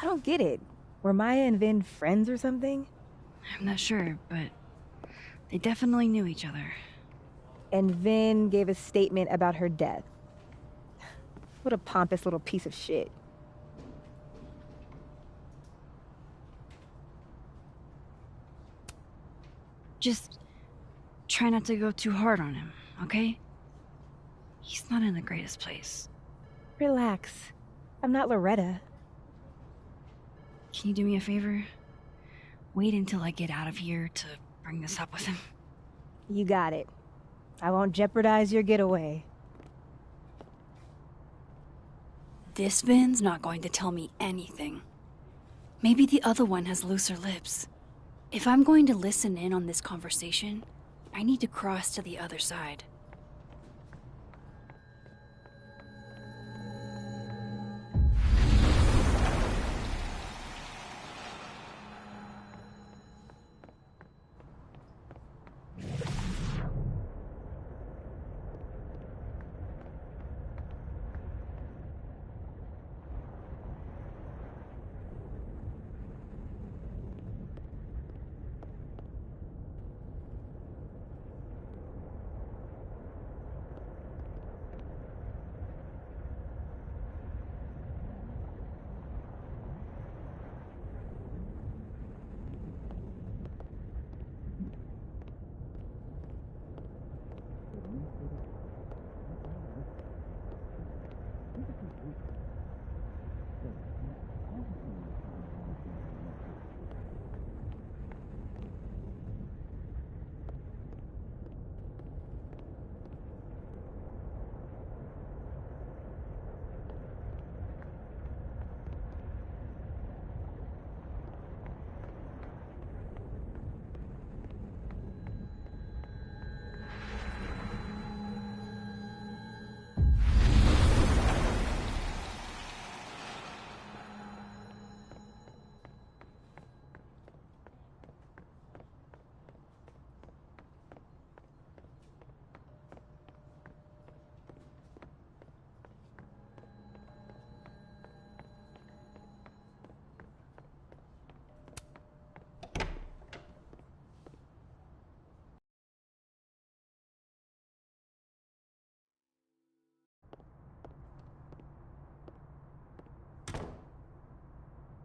I don't get it. Were Maya and Vin friends or something? I'm not sure, but they definitely knew each other. And Vin gave a statement about her death. What a pompous little piece of shit. Just try not to go too hard on him, okay? He's not in the greatest place. Relax. I'm not Loretta. Can you do me a favor? Wait until I get out of here to bring this up with him. You got it. I won't jeopardize your getaway. This Vin's not going to tell me anything. Maybe the other one has looser lips. If I'm going to listen in on this conversation, I need to cross to the other side.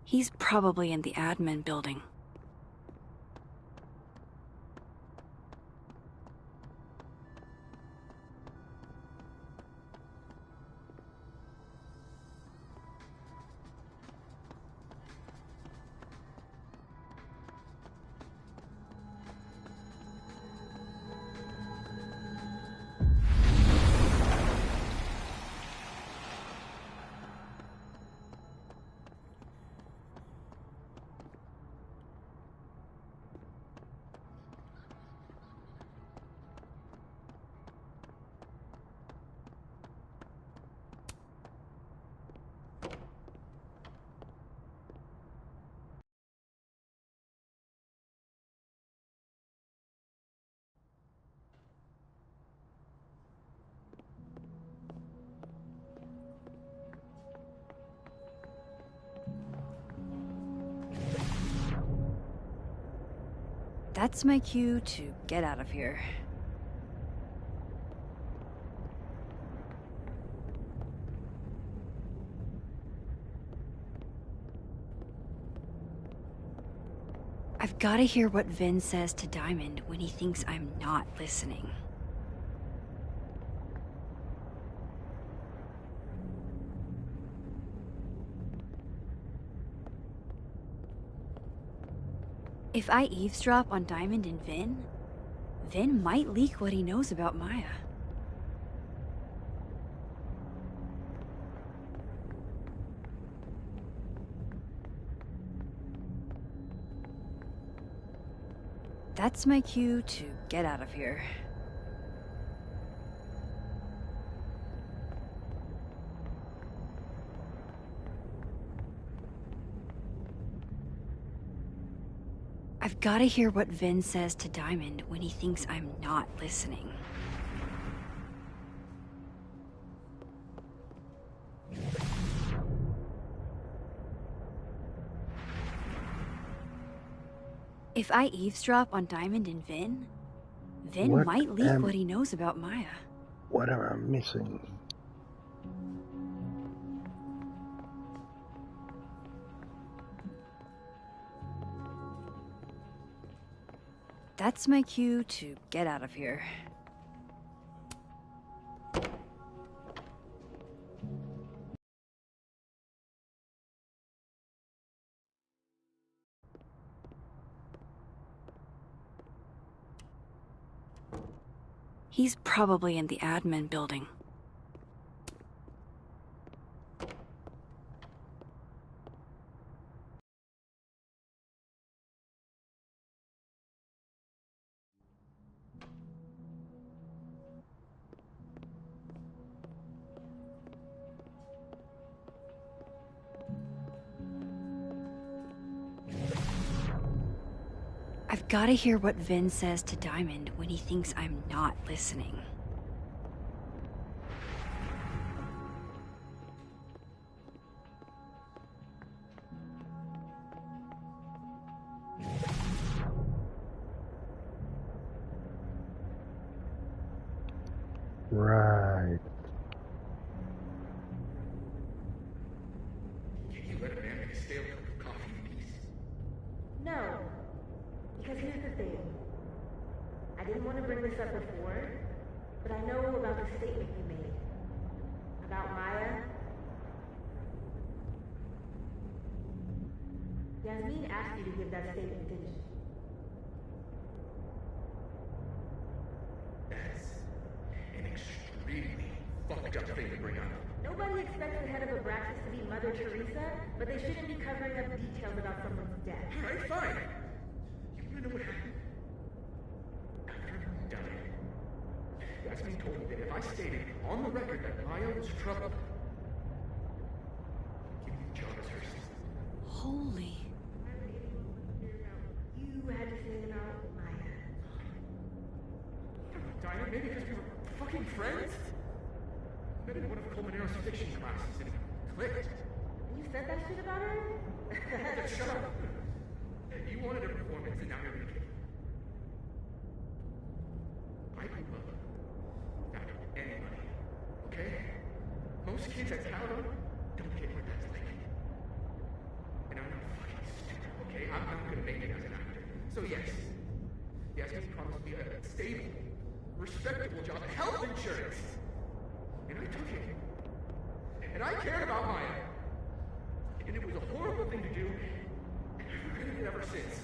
He's probably in the admin building. That's my cue to get out of here. I've gotta hear what Vin says to Diamond when he thinks I'm not listening. If I eavesdrop on Diamond and Vin, Vin might leak what he knows about Maya. That's my cue to get out of here. I've gotta hear what Vin says to Diamond when he thinks I'm not listening. If I eavesdrop on Diamond and Vin, Vin might leak what he knows about Maya. What am I missing? That's my cue to get out of here. He's probably in the admin building. I've gotta hear what Vin says to Diamond when he thinks I'm not listening. Right. Can you let a man make a stale cup of coffee in peace? No. Because here's the thing. I didn't want to bring this up before, but I know about the statement you made. About Maya. Yasmin asked you to give that statement, didn't she? That's an extremely fucked up thing to bring up. Nobody expects the head of Abraxas to be Mother Teresa, but they shouldn't be covering up details about someone's death. Alright, fine. You wanna know what happened? After he died, Yasmin told me that if I stated on the record that Maya was troubled, give me the job as her assistant. Holy. You had to say about Maya. Diana, maybe because we were fucking friends? Met in one of Colmenaro's fiction classes and it clicked. You said that shit about her? Shut up. You wanted a performance and now you're gonna get it. I grew up without any money, okay? Most kids at Calgon don't get what that's like. And I'm not fucking stupid, okay? I'm not gonna make it as an actor. So yes, Yasmin promised me a stable, respectable job, health insurance. And I took it. And I cared about Maya. And it was a horrible thing to do, and I've regretted it ever since.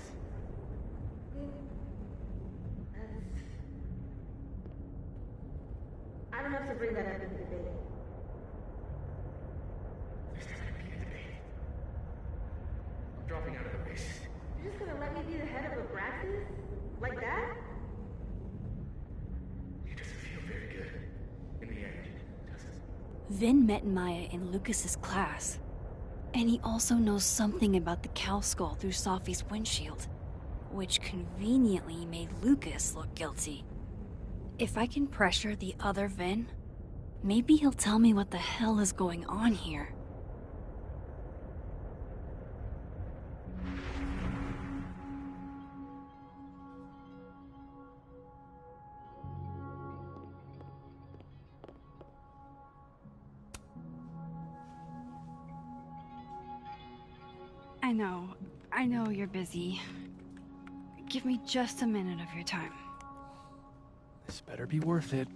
I don't have to bring that up in the debate. There's not gonna be a debate. I'm dropping out of the race. You're just gonna let me be the head of Abraxas? Like that? It doesn't feel very good in the end, does it? Vin met Maya in Lucas's class. And he also knows something about the cow skull through Sophie's windshield, which conveniently made Lucas look guilty. If I can pressure the other Vin, maybe he'll tell me what the hell is going on here. I know you're busy. Give me just a minute of your time. This better be worth it.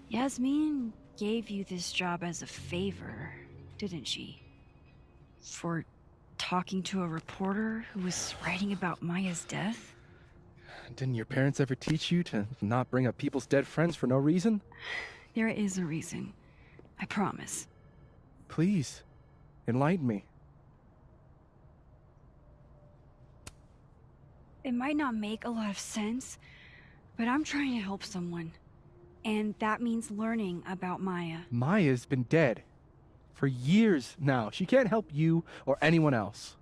Yasmin gave you this job as a favor, didn't she? For talking to a reporter who was writing about Maya's death? Didn't your parents ever teach you to not bring up people's dead friends for no reason? There is a reason. I promise. Please, enlighten me. It might not make a lot of sense, but I'm trying to help someone. And that means learning about Maya. Maya's been dead for years now. She can't help you or anyone else.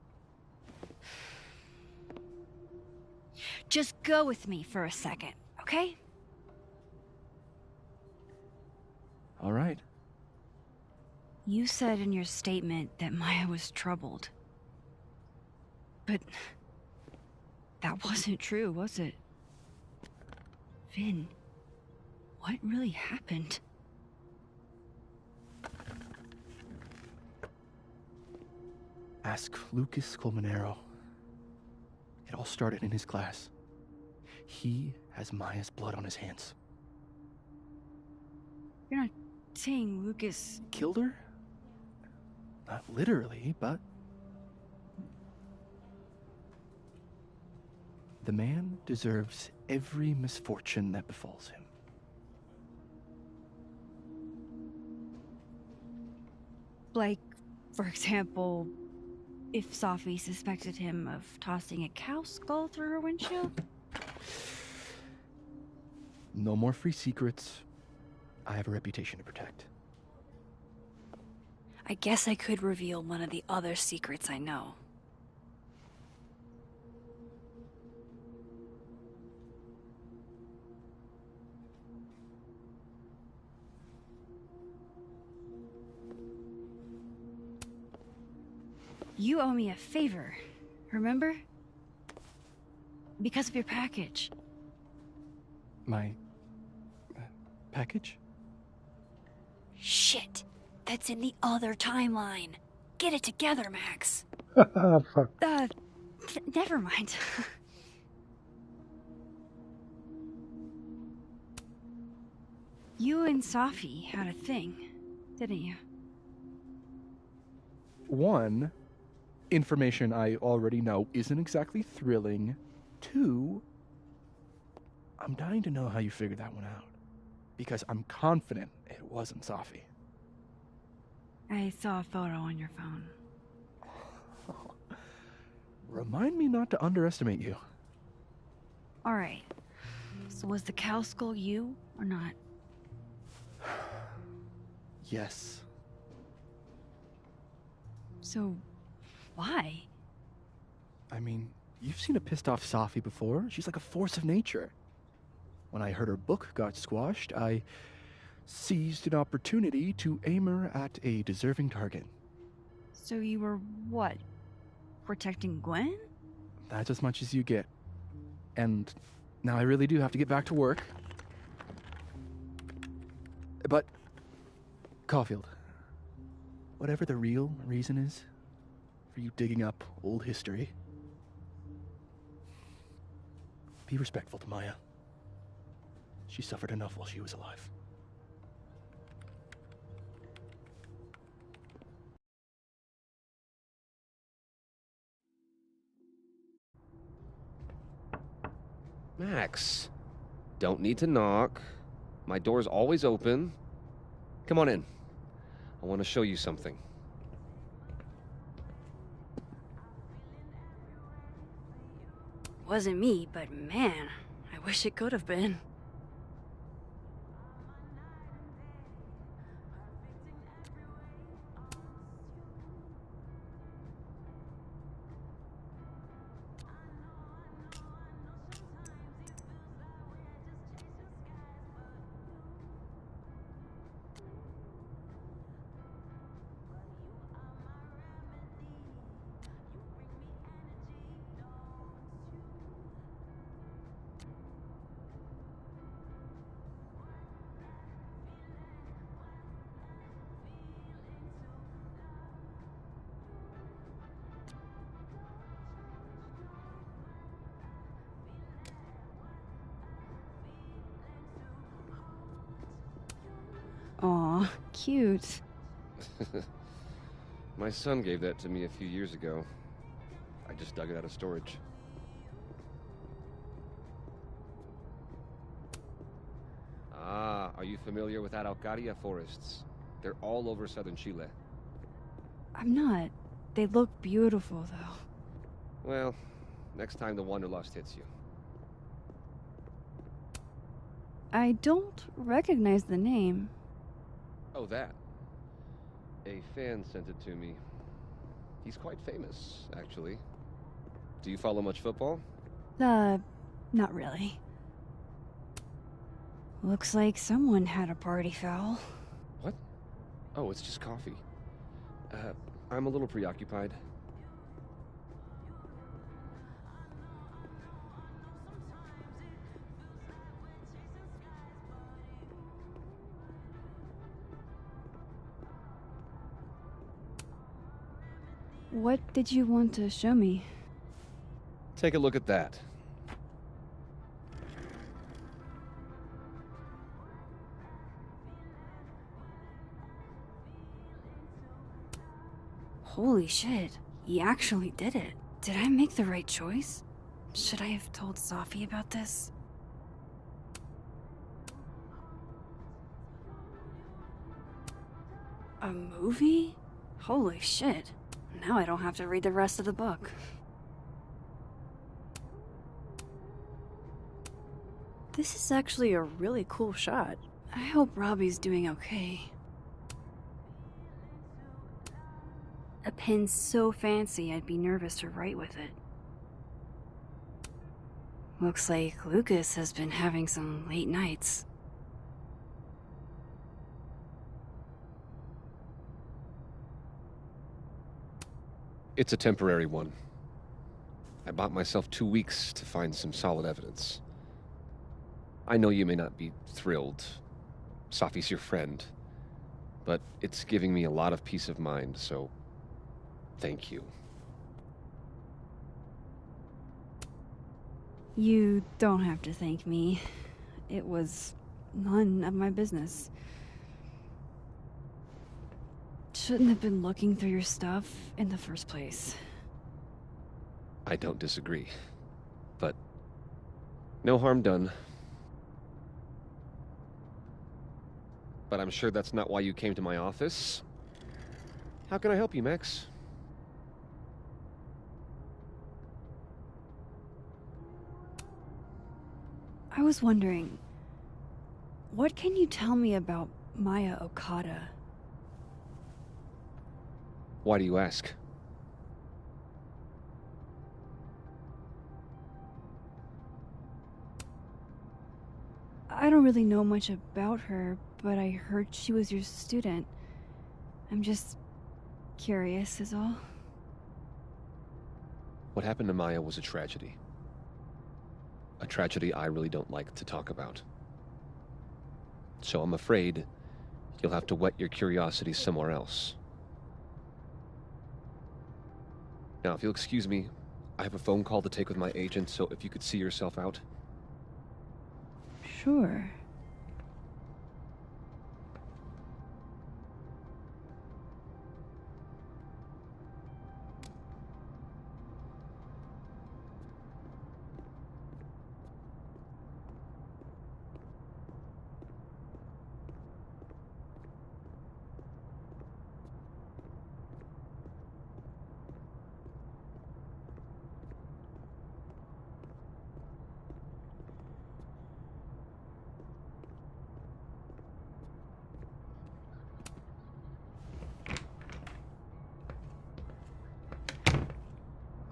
Just go with me for a second, okay? All right. You said in your statement that Maya was troubled. But that wasn't true, was it? Vin, what really happened? Ask Lucas Colmenero. It all started in his class. He has Maya's blood on his hands. You're not saying Lucas Killed her? Not literally, but... The man deserves every misfortune that befalls him. Like, for example, if Safi suspected him of tossing a cow skull through her windshield? No more free secrets. I have a reputation to protect. I guess I could reveal one of the other secrets I know. You owe me a favor, remember? Because of your package. My... package? Shit! That's in the other timeline. Get it together, Max. Fuck. Never mind. You and Safi had a thing, didn't you? One, information I already know isn't exactly thrilling. Two, I'm dying to know how you figured that one out. Because I'm confident it wasn't Safi. I saw a photo on your phone. Remind me not to underestimate you. Alright. So was the cow skull you, or not? Yes. So, why? I mean, you've seen a pissed off Safi before. She's like a force of nature. When I heard her book got squashed, I seized an opportunity to aim her at a deserving target. So you were, what? Protecting Gwen? That's as much as you get. And now I really do have to get back to work. But, Caulfield, whatever the real reason is for you digging up old history, be respectful to Maya. She suffered enough while she was alive. Max, don't need to knock. My door's always open. Come on in. I want to show you something. Wasn't me, but man, I wish it could have been. cute. My son gave that to me a few years ago. I just dug it out of storage. Ah, are you familiar with Araucaria forests? They're all over southern Chile. I'm not. They look beautiful, though. Well, next time the wanderlust hits you. I don't recognize the name. Oh, that. A fan sent it to me. He's quite famous, actually. Do you follow much football? Not really. Looks like someone had a party foul. What? Oh, it's just coffee. I'm a little preoccupied. What did you want to show me? Take a look at that. Holy shit, he actually did it. Did I make the right choice? Should I have told Safi about this? A movie? Holy shit. Now I don't have to read the rest of the book. This is actually a really cool shot. I hope Robbie's doing okay. A pen so fancy I'd be nervous to write with it. Looks like Lucas has been having some late nights. It's a temporary one. I bought myself 2 weeks to find some solid evidence. I know you may not be thrilled. Safi's your friend. But it's giving me a lot of peace of mind, so thank you. You don't have to thank me. It was none of my business. Shouldn't have been looking through your stuff in the first place. I don't disagree. But no harm done. But I'm sure that's not why you came to my office. How can I help you, Max? I was wondering, what can you tell me about Maya Okada? Why do you ask? I don't really know much about her, but I heard she was your student. I'm just curious is all. What happened to Maya was a tragedy. A tragedy I really don't like to talk about. So I'm afraid you'll have to whet your curiosity somewhere else. Now, if you'll excuse me, I have a phone call to take with my agent, so if you could see yourself out. Sure.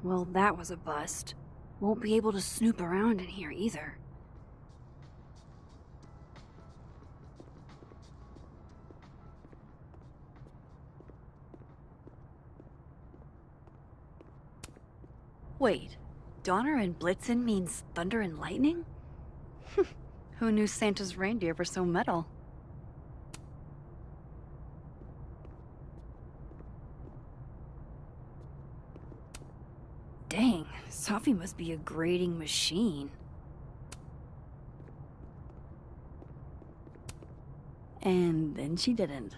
Well, that was a bust. Won't be able to snoop around in here either. Wait, Donner and Blitzen means thunder and lightning? Who knew Santa's reindeer were so metal? Dang, Safi must be a grading machine. And then she didn't.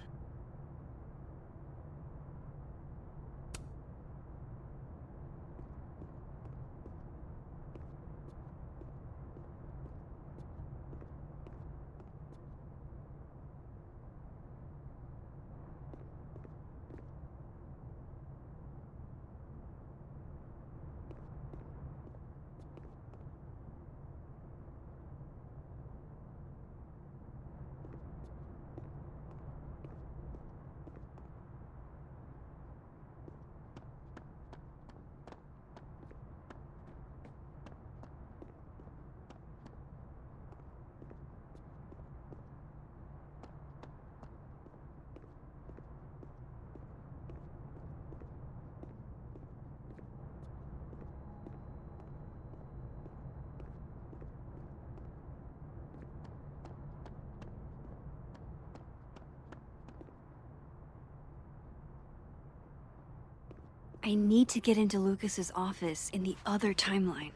I need to get into Lucas's office in the other timeline.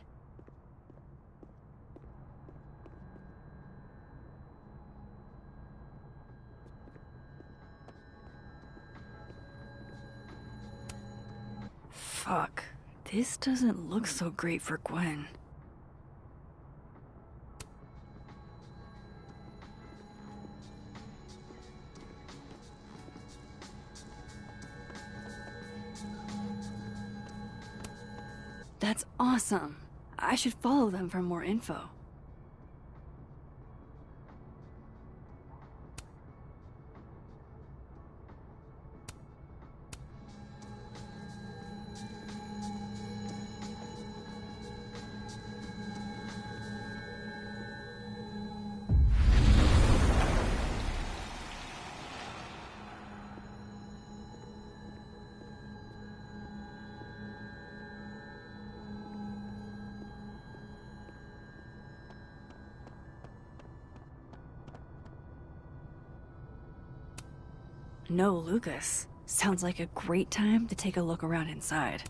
Fuck. This doesn't look so great for Gwen. That's awesome. I should follow them for more info. No Lucas. Sounds like a great time to take a look around inside.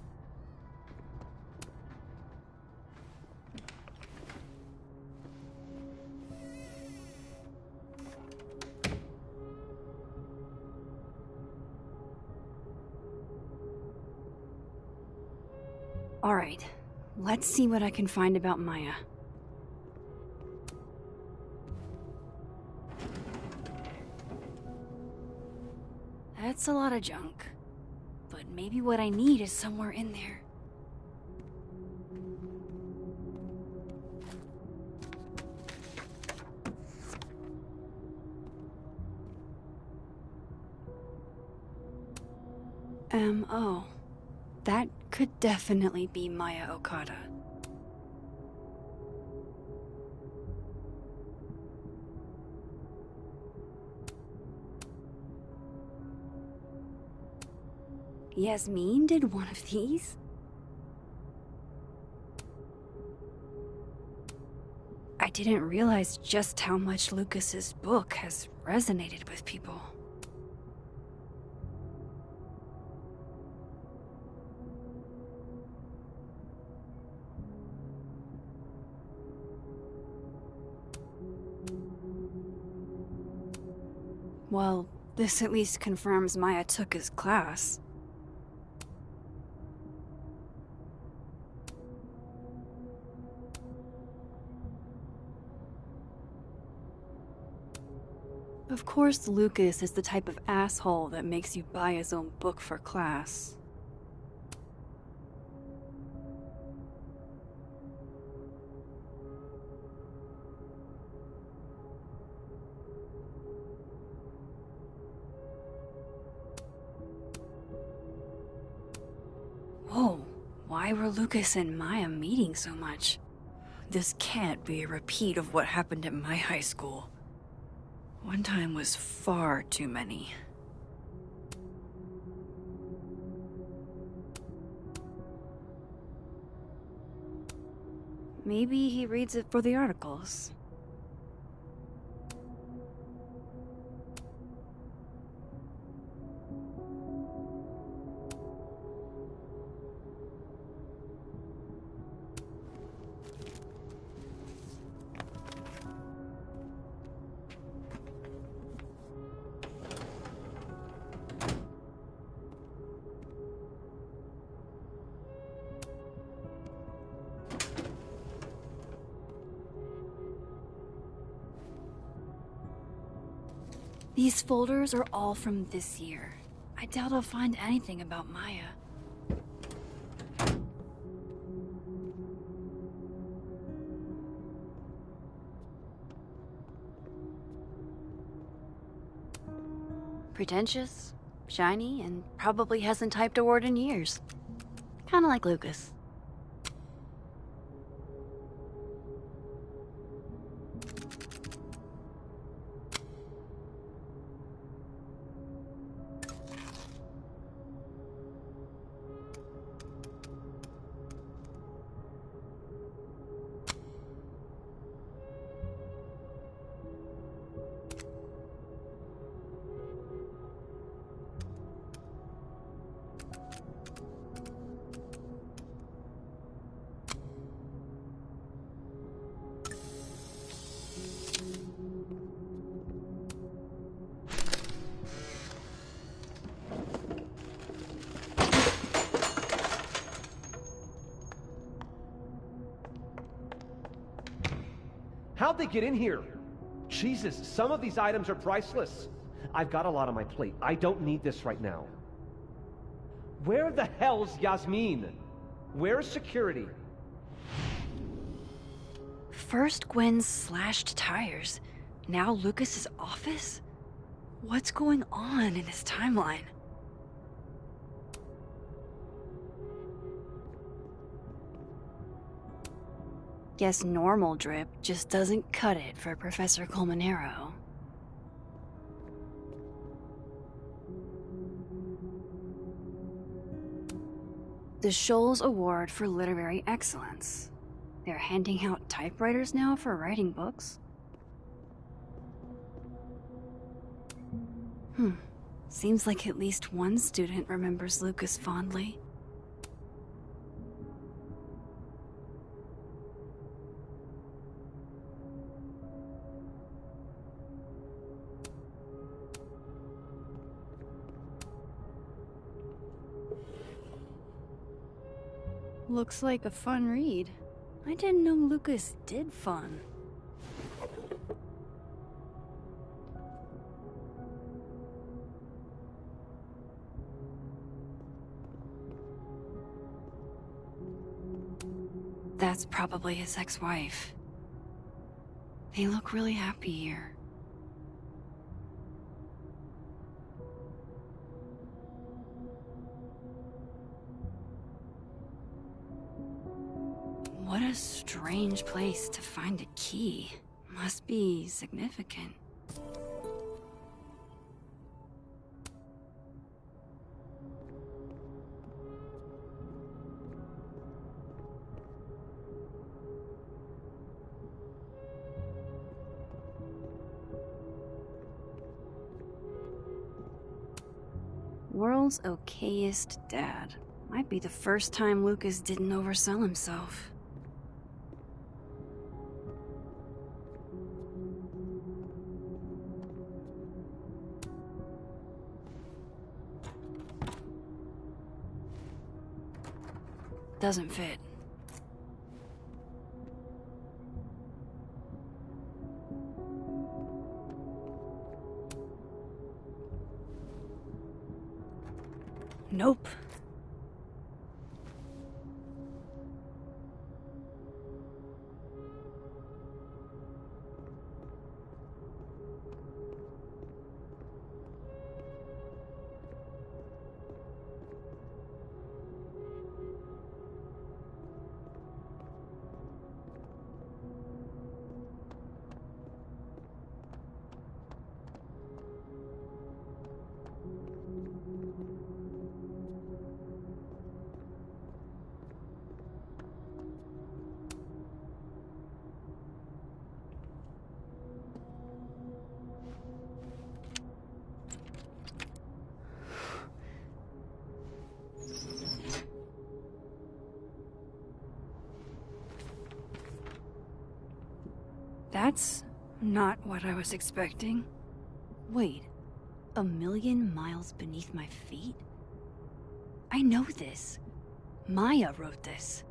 Alright, let's see what I can find about Maya. That's a lot of junk. But maybe what I need is somewhere in there. Oh. That could definitely be Maya Okada. Yasmin did one of these? I didn't realize just how much Lucas's book has resonated with people. Well, this at least confirms Maya took his class. Of course, Lucas is the type of asshole that makes you buy his own book for class. Whoa, why were Lucas and Maya meeting so much? This can't be a repeat of what happened at my high school. One time was far too many. Maybe he reads it for the articles. These folders are all from this year. I doubt I'll find anything about Maya. Pretentious, shiny, and probably hasn't typed a word in years. Kinda like Lucas. How'd they get in here? Jesus, some of these items are priceless. I've got a lot on my plate. I don't need this right now. Where the hell's Yasmin? Where's security? First Gwen's slashed tires, now Lucas's office? What's going on in this timeline? Guess normal drip just doesn't cut it for Professor Colmenero. The Scholes Award for Literary Excellence. They're handing out typewriters now for writing books? Seems like at least one student remembers Lucas fondly. Looks like a fun read. I didn't know Lucas did fun. That's probably his ex-wife. They look really happy here. What a strange place to find a key. Must be significant. World's okayest dad. Might be the first time Lucas didn't oversell himself. Doesn't fit. Nope. That's not what I was expecting. Wait, 1,000,000 miles beneath my feet? I know this. Maya wrote this.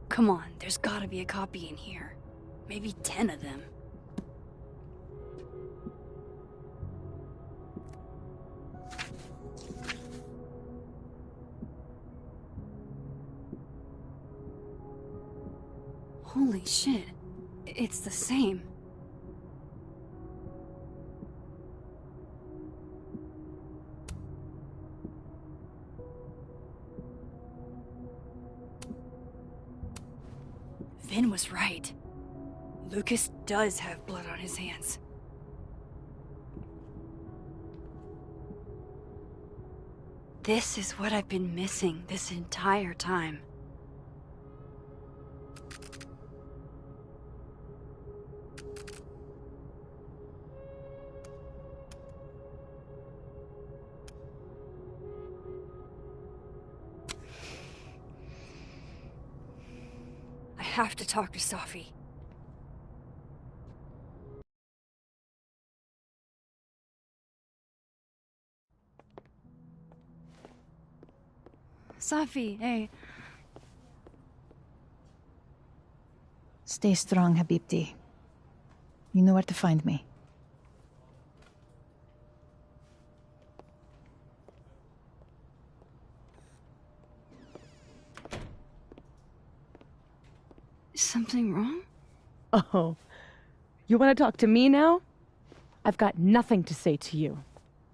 Come on, there's gotta be a copy in here. Maybe 10 of them. Holy shit. It's the same. Vin was right. Lucas does have blood on his hands. This is what I've been missing this entire time. I have to talk to Safi. Safi, hey. Stay strong, Habibti. You know where to find me. Is something wrong? Oh, you want to talk to me now? I've got nothing to say to you.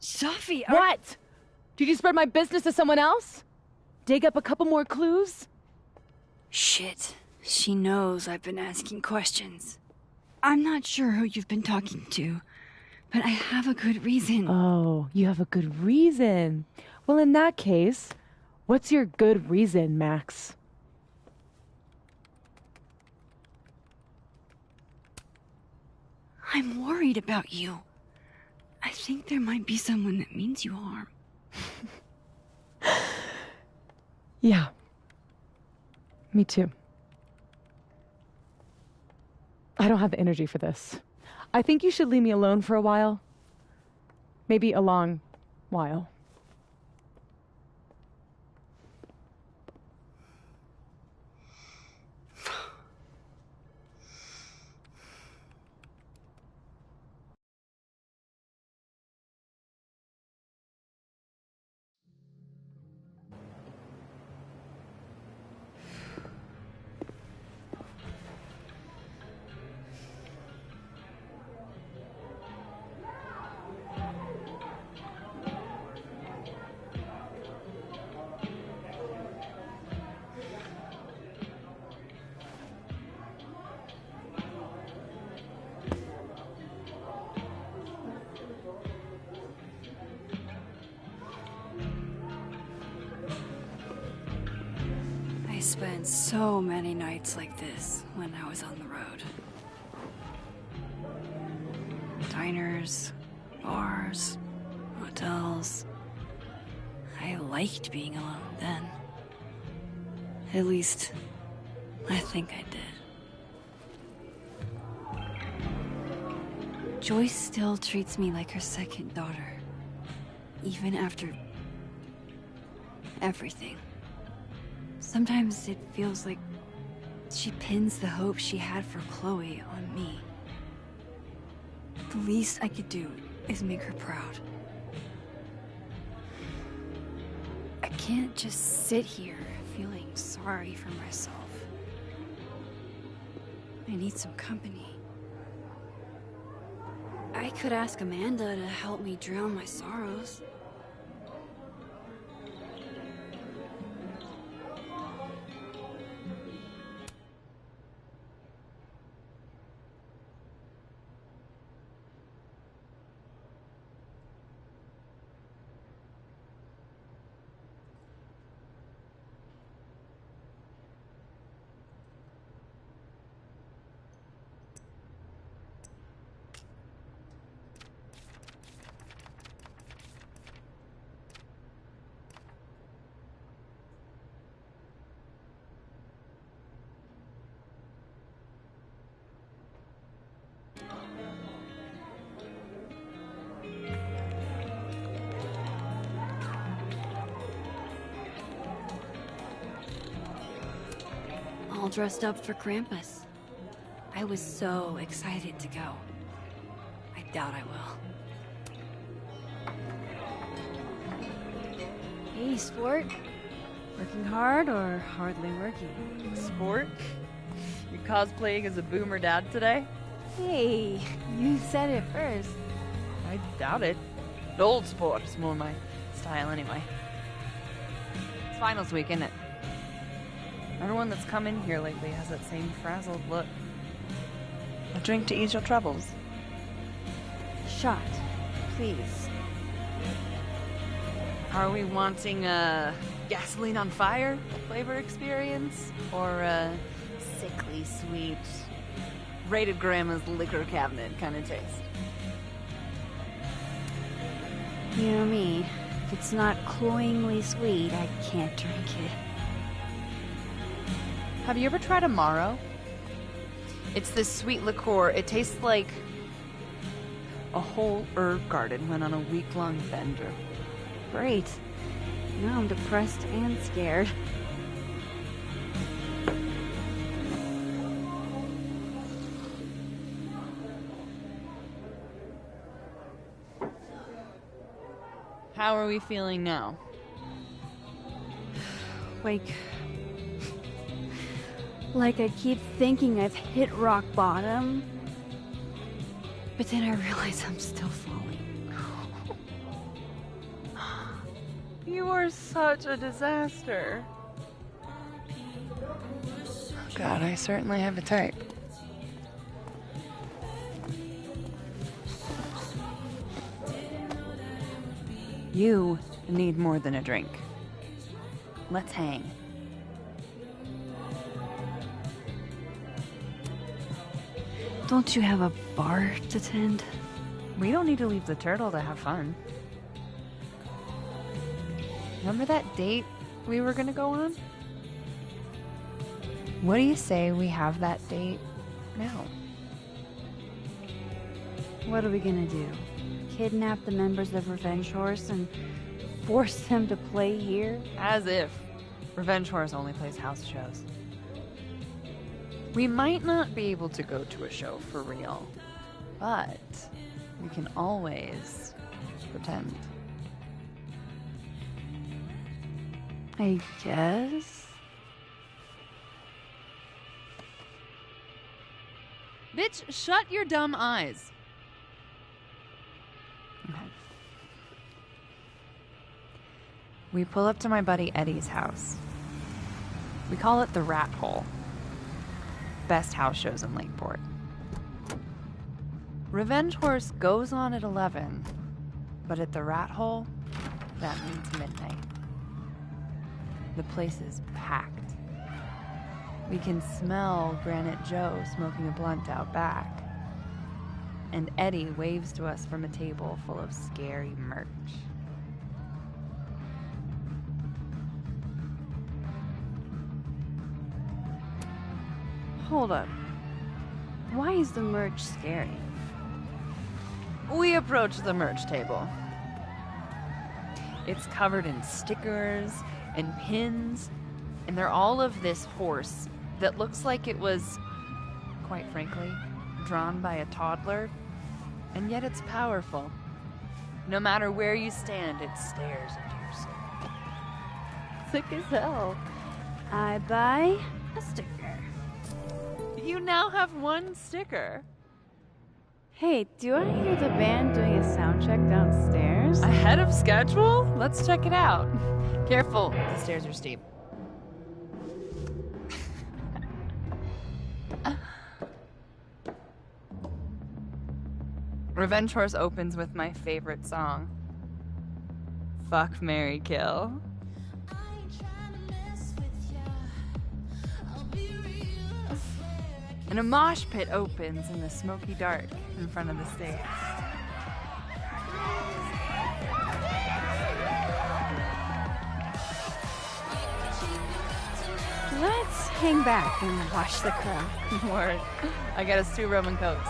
Safi, What? Did you spread my business to someone else? Dig up a couple more clues? Shit. She knows I've been asking questions. I'm not sure who you've been talking to, but I have a good reason. Oh, you have a good reason. Well, in that case, what's your good reason, Max? I'm worried about you. I think there might be someone that means you harm. Yeah. Me too. I don't have the energy for this. I think you should leave me alone for a while. Maybe a long while. I spent so many nights like this when I was on the road. Diners, bars, hotels. I liked being alone then. At least, I think I did. Joyce still treats me like her second daughter. Even after everything. Sometimes it feels like she pins the hope she had for Chloe on me. The least I could do is make her proud. I can't just sit here feeling sorry for myself. I need some company. I could ask Amanda to help me drown my sorrows. All dressed up for Krampus. I was so excited to go. I doubt I will. Hey, sport. Working hard or hardly working? Sport? You cosplaying as a boomer dad today? Hey, you said it first. I doubt it. Old sport is more my style anyway. It's finals week, isn't it? Everyone that's come in here lately has that same frazzled look. A drink to ease your troubles. Shot, please. Are we wanting a gasoline on fire flavor experience? Or a sickly sweet, rated grandma's liquor cabinet kind of taste? You know me. If it's not cloyingly sweet, I can't drink it. Have you ever tried Amaro? It's this sweet liqueur. It tastes like a whole herb garden went on a week-long bender. Great. Now I'm depressed and scared. How are we feeling now? Like I keep thinking I've hit rock bottom, but then I realize I'm still falling. You are such a disaster. God, I certainly have a type. You need more than a drink. Let's hang. Don't you have a bar to tend? We don't need to leave the turtle to have fun. Remember that date we were gonna go on? What do you say we have that date now? What are we gonna do? Kidnap the members of Revenge Horse and force them to play here? As if. Revenge Horse only plays house shows. We might not be able to go to a show for real, but we can always pretend. I guess. Bitch, shut your dumb eyes. Okay. We pull up to my buddy Eddie's house. We call it the Rat Hole. Best house shows in Lakeport. Revenge Horse goes on at 11, but at the Rat Hole, that means midnight. The place is packed. We can smell Granite Joe smoking a blunt out back. And Eddie waves to us from a table full of scary merch. Hold up. Why is the merch scary? We approach the merch table. It's covered in stickers and pins, and they're all of this horse that looks like it was, quite frankly, drawn by a toddler, and yet it's powerful. No matter where you stand, it stares into your soul. Sick as hell. I buy a sticker. You now have one sticker. Hey, do I hear the band doing a sound check downstairs? Ahead of schedule? Let's check it out. Careful, the stairs are steep. Revenge Horse opens with my favorite song. Fuck, Marry, Kill. And a mosh pit opens in the smoky dark in front of the stage. Let's hang back and watch the crowd. Word. I got us 2 Roman coats.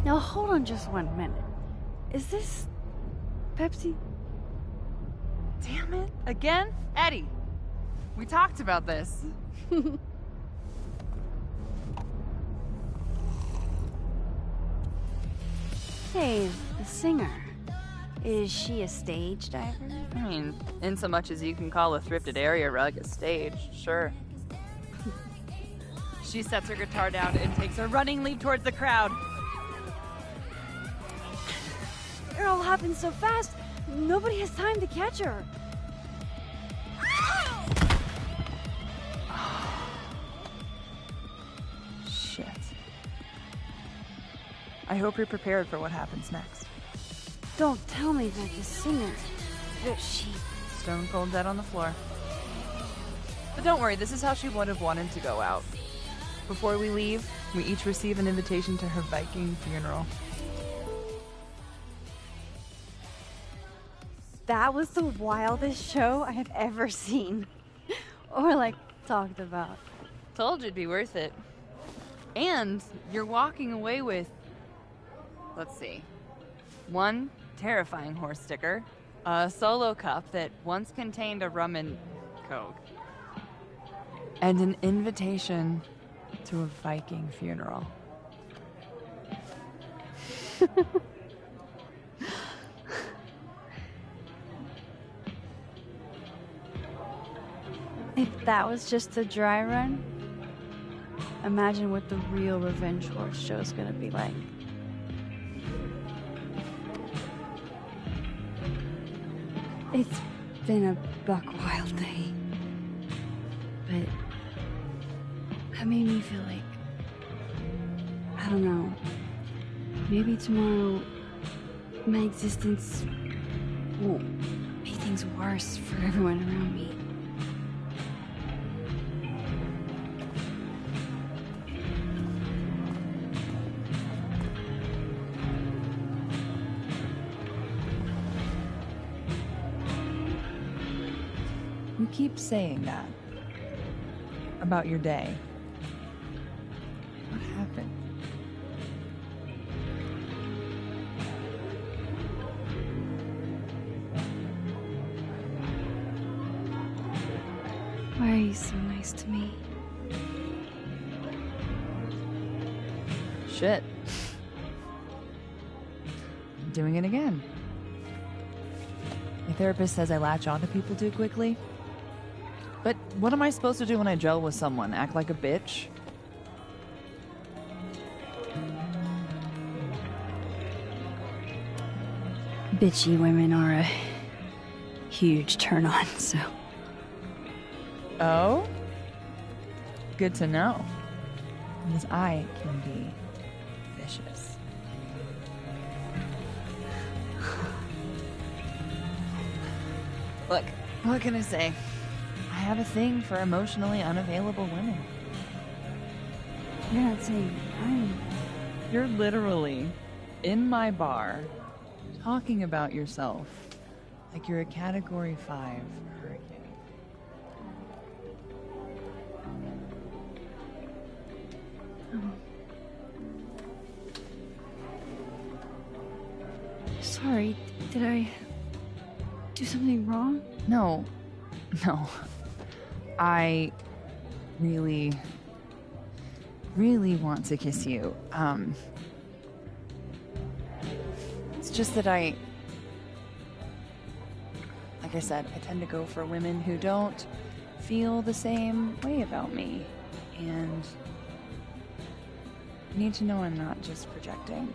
Now hold on just 1 minute. Is this Pepsi? Damn it. Again? Eddie, we talked about this. Hey, the singer. Is she a stage diver? I mean, in so much as you can call a thrifted area rug a stage, sure. She sets her guitar down and takes a running leap towards the crowd. It all happened so fast, nobody has time to catch her. Shit. I hope you're prepared for what happens next. Don't tell me that the singer, that she... Stone cold dead on the floor. But don't worry, this is how she would have wanted to go out. Before we leave, we each receive an invitation to her Viking funeral. That was the wildest show I have ever seen. Or, like, talked about. Told you it'd be worth it. And you're walking away with, let's see, one terrifying horse sticker, a solo cup that once contained a rum and coke, and an invitation to a Viking funeral. If that was just a dry run, imagine what the real Revenge Horse show is gonna be like. It's been a buck wild day, but that made me feel like, I don't know, maybe tomorrow my existence won't make things worse for everyone around me. You keep saying that about your day. What happened? Why are you so nice to me? Shit. I'm doing it again. My therapist says I latch onto people too quickly. But what am I supposed to do when I gel with someone? Act like a bitch? Bitchy women are a huge turn on, so. Oh? Good to know. Because I can be vicious. Look, what can I say? I have a thing for emotionally unavailable women. You're not saying I'm... You're literally in my bar talking about yourself like you're a Category 5 hurricane. Sorry, did I do something wrong? No. I really want to kiss you. It's just that like I said, I tend to go for women who don't feel the same way about me. And you need to know I'm not just projecting.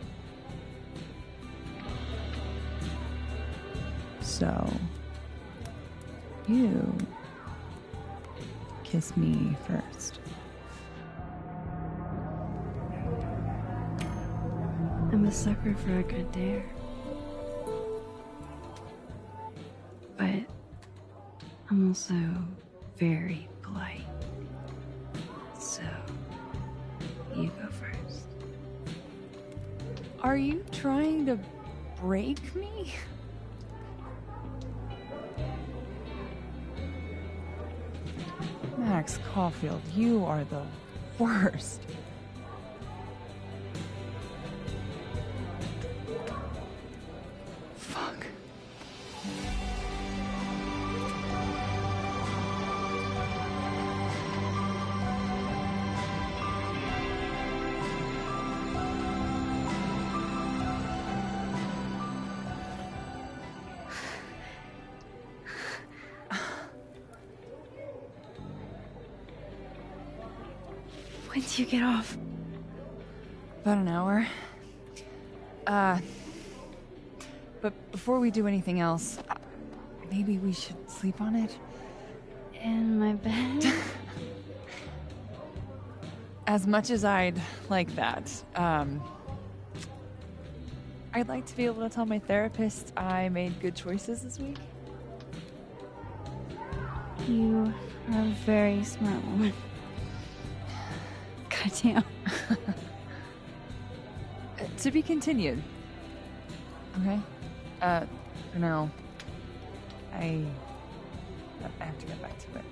So, you kiss me first. I'm a sucker for a good dare. But I'm also very polite. So, you go first. Are you trying to break me? Max Caulfield, you are the worst. Fuck. When do you get off? About an hour. But before we do anything else, maybe we should sleep on it? In my bed? As much as I'd like that, I'd like to be able to tell my therapist I made good choices this week. You are a very smart woman. Goddamn. To be continued. Okay? For now, I have to get back to it.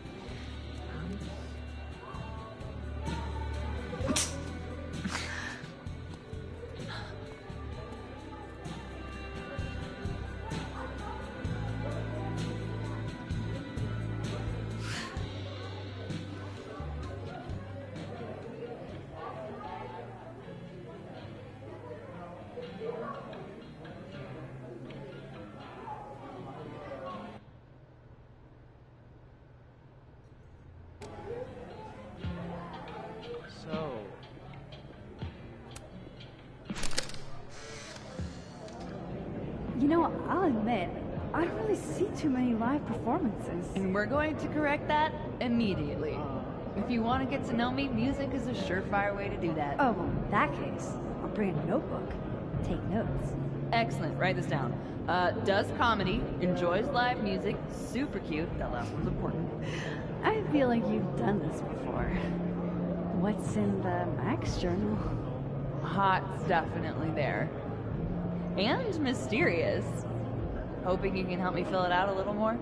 So, You know, I'll admit, I don't really see too many live performances. And we're going to correct that immediately. If you want to get to know me, music is a surefire way to do that. Oh, well, in that case, I'll bring a notebook. Take notes. Excellent, write this down. Does comedy, enjoys live music, super cute, that last one's important. I feel like you've done this before. What's in the Max journal? Hot's definitely there. And mysterious. Hoping you can help me fill it out a little more.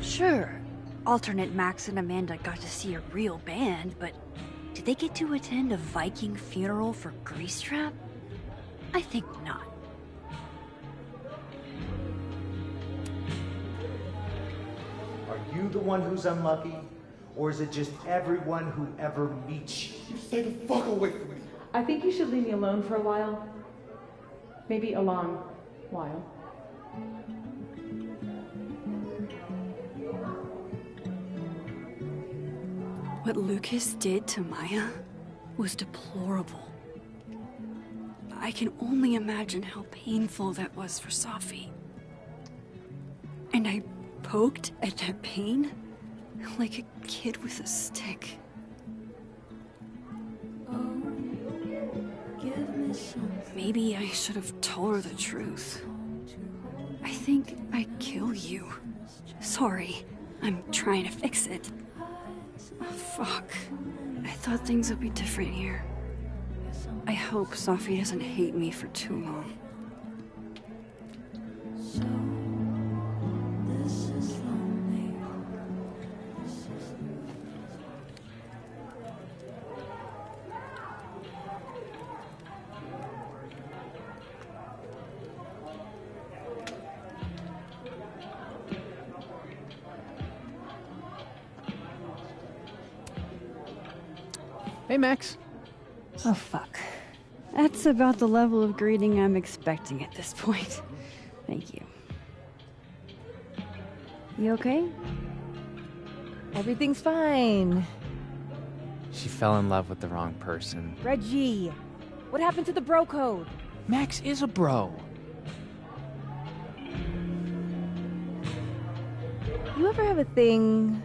Sure, alternate Max and Amanda got to see a real band, but did they get to attend a Viking funeral for Greasetrap? I think not. Are you the one who's unlucky? Or is it just everyone who ever meets you? You stay the fuck away from me. I think you should leave me alone for a while. Maybe a long while. What Lucas did to Maya was deplorable. I can only imagine how painful that was for Safi. And I poked at that pain like a kid with a stick. Maybe I should have told her the truth. I think I'd kill you. Sorry, I'm trying to fix it. Oh, fuck. I thought things would be different here. I hope Safi doesn't hate me for too long. Hey, Max. Oh, fuck. That's about the level of greeting I'm expecting at this point. Thank you. You okay? Everything's fine. She fell in love with the wrong person. Reggie, what happened to the bro code? Max is a bro. You ever have a thing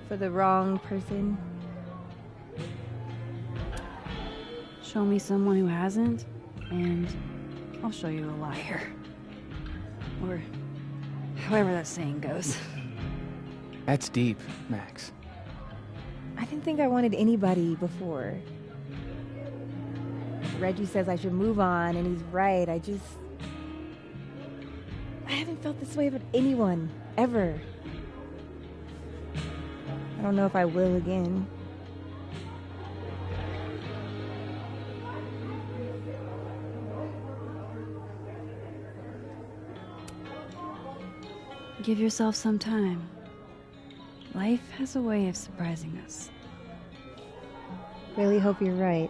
for the wrong person? Show me someone who hasn't, and I'll show you a liar. Or however that saying goes. That's deep, Max. I didn't think I wanted anybody before. Reggie says I should move on, and he's right. I haven't felt this way about anyone, ever. I don't know if I will again. Give yourself some time. Life has a way of surprising us. Really hope you're right.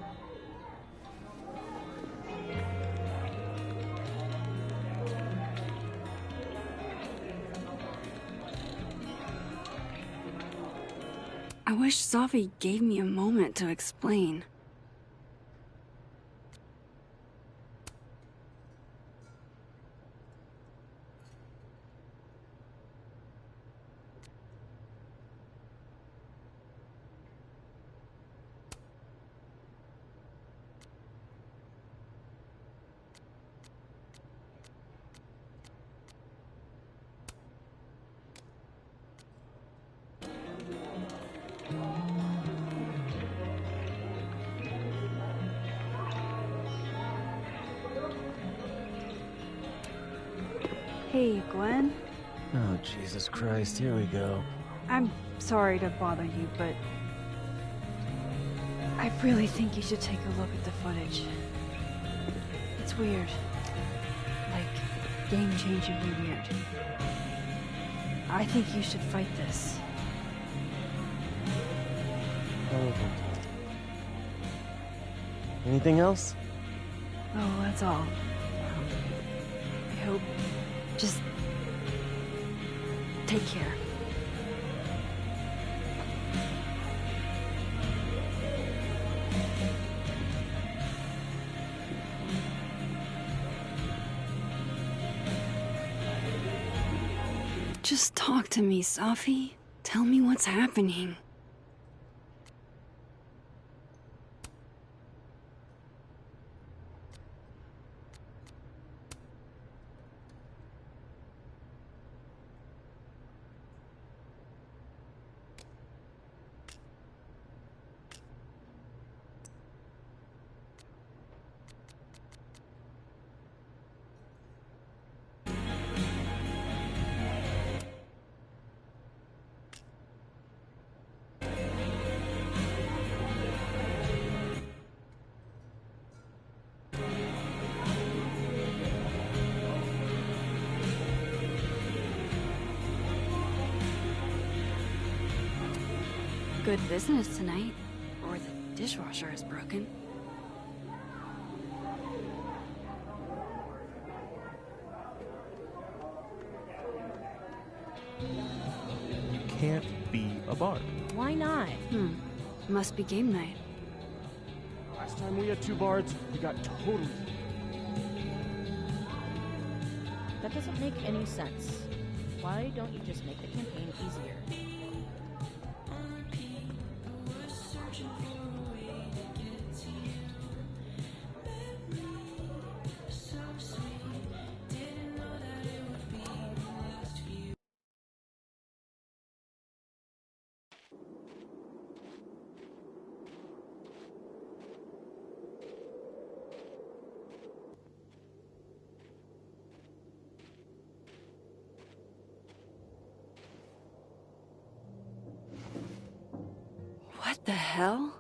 I wish Safi gave me a moment to explain. Hey, Gwen. Oh, Jesus Christ, here we go. I'm sorry to bother you, but I really think you should take a look at the footage. It's weird. Like, game-changingly weird. I think you should fight this. Oh. Anything else? Oh, that's all. I hope... Just... take care. Just talk to me, Safi. Tell me what's happening. Good business tonight, or the dishwasher is broken. You can't be a bard. Why not? Must be game night. Last time we had 2 bards, we got totally... That doesn't make any sense. Why don't you just make the campaign easier? What the hell?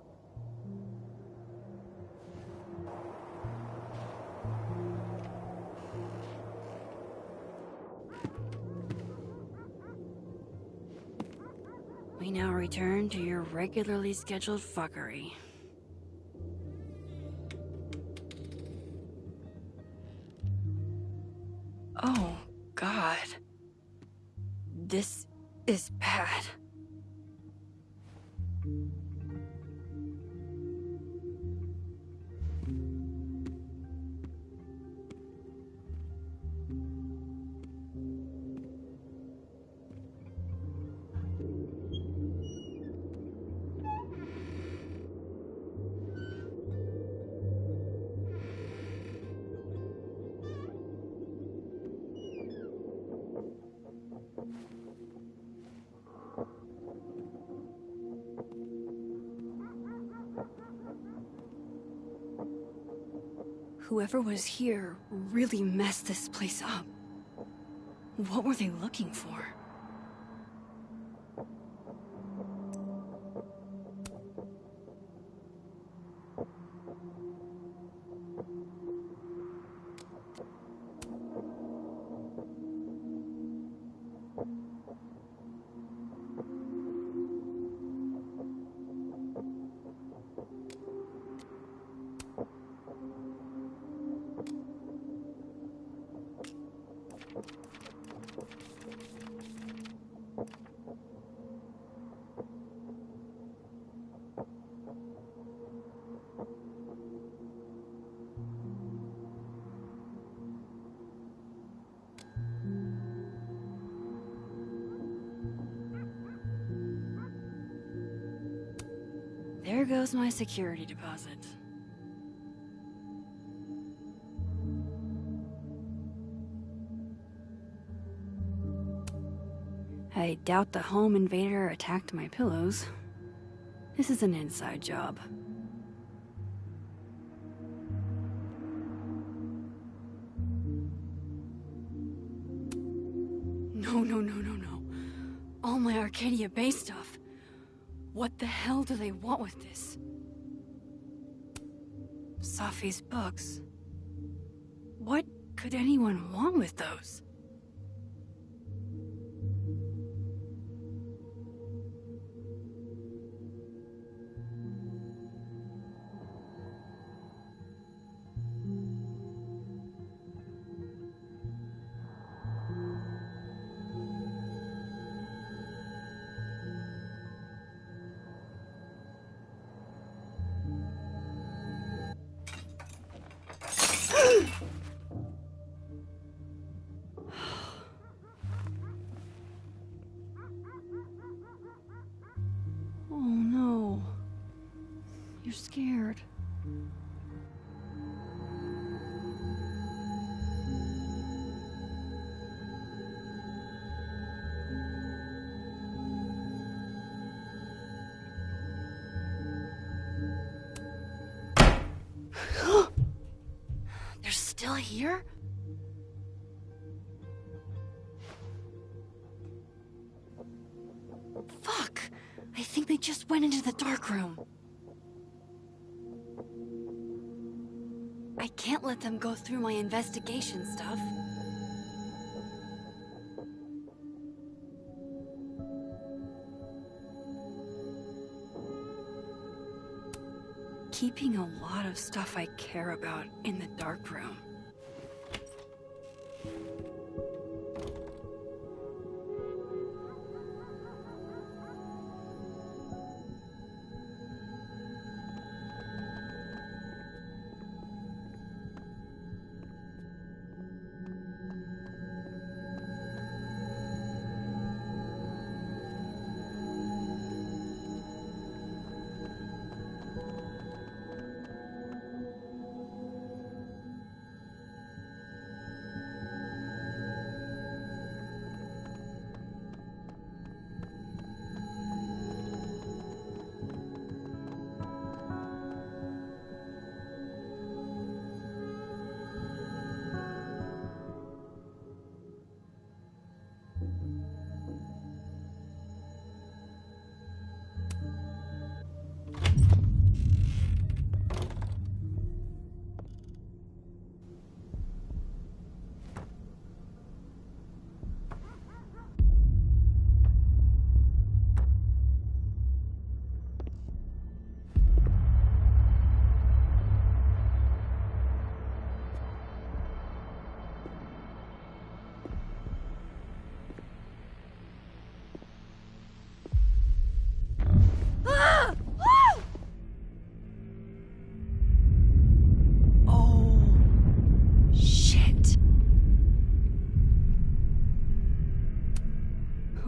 We now return to your regularly scheduled fuckery. Oh, God. This is bad. Whoever was here really messed this place up. What were they looking for? There goes my security deposit. I doubt the home invader attacked my pillows. This is an inside job. No. All my Arcadia Bay stuff. What the hell do they want with this? Safi's books. What could anyone want with those? Oh no. You're scared. They're still here? Fuck! I think they just went into the dark room. I can't let them go through my investigation stuff. Keeping a lot of stuff I care about in the dark room.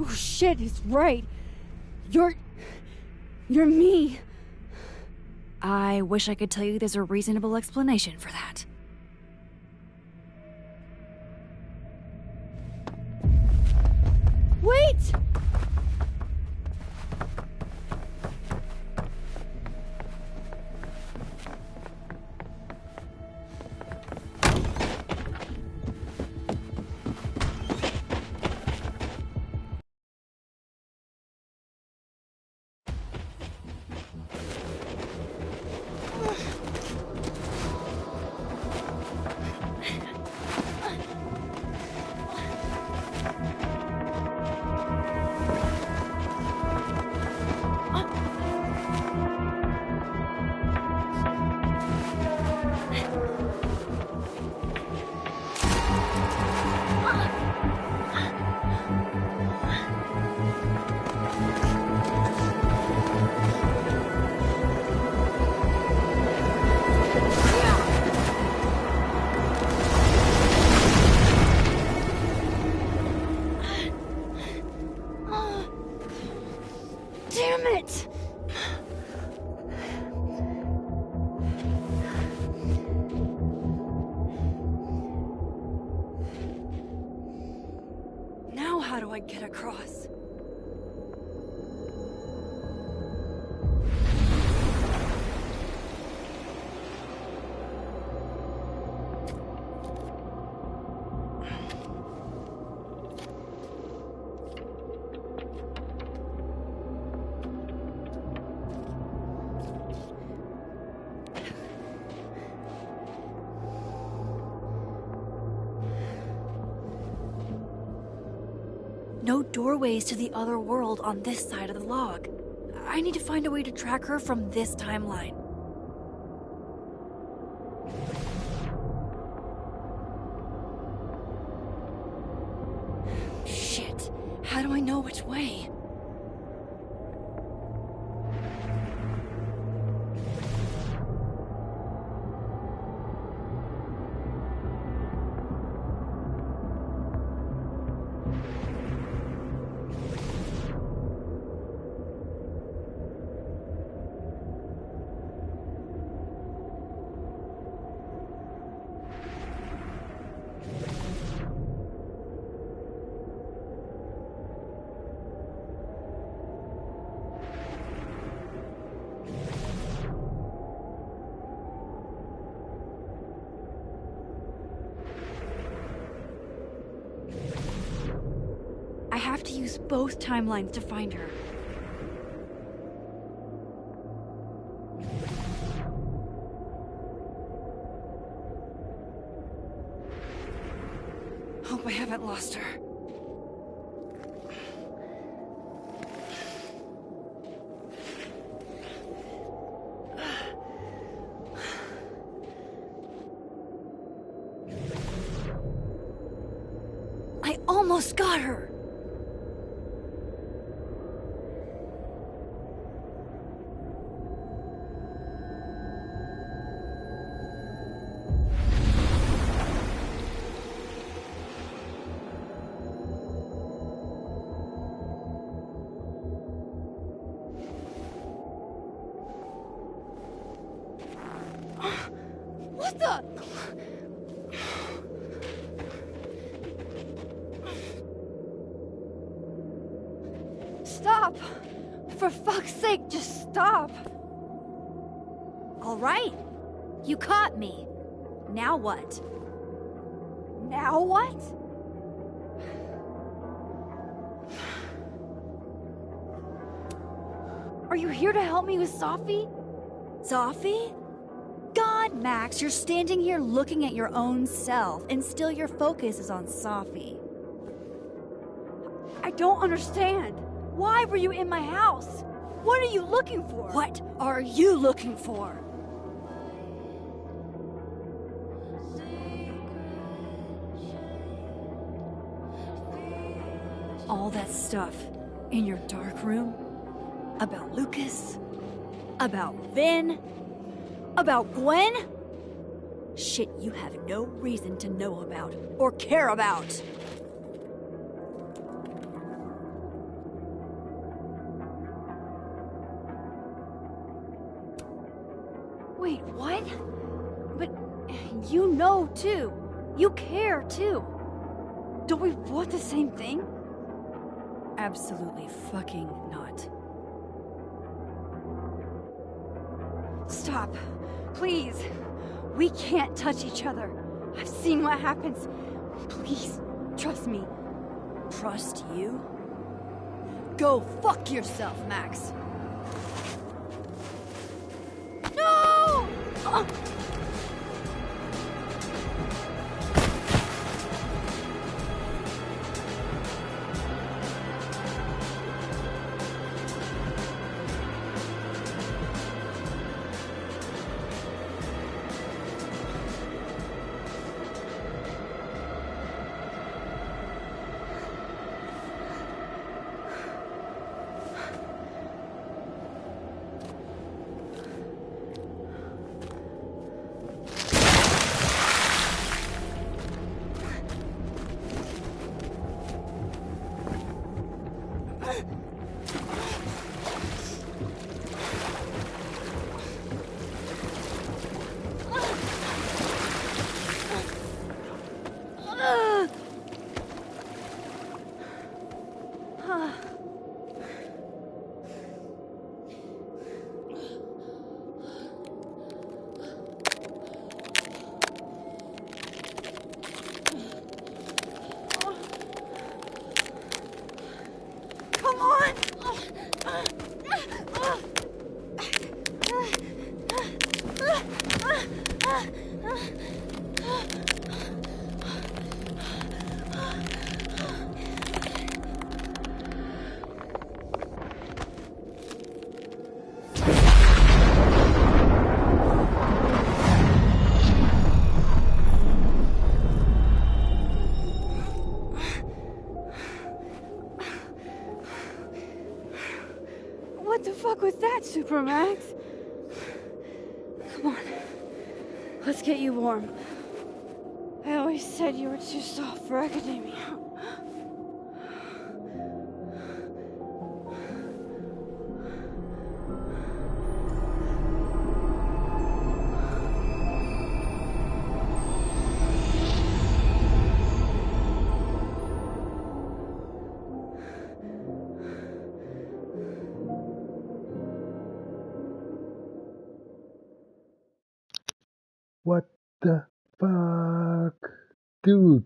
Oh shit, he's right. You're me. I wish I could tell you there's a reasonable explanation for that. Wait! Damn it! cross. No doorways to the other world on this side of the log. I need to find a way to track her from this timeline. Shit. How do I know which way? I have to use both timelines to find her. Hope I haven't lost her. I almost got her! What the? Stop! For fuck's sake, just stop! All right. You caught me. Now what? Now what? Are you here to help me with Sophie? Sophie? God, Max, you're standing here looking at your own self, and still your focus is on Sophie. I don't understand. Why were you in my house? What are you looking for? What are you looking for? All that stuff in your dark room? About Lucas? About Vin? About Gwen? Shit you have no reason to know about or care about. Wait, what? But you know too. You care too. Don't we want the same thing? Absolutely fucking not. Stop. Please. We can't touch each other. I've seen what happens. Please, trust me. Trust you? Go fuck yourself, Max. No! Come on! What the fuck was that, Supermax? Come on. Let's get you warm. I always said you were too soft for academia. What the fuck? Dude.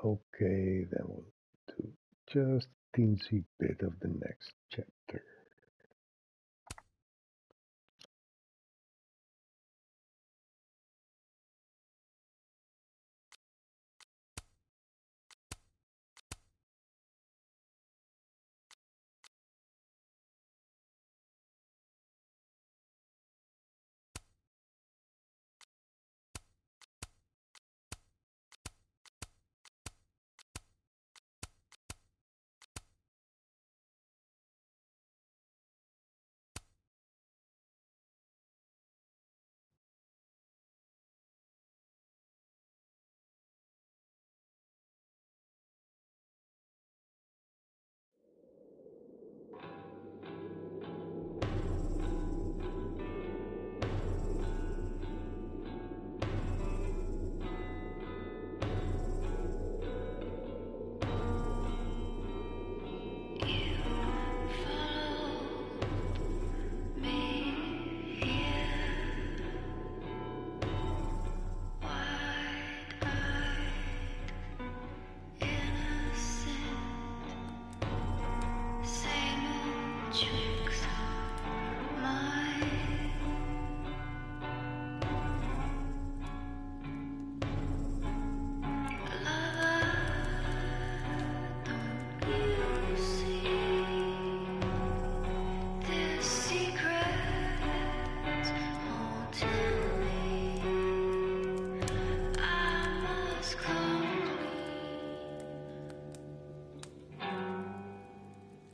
Okay, then we'll do just a teensy bit of the next chapter.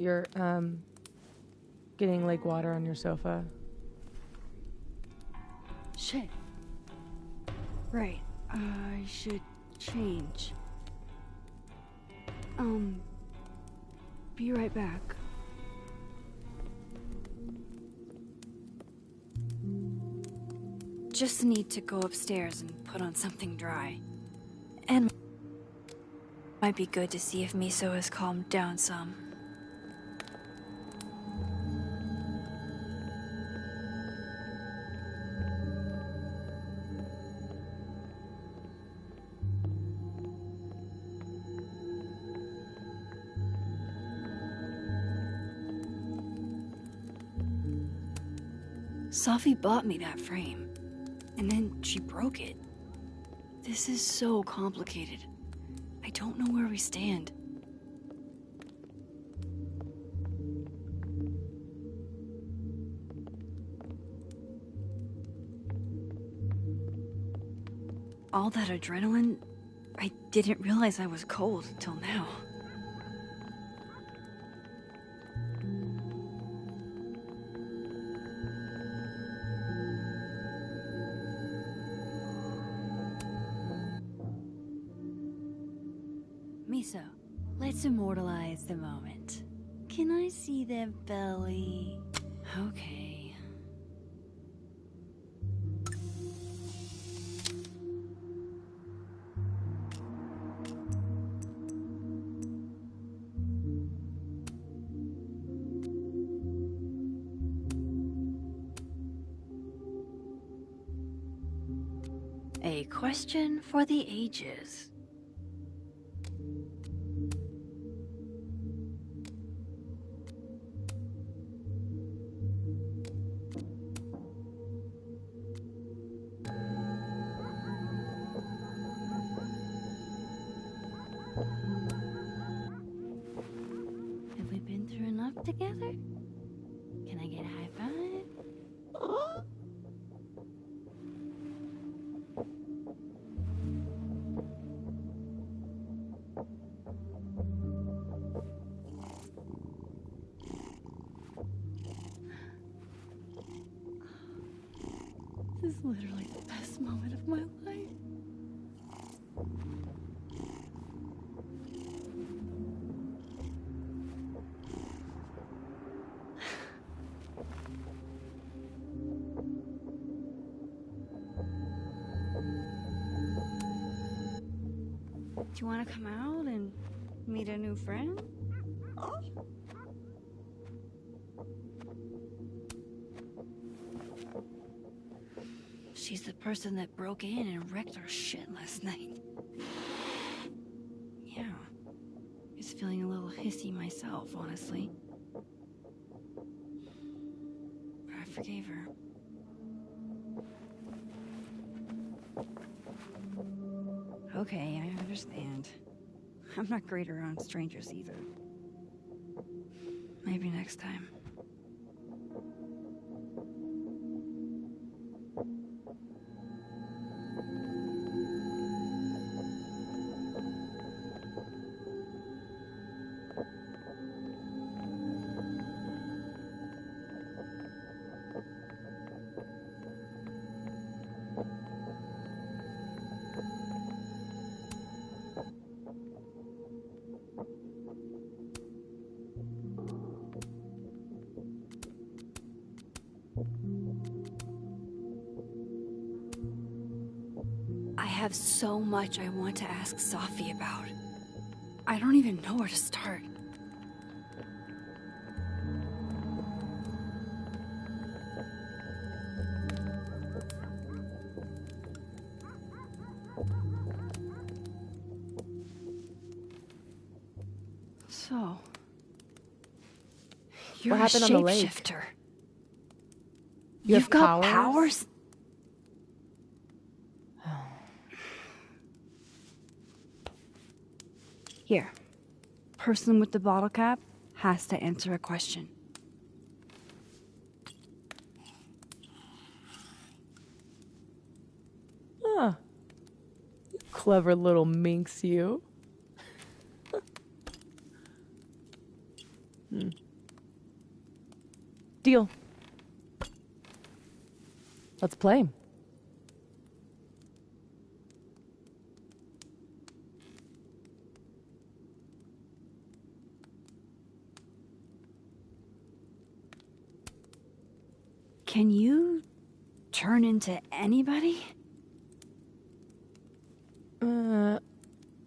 You're, getting lake water on your sofa. Shit. Right. I should change. Be right back. Just need to go upstairs and put on something dry. And might be good to see if Miso has calmed down some. Safi bought me that frame, and then she broke it. This is so complicated. I don't know where we stand. All that adrenaline, I didn't realize I was cold until now. Miso, let's immortalize the moment. Can I see their belly? Okay. A question for the ages. Have we been through enough together? Can I get a high five? This is literally the best moment of my life. Do you want to come out and meet a new friend? She's the person that broke in and wrecked our shit last night. Yeah. Just feeling a little hissy myself, honestly. But I forgave her. Okay, I understand. I'm not great around strangers either. Maybe next time. I have so much I want to ask Safi about. I don't even know where to start. So, you're What a happened on the lake? shapeshifter. You've got powers? Here. Person with the bottle cap has to answer a question. Huh. Clever little minx, you. Deal. Let's play. Can you turn into anybody?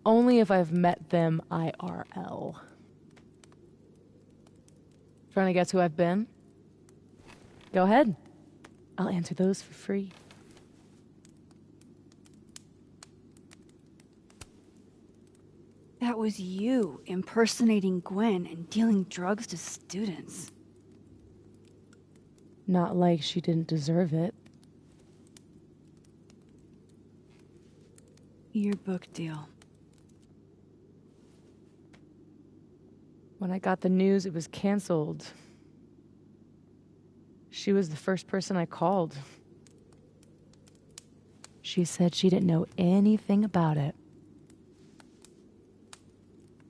Only if I've met them IRL. Trying to guess who I've been? Go ahead. I'll answer those for free. That was you impersonating Gwen and dealing drugs to students. Not like she didn't deserve it. Your book deal. When I got the news it was canceled, she was the first person I called. She said she didn't know anything about it.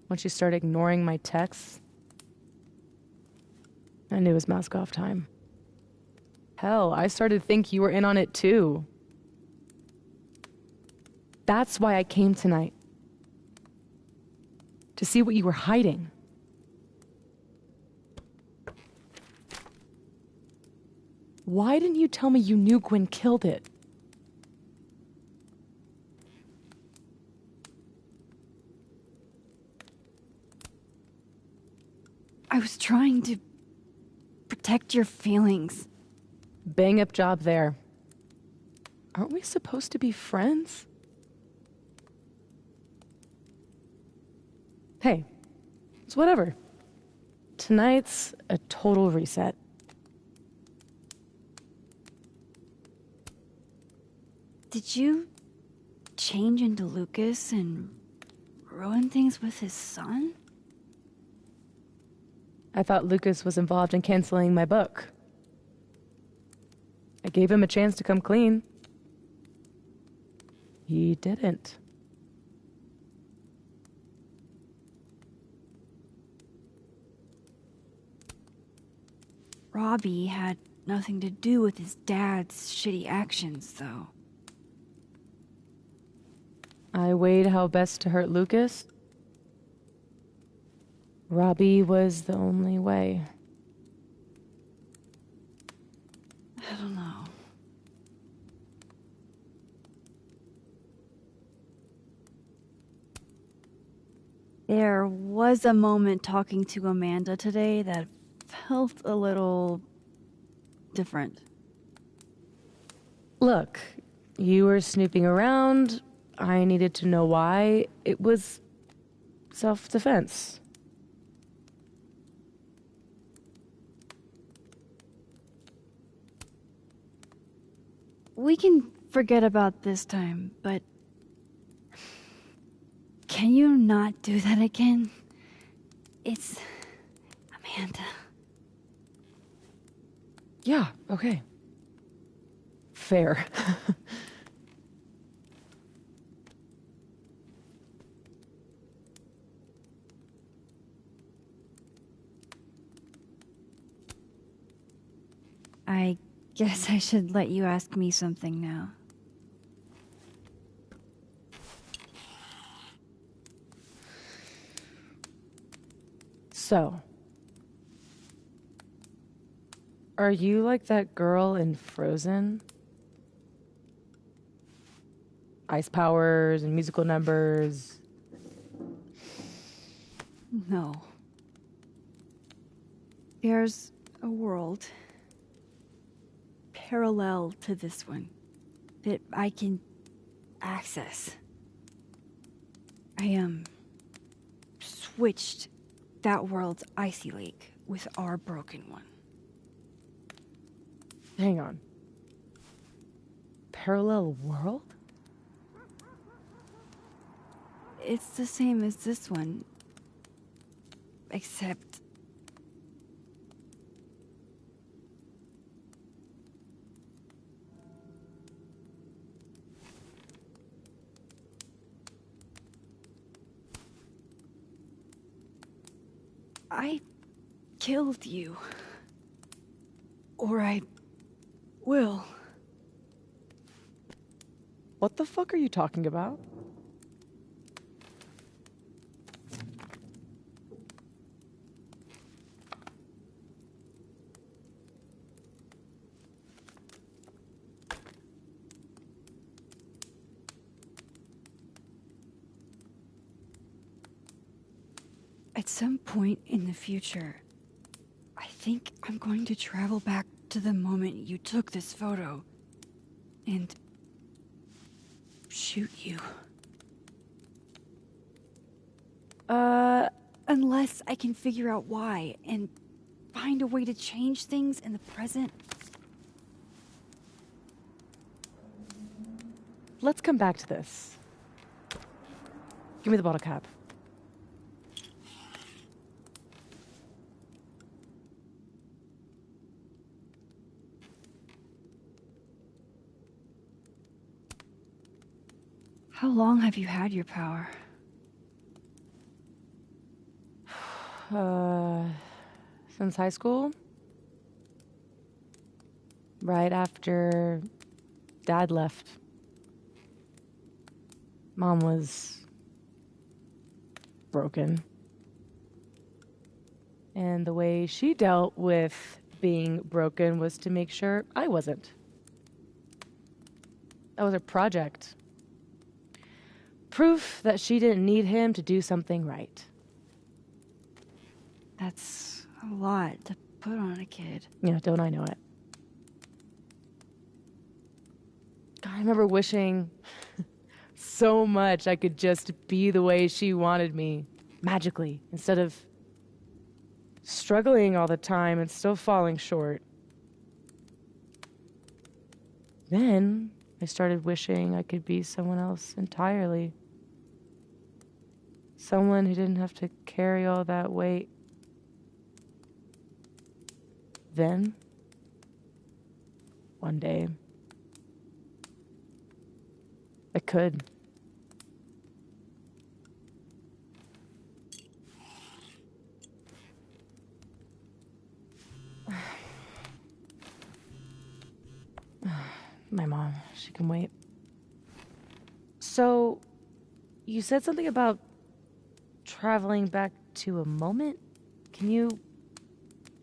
When she started ignoring my texts, I knew it was mask off time. Hell, I started to think you were in on it too. That's why I came tonight. To see what you were hiding. Why didn't you tell me you knew Gwen killed it? I was trying to protect your feelings. Bang up job there. Aren't we supposed to be friends? Hey, it's whatever. Tonight's a total reset. Did you change into Lucas and ruin things with his son? I thought Lucas was involved in canceling my book. I gave him a chance to come clean. He didn't. Robbie had nothing to do with his dad's shitty actions, though. I weighed how best to hurt Lucas. Robbie was the only way. I don't know. There was a moment talking to Amanda today that felt a little different. Look, you were snooping around. I needed to know why. It was self-defense. We can forget about this time, but can you not do that again? It's Amanda. Yeah, okay. Fair. I guess I should let you ask me something now. So, are you like that girl in Frozen? Ice powers and musical numbers. No. There's a world parallel to this one that I can access. I switched that world's icy lake with our broken one. Hang on. Parallel world? It's the same as this one, except I killed you. Or I will. What the fuck are you talking about? At some point in the future, I think I'm going to travel back to the moment you took this photo and shoot you. Unless I can figure out why and find a way to change things in the present. Let's come back to this. Give me the bottle cap. How long have you had your power? Since high school? Right after Dad left. Mom was broken. And the way she dealt with being broken was to make sure I wasn't. That was her project. Proof that she didn't need him to do something right. That's a lot to put on a kid. Yeah, don't I know it? God, I remember wishing so much I could just be the way she wanted me, magically, instead of struggling all the time and still falling short. Then I started wishing I could be someone else entirely. Someone who didn't have to carry all that weight. Then, one day, I could. My mom, she can wait. So, you said something about traveling back to a moment? Can you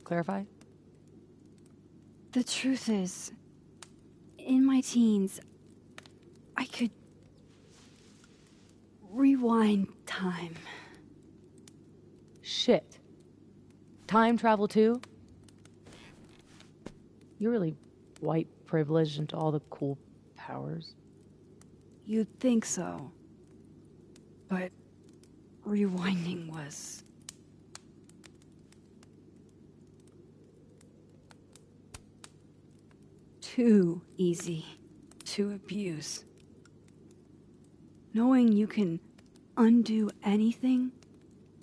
clarify? The truth is, in my teens, I could rewind time. Shit. Time travel too? You're really white privileged into all the cool powers. You'd think so. But rewinding was... too easy to abuse. Knowing you can undo anything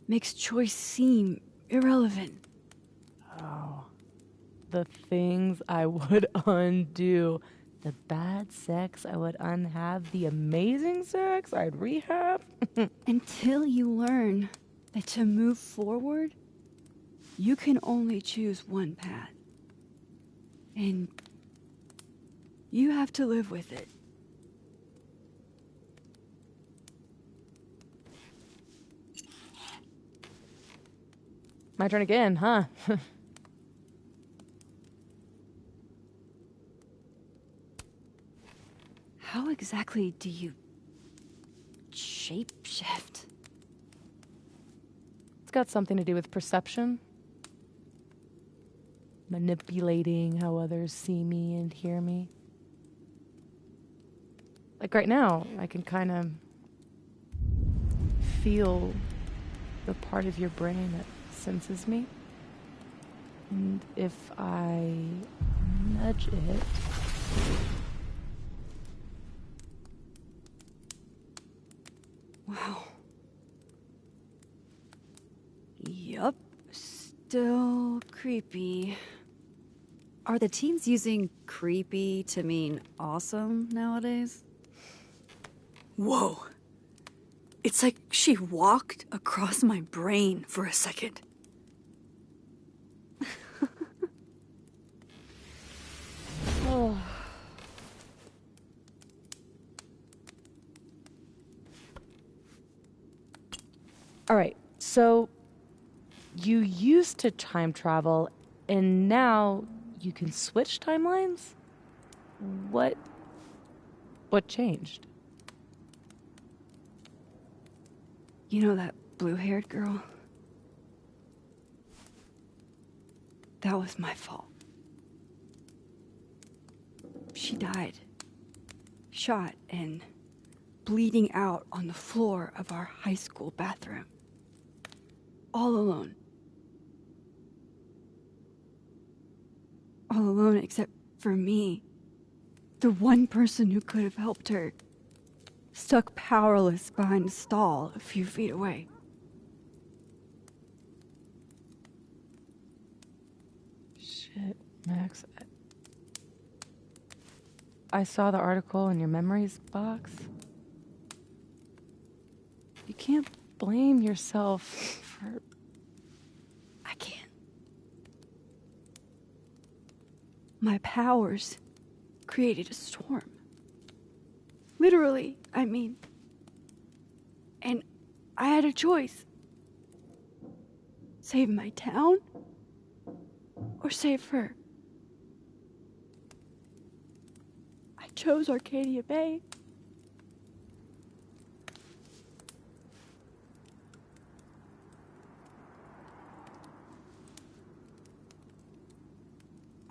makes choice seem irrelevant. Oh. The things I would undo. The bad sex I would unhave. The amazing sex I'd rehab. Until you learn that to move forward, you can only choose one path. And you have to live with it. My turn again, huh? How exactly do you shapeshift? It's got something to do with perception. Manipulating how others see me and hear me. Like right now, I can kind of feel the part of your brain that senses me. And if I nudge it... Wow. Yup. Still creepy. Are the teens using creepy to mean awesome nowadays? Whoa. It's like she walked across my brain for a second. All right, so you used to time travel, and now you can switch timelines? What changed? You know that blue-haired girl? That was my fault. She died. Shot and bleeding out on the floor of our high school bathroom. All alone. All alone except for me. The one person who could have helped her. Stuck powerless behind a stall a few feet away. Shit, Max. I saw the article in your memories box. You can't blame yourself for... I can't. My powers created a storm. Literally, I mean. And I had a choice. Save my town or save her. I chose Arcadia Bay.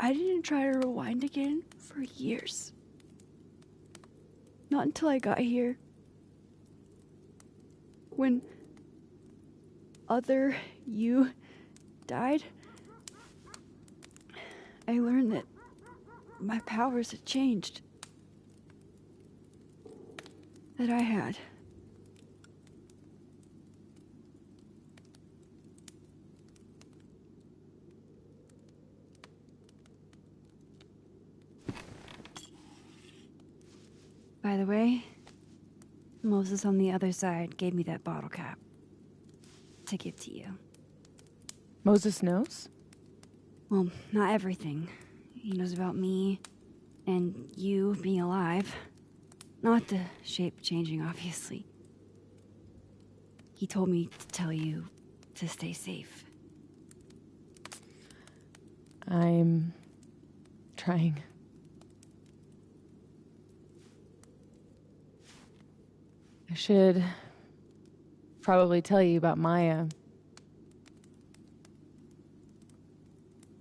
I didn't try to rewind again for years. Not until I got here. When other you died, I learned that my powers had changed. That I had. By the way, Moses on the other side gave me that bottle cap to give to you. Moses knows? Well, not everything. He knows about me and you being alive. Not the shape changing, obviously. He told me to tell you to stay safe. I'm trying. I should probably tell you about Maya.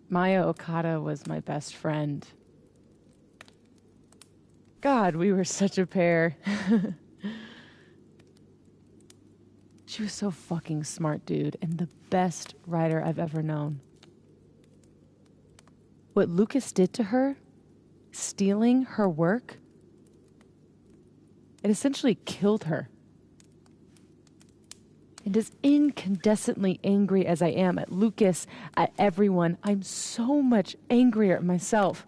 Maya Okada was my best friend. God, we were such a pair. She was so fucking smart, dude, and the best writer I've ever known. What Lucas did to her, stealing her work, it essentially killed her. And as incandescently angry as I am at Lucas, at everyone, I'm so much angrier at myself.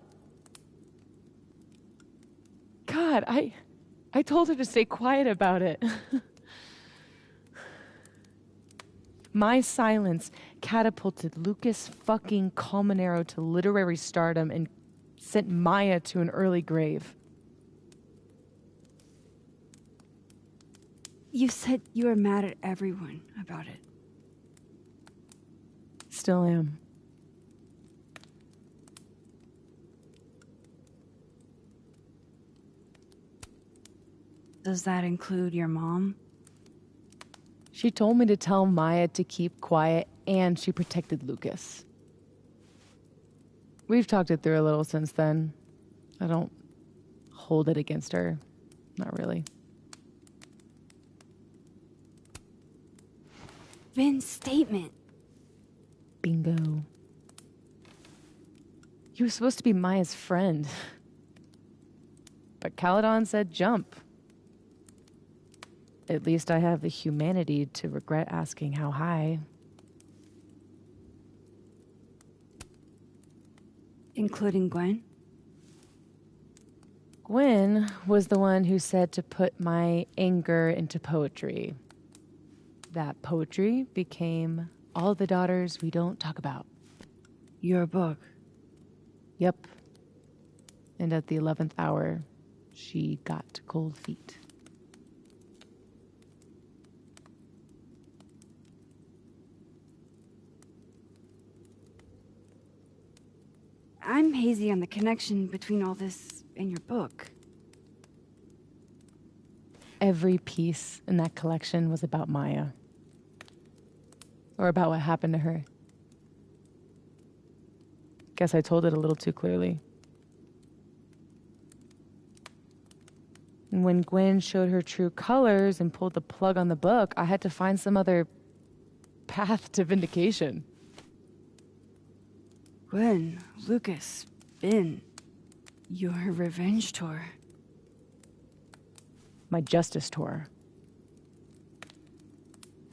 God, I told her to stay quiet about it. My silence catapulted Lucas fucking Colmenero to literary stardom and sent Maya to an early grave. You said you were mad at everyone about it. Still am. Does that include your mom? She told me to tell Maya to keep quiet, and she protected Lucas. We've talked it through a little since then. I don't hold it against her. Not really. Vin's statement. Bingo. You were supposed to be Maya's friend. But Caledon said jump. At least I have the humanity to regret asking how high. Including Gwen? Gwen was the one who said to put my anger into poetry. That poetry became All the Daughters We Don't Talk About. Your book? Yep. And at the 11th hour, she got cold feet. I'm hazy on the connection between all this and your book. Every piece in that collection was about Maya. Or about what happened to her. Guess I told it a little too clearly. And when Gwen showed her true colors and pulled the plug on the book, I had to find some other path to vindication. Gwen, Lucas, Ben, your revenge tour. My justice tour.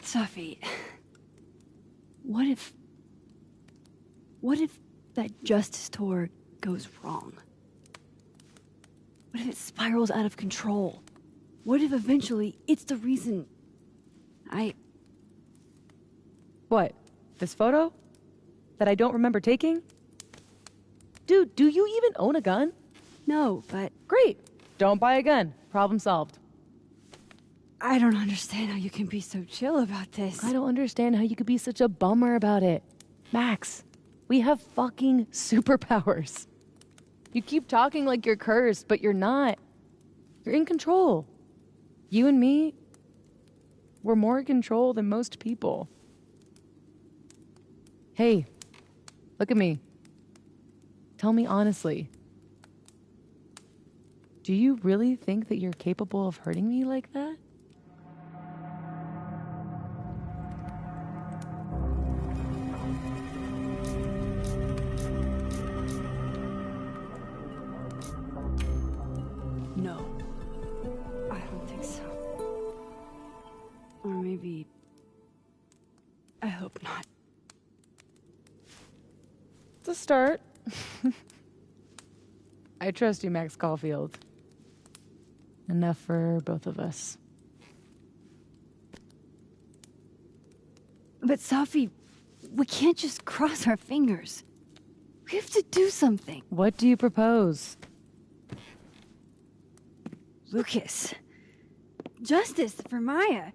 Sophie, what if that justice tour goes wrong? What if it spirals out of control? What if eventually it's the reason What? This photo? That I don't remember taking? Dude, do you even own a gun? No, but... Great! Don't buy a gun. Problem solved. I don't understand how you can be so chill about this. I don't understand how you could be such a bummer about it. Max, we have fucking superpowers. You keep talking like you're cursed, but you're not. You're in control. You and me, we're more in control than most people. Hey, look at me. Tell me honestly. Do you really think that you're capable of hurting me like that? No. I don't think so. Or maybe... I hope not. It's a start. I trust you, Max Caulfield. Enough for both of us. But Sophie, we can't just cross our fingers. We have to do something. What do you propose? Lucas. Justice for Maya.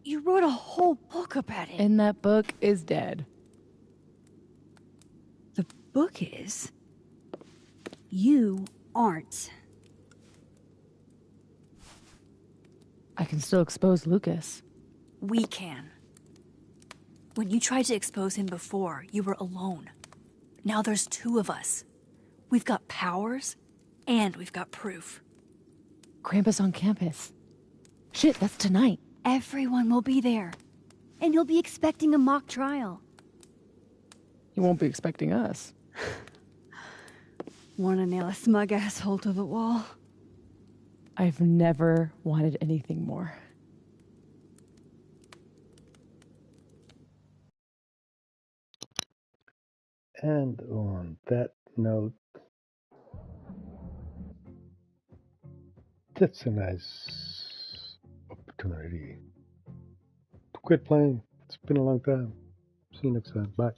You wrote a whole book about it. And that book is dead. The book is... You aren't. I can still expose Lucas. We can. When you tried to expose him before, you were alone. Now there's two of us. We've got powers, and we've got proof. Krampus on campus. Shit, that's tonight. Everyone will be there. And you'll be expecting a mock trial. You won't be expecting us. Wanna nail a smug asshole to the wall? I've never wanted anything more. And on that note, that's a nice opportunity to quit playing. It's been a long time. See you next time. Bye.